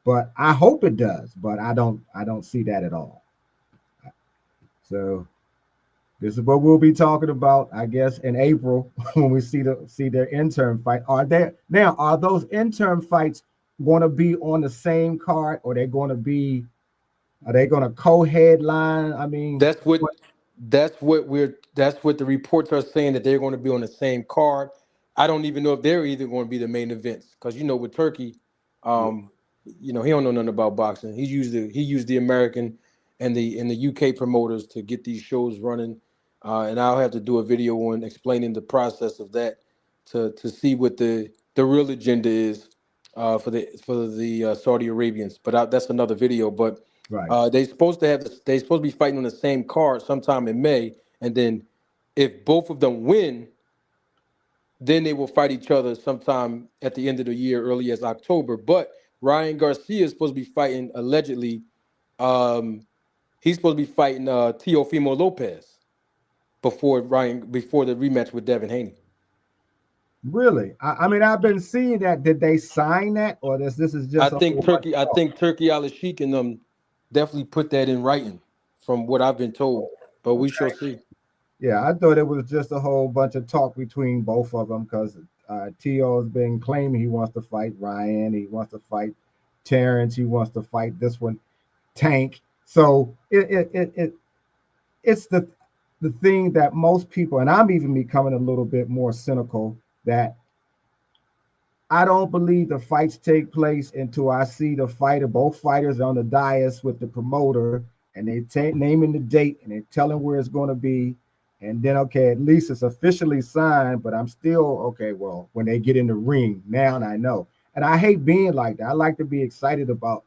but I hope it does. But I don't see that at all. So this is what we'll be talking about, I guess, in April when we see their interim fight. Are those interim fights going to be on the same card, or are they going to co-headline? I mean, That's what the reports are saying, that they're going to be on the same card. I don't even know if they're either going to be the main events, because with Turkey, he don't know nothing about boxing. He used the American and the UK promoters to get these shows running, and I'll have to do a video on explaining the process of that to see what the real agenda is for the Saudi Arabians. But that's another video. But right. they supposed to be fighting on the same card sometime in May, and then if both of them win, then they will fight each other sometime at the end of the year, early as October. But Ryan Garcia is supposed to be fighting, allegedly. He's supposed to be fighting Teofimo Lopez before the rematch with Devin Haney. Really? I mean, I've been seeing that. Did they sign that, or this is I just a think whole bunch Turkey. of I talk? think Turkey Al Sheikh and them definitely put that in writing, from what I've been told. But we shall Okay. see. Yeah, I thought it was just a whole bunch of talk between both of them because T.O. has been claiming he wants to fight Ryan, he wants to fight Terrence, he wants to fight this one, Tank. So it's the thing that most people, and I'm even becoming a little bit more cynical, that I don't believe the fights take place until I see the fighter, both fighters on the dais with the promoter, and they naming the date and they telling where it's going to be, and then okay, at least it's officially signed. But I'm still okay. Well, when they get in the ring, now I know, and I hate being like that. I like to be excited about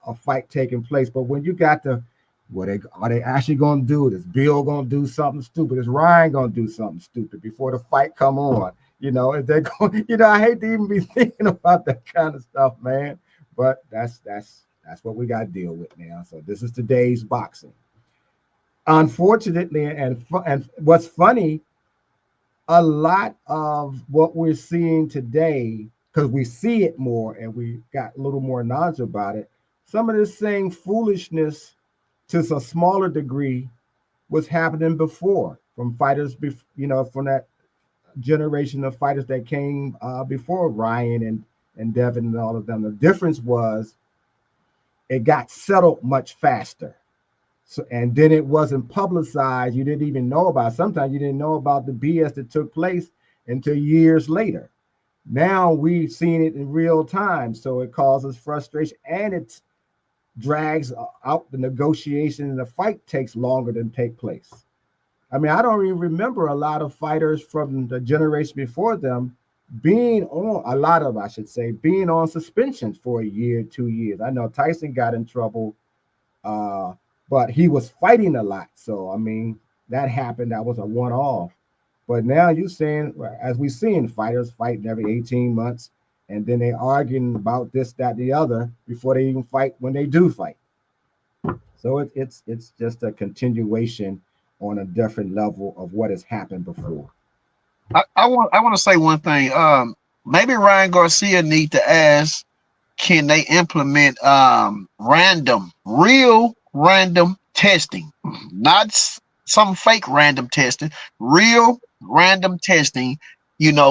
a fight taking place. But when you got the what are they actually gonna do? Is Bill gonna do something stupid? Is Ryan gonna do something stupid before the fight come on? You know, if they're going, I hate to even be thinking about that kind of stuff, man. But that's what we got to deal with now. So this is today's boxing. Unfortunately, and what's funny, a lot of what we're seeing today, because we see it more and we got a little more knowledge about it, some of this same foolishness to a smaller degree was happening before from fighters, from that generation of fighters that came before Ryan and Devin and all of them. The difference was it got settled much faster. So, and then it wasn't publicized. You didn't even know about it. Sometimes you didn't know about the BS that took place until years later. Now we've seen it in real time. So it causes frustration and it drags out the negotiation, and the fight takes longer than take place. I mean, I don't even remember a lot of fighters from the generation before them being on I should say, being on suspensions for a year, 2 years. I know Tyson got in trouble, uh, but he was fighting a lot. So, I mean, that happened. That was a one off. But now you're saying, as we've seen, fighters fighting every 18 months, and then they arguing about this, that, the other before they even fight when they do fight. So it's just a continuation on a different level of what has happened before. I want to say one thing. Maybe Ryan Garcia need to ask, can they implement real random testing, not some fake random testing, real random testing,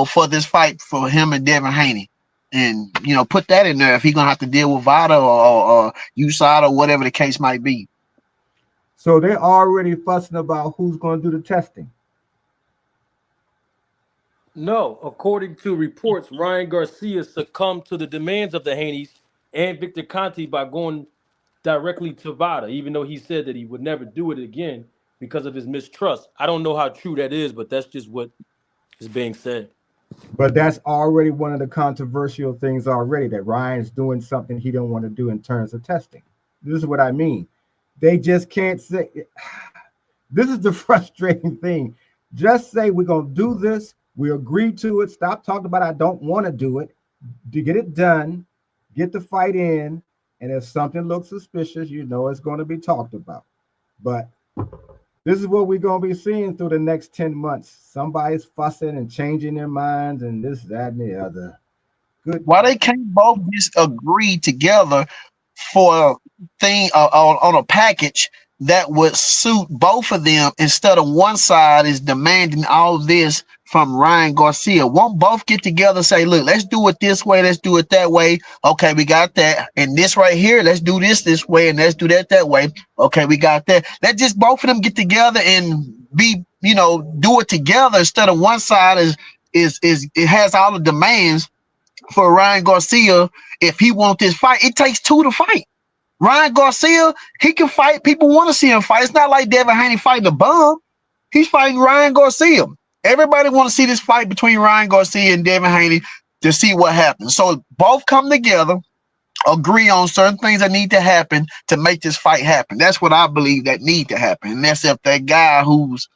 for this fight for him and Devin Haney. And put that in there if he's gonna have to deal with Vada or USADA or whatever the case might be. So they're already fussing about who's going to do the testing. No, according to reports, Ryan Garcia succumbed to the demands of the Haneys and Victor Conte by going directly to Vada, even though he said that he would never do it again because of his mistrust. I don't know how true that is, but that's just what is being said. But that's already one of the controversial things already, that Ryan's doing something he don't want to do in terms of testing. This is what I mean. They just can't say. This is the frustrating thing. Just say we're going to do this. We agree to it. Stop talking about I don't want to do it. To get it done, get the fight in, and if something looks suspicious, it's going to be talked about. But this is what we're going to be seeing through the next 10 months. Somebody's fussing and changing their minds and this, that, and the other. Good. Why they can't both just agree together for a thing on a package that would suit both of them, instead of one side is demanding all this from Ryan Garcia? Won't both get together and say, look, let's do it this way, let's do it that way. Okay, we got that. And this right here, let's do this way, and let's do that way. Okay, we got that. Let just both of them get together and be, do it together, instead of one side is it has all the demands for Ryan Garcia. If he wants this fight, it takes two to fight. Ryan Garcia, he can fight. People want to see him fight. It's not like Devin Haney fighting a bum. He's fighting Ryan Garcia. Everybody want to see this fight between Ryan Garcia and Devin Haney to see what happens. So both come together, agree on certain things that need to happen to make this fight happen. That's what I believe that need to happen. And that's if that guy who's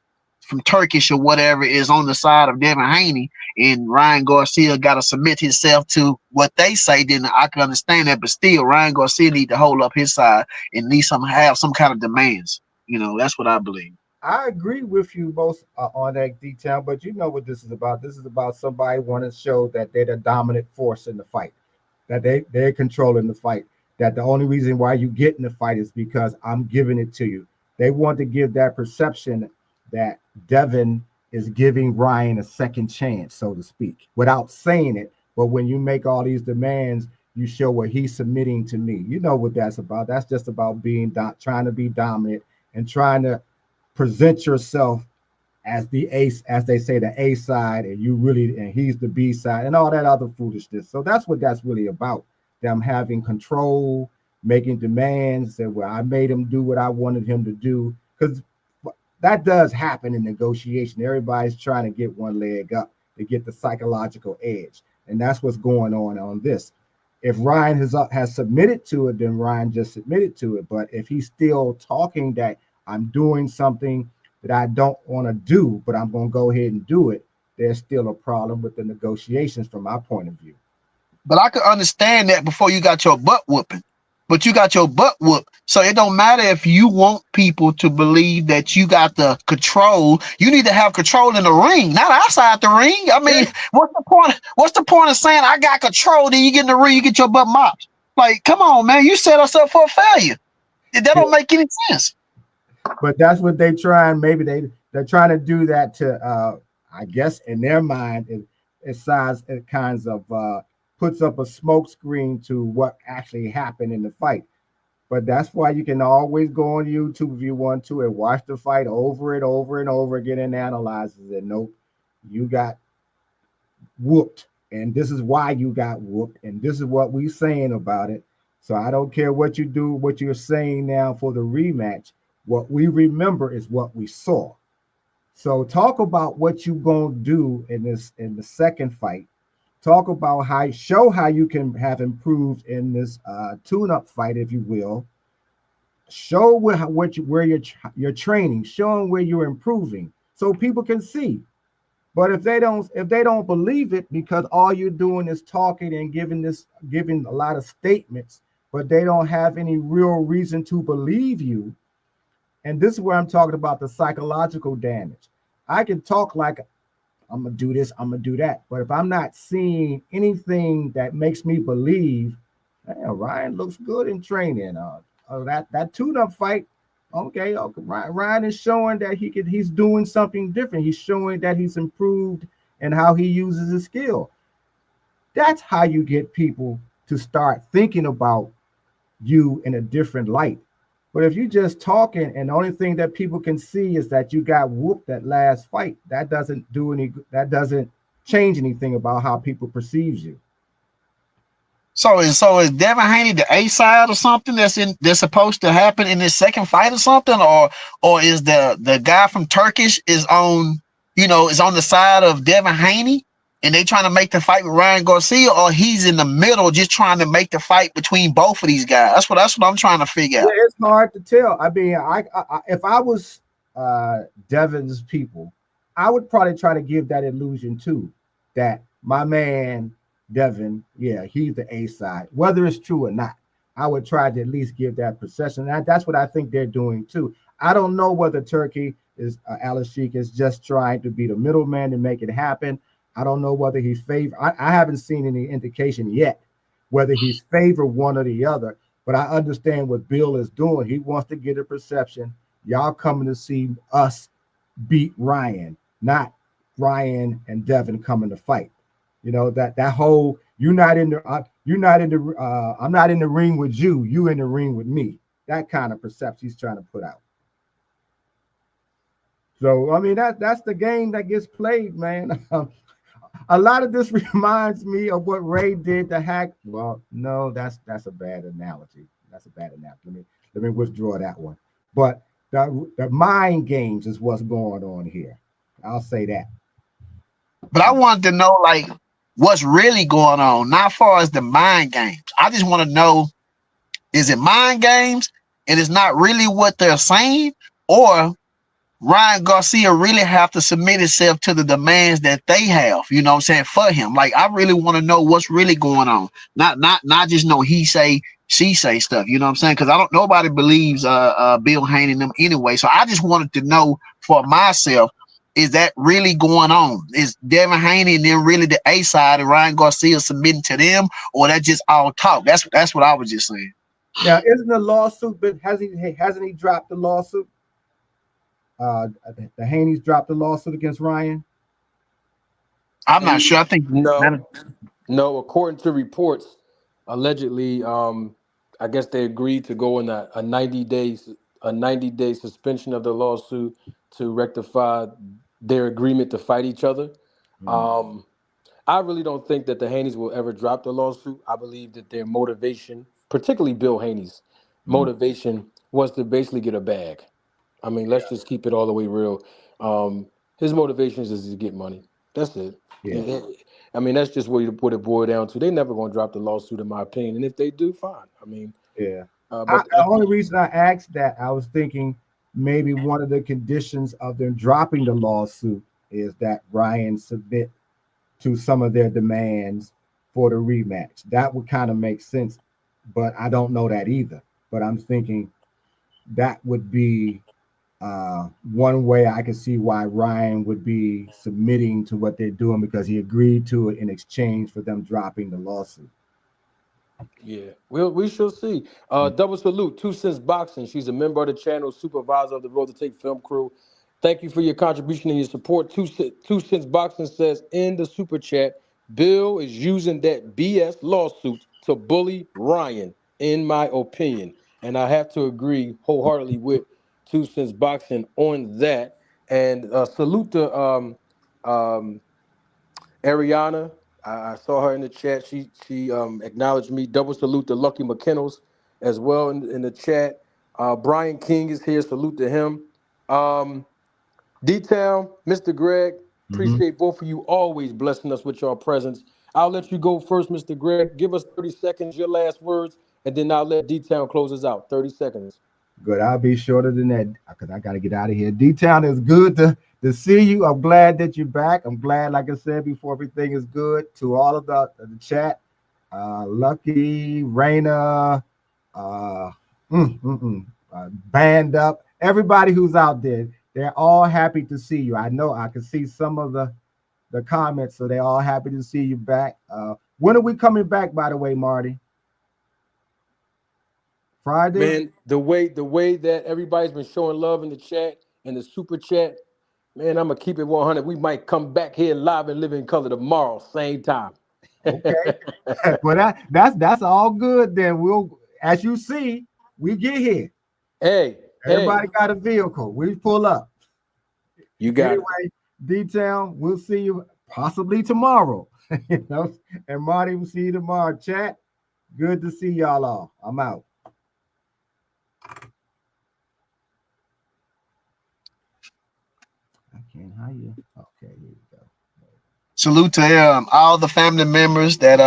from Turkish or whatever is on the side of Devin Haney, and Ryan Garcia got to submit himself to what they say, then I can understand that. But still, Ryan Garcia need to hold up his side and need have some kind of demands. That's what I believe. I agree with you both on that detail, but you know what this is about. This is about somebody wanting to show that they're the dominant force in the fight, that they're controlling the fight, that the only reason why you get in the fight is because I'm giving it to you. They want to give that perception that Devin is giving Ryan a second chance, so to speak, without saying it. But when you make all these demands, you show what he's submitting to me. You know what that's about. That's just about being trying to be dominant and trying to present yourself as the ace, as they say, the A side, and you really, and he's the B side, and all that other foolishness. So that's what that's really about. Them having control, making demands. That well, I made him do what I wanted him to do, because that does happen in negotiation. Everybody's trying to get one leg up to get the psychological edge, and that's what's going on this. If Ryan has submitted to it, then Ryan just submitted to it. But if he's still talking that I'm doing something that I don't want to do, but I'm going to go ahead and do it, there's still a problem with the negotiations from my point of view. But I could understand that before you got your butt whooping. But you got your butt whooped. So it don't matter if you want people to believe that you got the control. You need to have control in the ring, not outside the ring. I mean, what's the point? What's the point of saying I got control? Then you get in the ring, you get your butt mopped. Like, come on, man. You set us up for a failure. That don't make any sense. But that's what they try, and maybe they're trying to do that to I guess in their mind it kinds of puts up a smoke screen to what actually happened in the fight. But that's why you can always go on YouTube if you want to and watch the fight over and over and over again and analyze it. And nope, you got whooped, and this is why you got whooped, and this is what we're saying about it. So I don't care what you do, what you're saying now for the rematch. What we remember is what we saw. So talk about what you're gonna do in the second fight. Talk about show how you can have improved in this tune-up fight, if you will. Show where you're training, show them where you're improving, so people can see. But if they don't believe it, because all you're doing is talking and giving a lot of statements, but they don't have any real reason to believe you. And this is where I'm talking about the psychological damage. I can talk like I'm going to do this, I'm going to do that. But if I'm not seeing anything that makes me believe, Ryan looks good in training. That tune-up fight, okay, Ryan is showing that he's doing something different. He's showing that he's improved and how he uses his skill. That's how you get people to start thinking about you in a different light. But if you're just talking and the only thing that people can see is that you got whooped that last fight, that doesn't change anything about how people perceive you. So is Devin Haney the A side or something that's supposed to happen in this second fight or something, or is the guy from Turkish is on the side of Devin Haney and they trying to make the fight with Ryan Garcia, or he's in the middle just trying to make the fight between both of these guys? That's what I'm trying to figure out. Yeah, it's hard to tell. I mean, I if I was Devin's people, I would probably try to give that illusion too, that my man Devin, yeah, he's the A side, whether it's true or not. I would try to at least give that perception. That's what I think they're doing too. I don't know whether Turkey is Al-Sheikh is just trying to be the middleman to make it happen. I don't know whether he's favor. I haven't seen any indication yet whether he's favor one or the other. But I understand what Bill is doing. He wants to get a perception. Y'all coming to see us beat Ryan, not Ryan and Devin coming to fight. You know, that whole I'm not in the ring with you. You in the ring with me. That kind of perception he's trying to put out. So I mean that's the game that gets played, man. A lot of this reminds me of what Ray did to Hack. Well, no, that's a bad analogy. That's a bad analogy. Let me withdraw that one. But the mind games is what's going on here. I'll say that. But I wanted to know, like, what's really going on, not as far as the mind games. I just want to know, is it mind games and it's not really what they're saying, or Ryan Garcia really have to submit himself to the demands that they have, you know what I'm saying, for him? Like, I really want to know what's really going on. Not just know he say, she say stuff, you know what I'm saying? Because nobody believes Bill Haney and them anyway. So I just wanted to know for myself, is that really going on? Is Devin Haney and then really the A side and Ryan Garcia submitting to them, or that just all talk? That's what I was just saying. Now, isn't the lawsuit, but hasn't he dropped the lawsuit? The Haney's dropped the lawsuit against Ryan. I'm not sure. I think no. According to reports, allegedly, I guess they agreed to go in a 90 day suspension of the lawsuit to rectify their agreement to fight each other. I really don't think that the Haneys will ever drop the lawsuit. I believe that their motivation, particularly Bill Haney's motivation, was to basically get a bag. I mean, let's just keep it all the way real. His motivation is to get money. That's it. Yeah. I mean, that's just what it boiled down to. They're never going to drop the lawsuit, in my opinion. And if they do, fine. I mean, yeah. But the only reason I asked that, I was thinking maybe one of the conditions of them dropping the lawsuit is that Ryan submit to some of their demands for the rematch. That would kind of make sense, but I don't know that either. But I'm thinking that would be one way I can see why Ryan would be submitting to what they're doing, because he agreed to it in exchange for them dropping the lawsuit. Yeah, we shall see. Double salute, 2 Cents Boxing. She's a member of the channel, supervisor of the Road to Take film crew. Thank you for your contribution and your support. 2 Cents Boxing says in the super chat, Bill is using that BS lawsuit to bully Ryan, in my opinion. And I have to agree wholeheartedly with 2 Cents Boxing on that. And salute to Ariana. I saw her in the chat. She acknowledged me. Double salute to Lucky McKinnells as well in the chat. Brian King is here. Salute to him. D-Town, Mr. Greg, appreciate both of you always blessing us with your presence. I'll let you go first, Mr. Greg. Give us 30 seconds, your last words, and then I'll let D-Town close us out. 30 seconds. Good. I'll be shorter than that because I got to get out of here. D-Town, is good to see you. I'm glad that you're back. I'm glad, like I said before, everything is good. To all of the chat, Lucky, Raina, Band Up, everybody who's out there, they're all happy to see you. I know I can see some of the comments, so they're all happy to see you back. When are we coming back, by the way, Marty? Friday? Man, the way that everybody's been showing love in the chat and the super chat, man, I'm gonna keep it 100. We might come back here live and live in color tomorrow, same time. Okay. Well, that's all good. Then we'll, as you see, we get here. Everybody got a vehicle. We pull up. You got it. D-Town, we'll see you possibly tomorrow. You know, and Marty, we'll see you tomorrow. Chat, good to see y'all all. I'm out. I can't hire you. Okay, here you go. Salute to all the family members that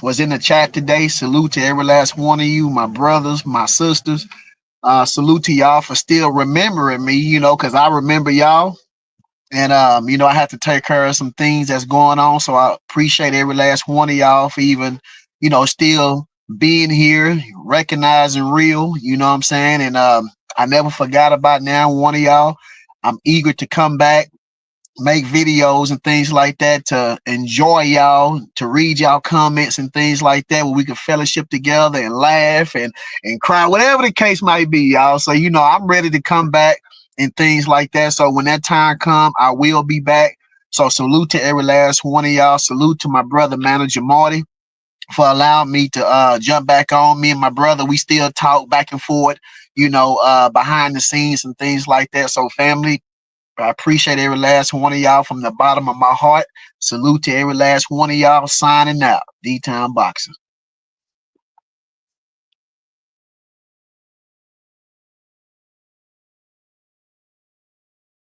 was in the chat today. Salute to every last one of you, my brothers, my sisters. Salute to y'all for still remembering me, you know, because I remember y'all. And, you know, I have to take care of some things that's going on. So I appreciate every last one of y'all for even, you know, still being here, recognizing real, you know what I'm saying? And I never forgot about now one of y'all. I'm eager to come back, make videos and things like that, to enjoy y'all, to read y'all comments and things like that, where we can fellowship together and laugh and cry, whatever the case might be, y'all. So, you know, I'm ready to come back and things like that. So when that time comes, I will be back. So salute to every last one of y'all. Salute to my brother, Manager Marty, for allowing me to jump back on. Me and my brother, we still talk back and forth, you know, behind the scenes and things like that. So family, I appreciate every last one of y'all from the bottom of my heart. Salute to every last one of y'all. Signing out. D-Town Boxing.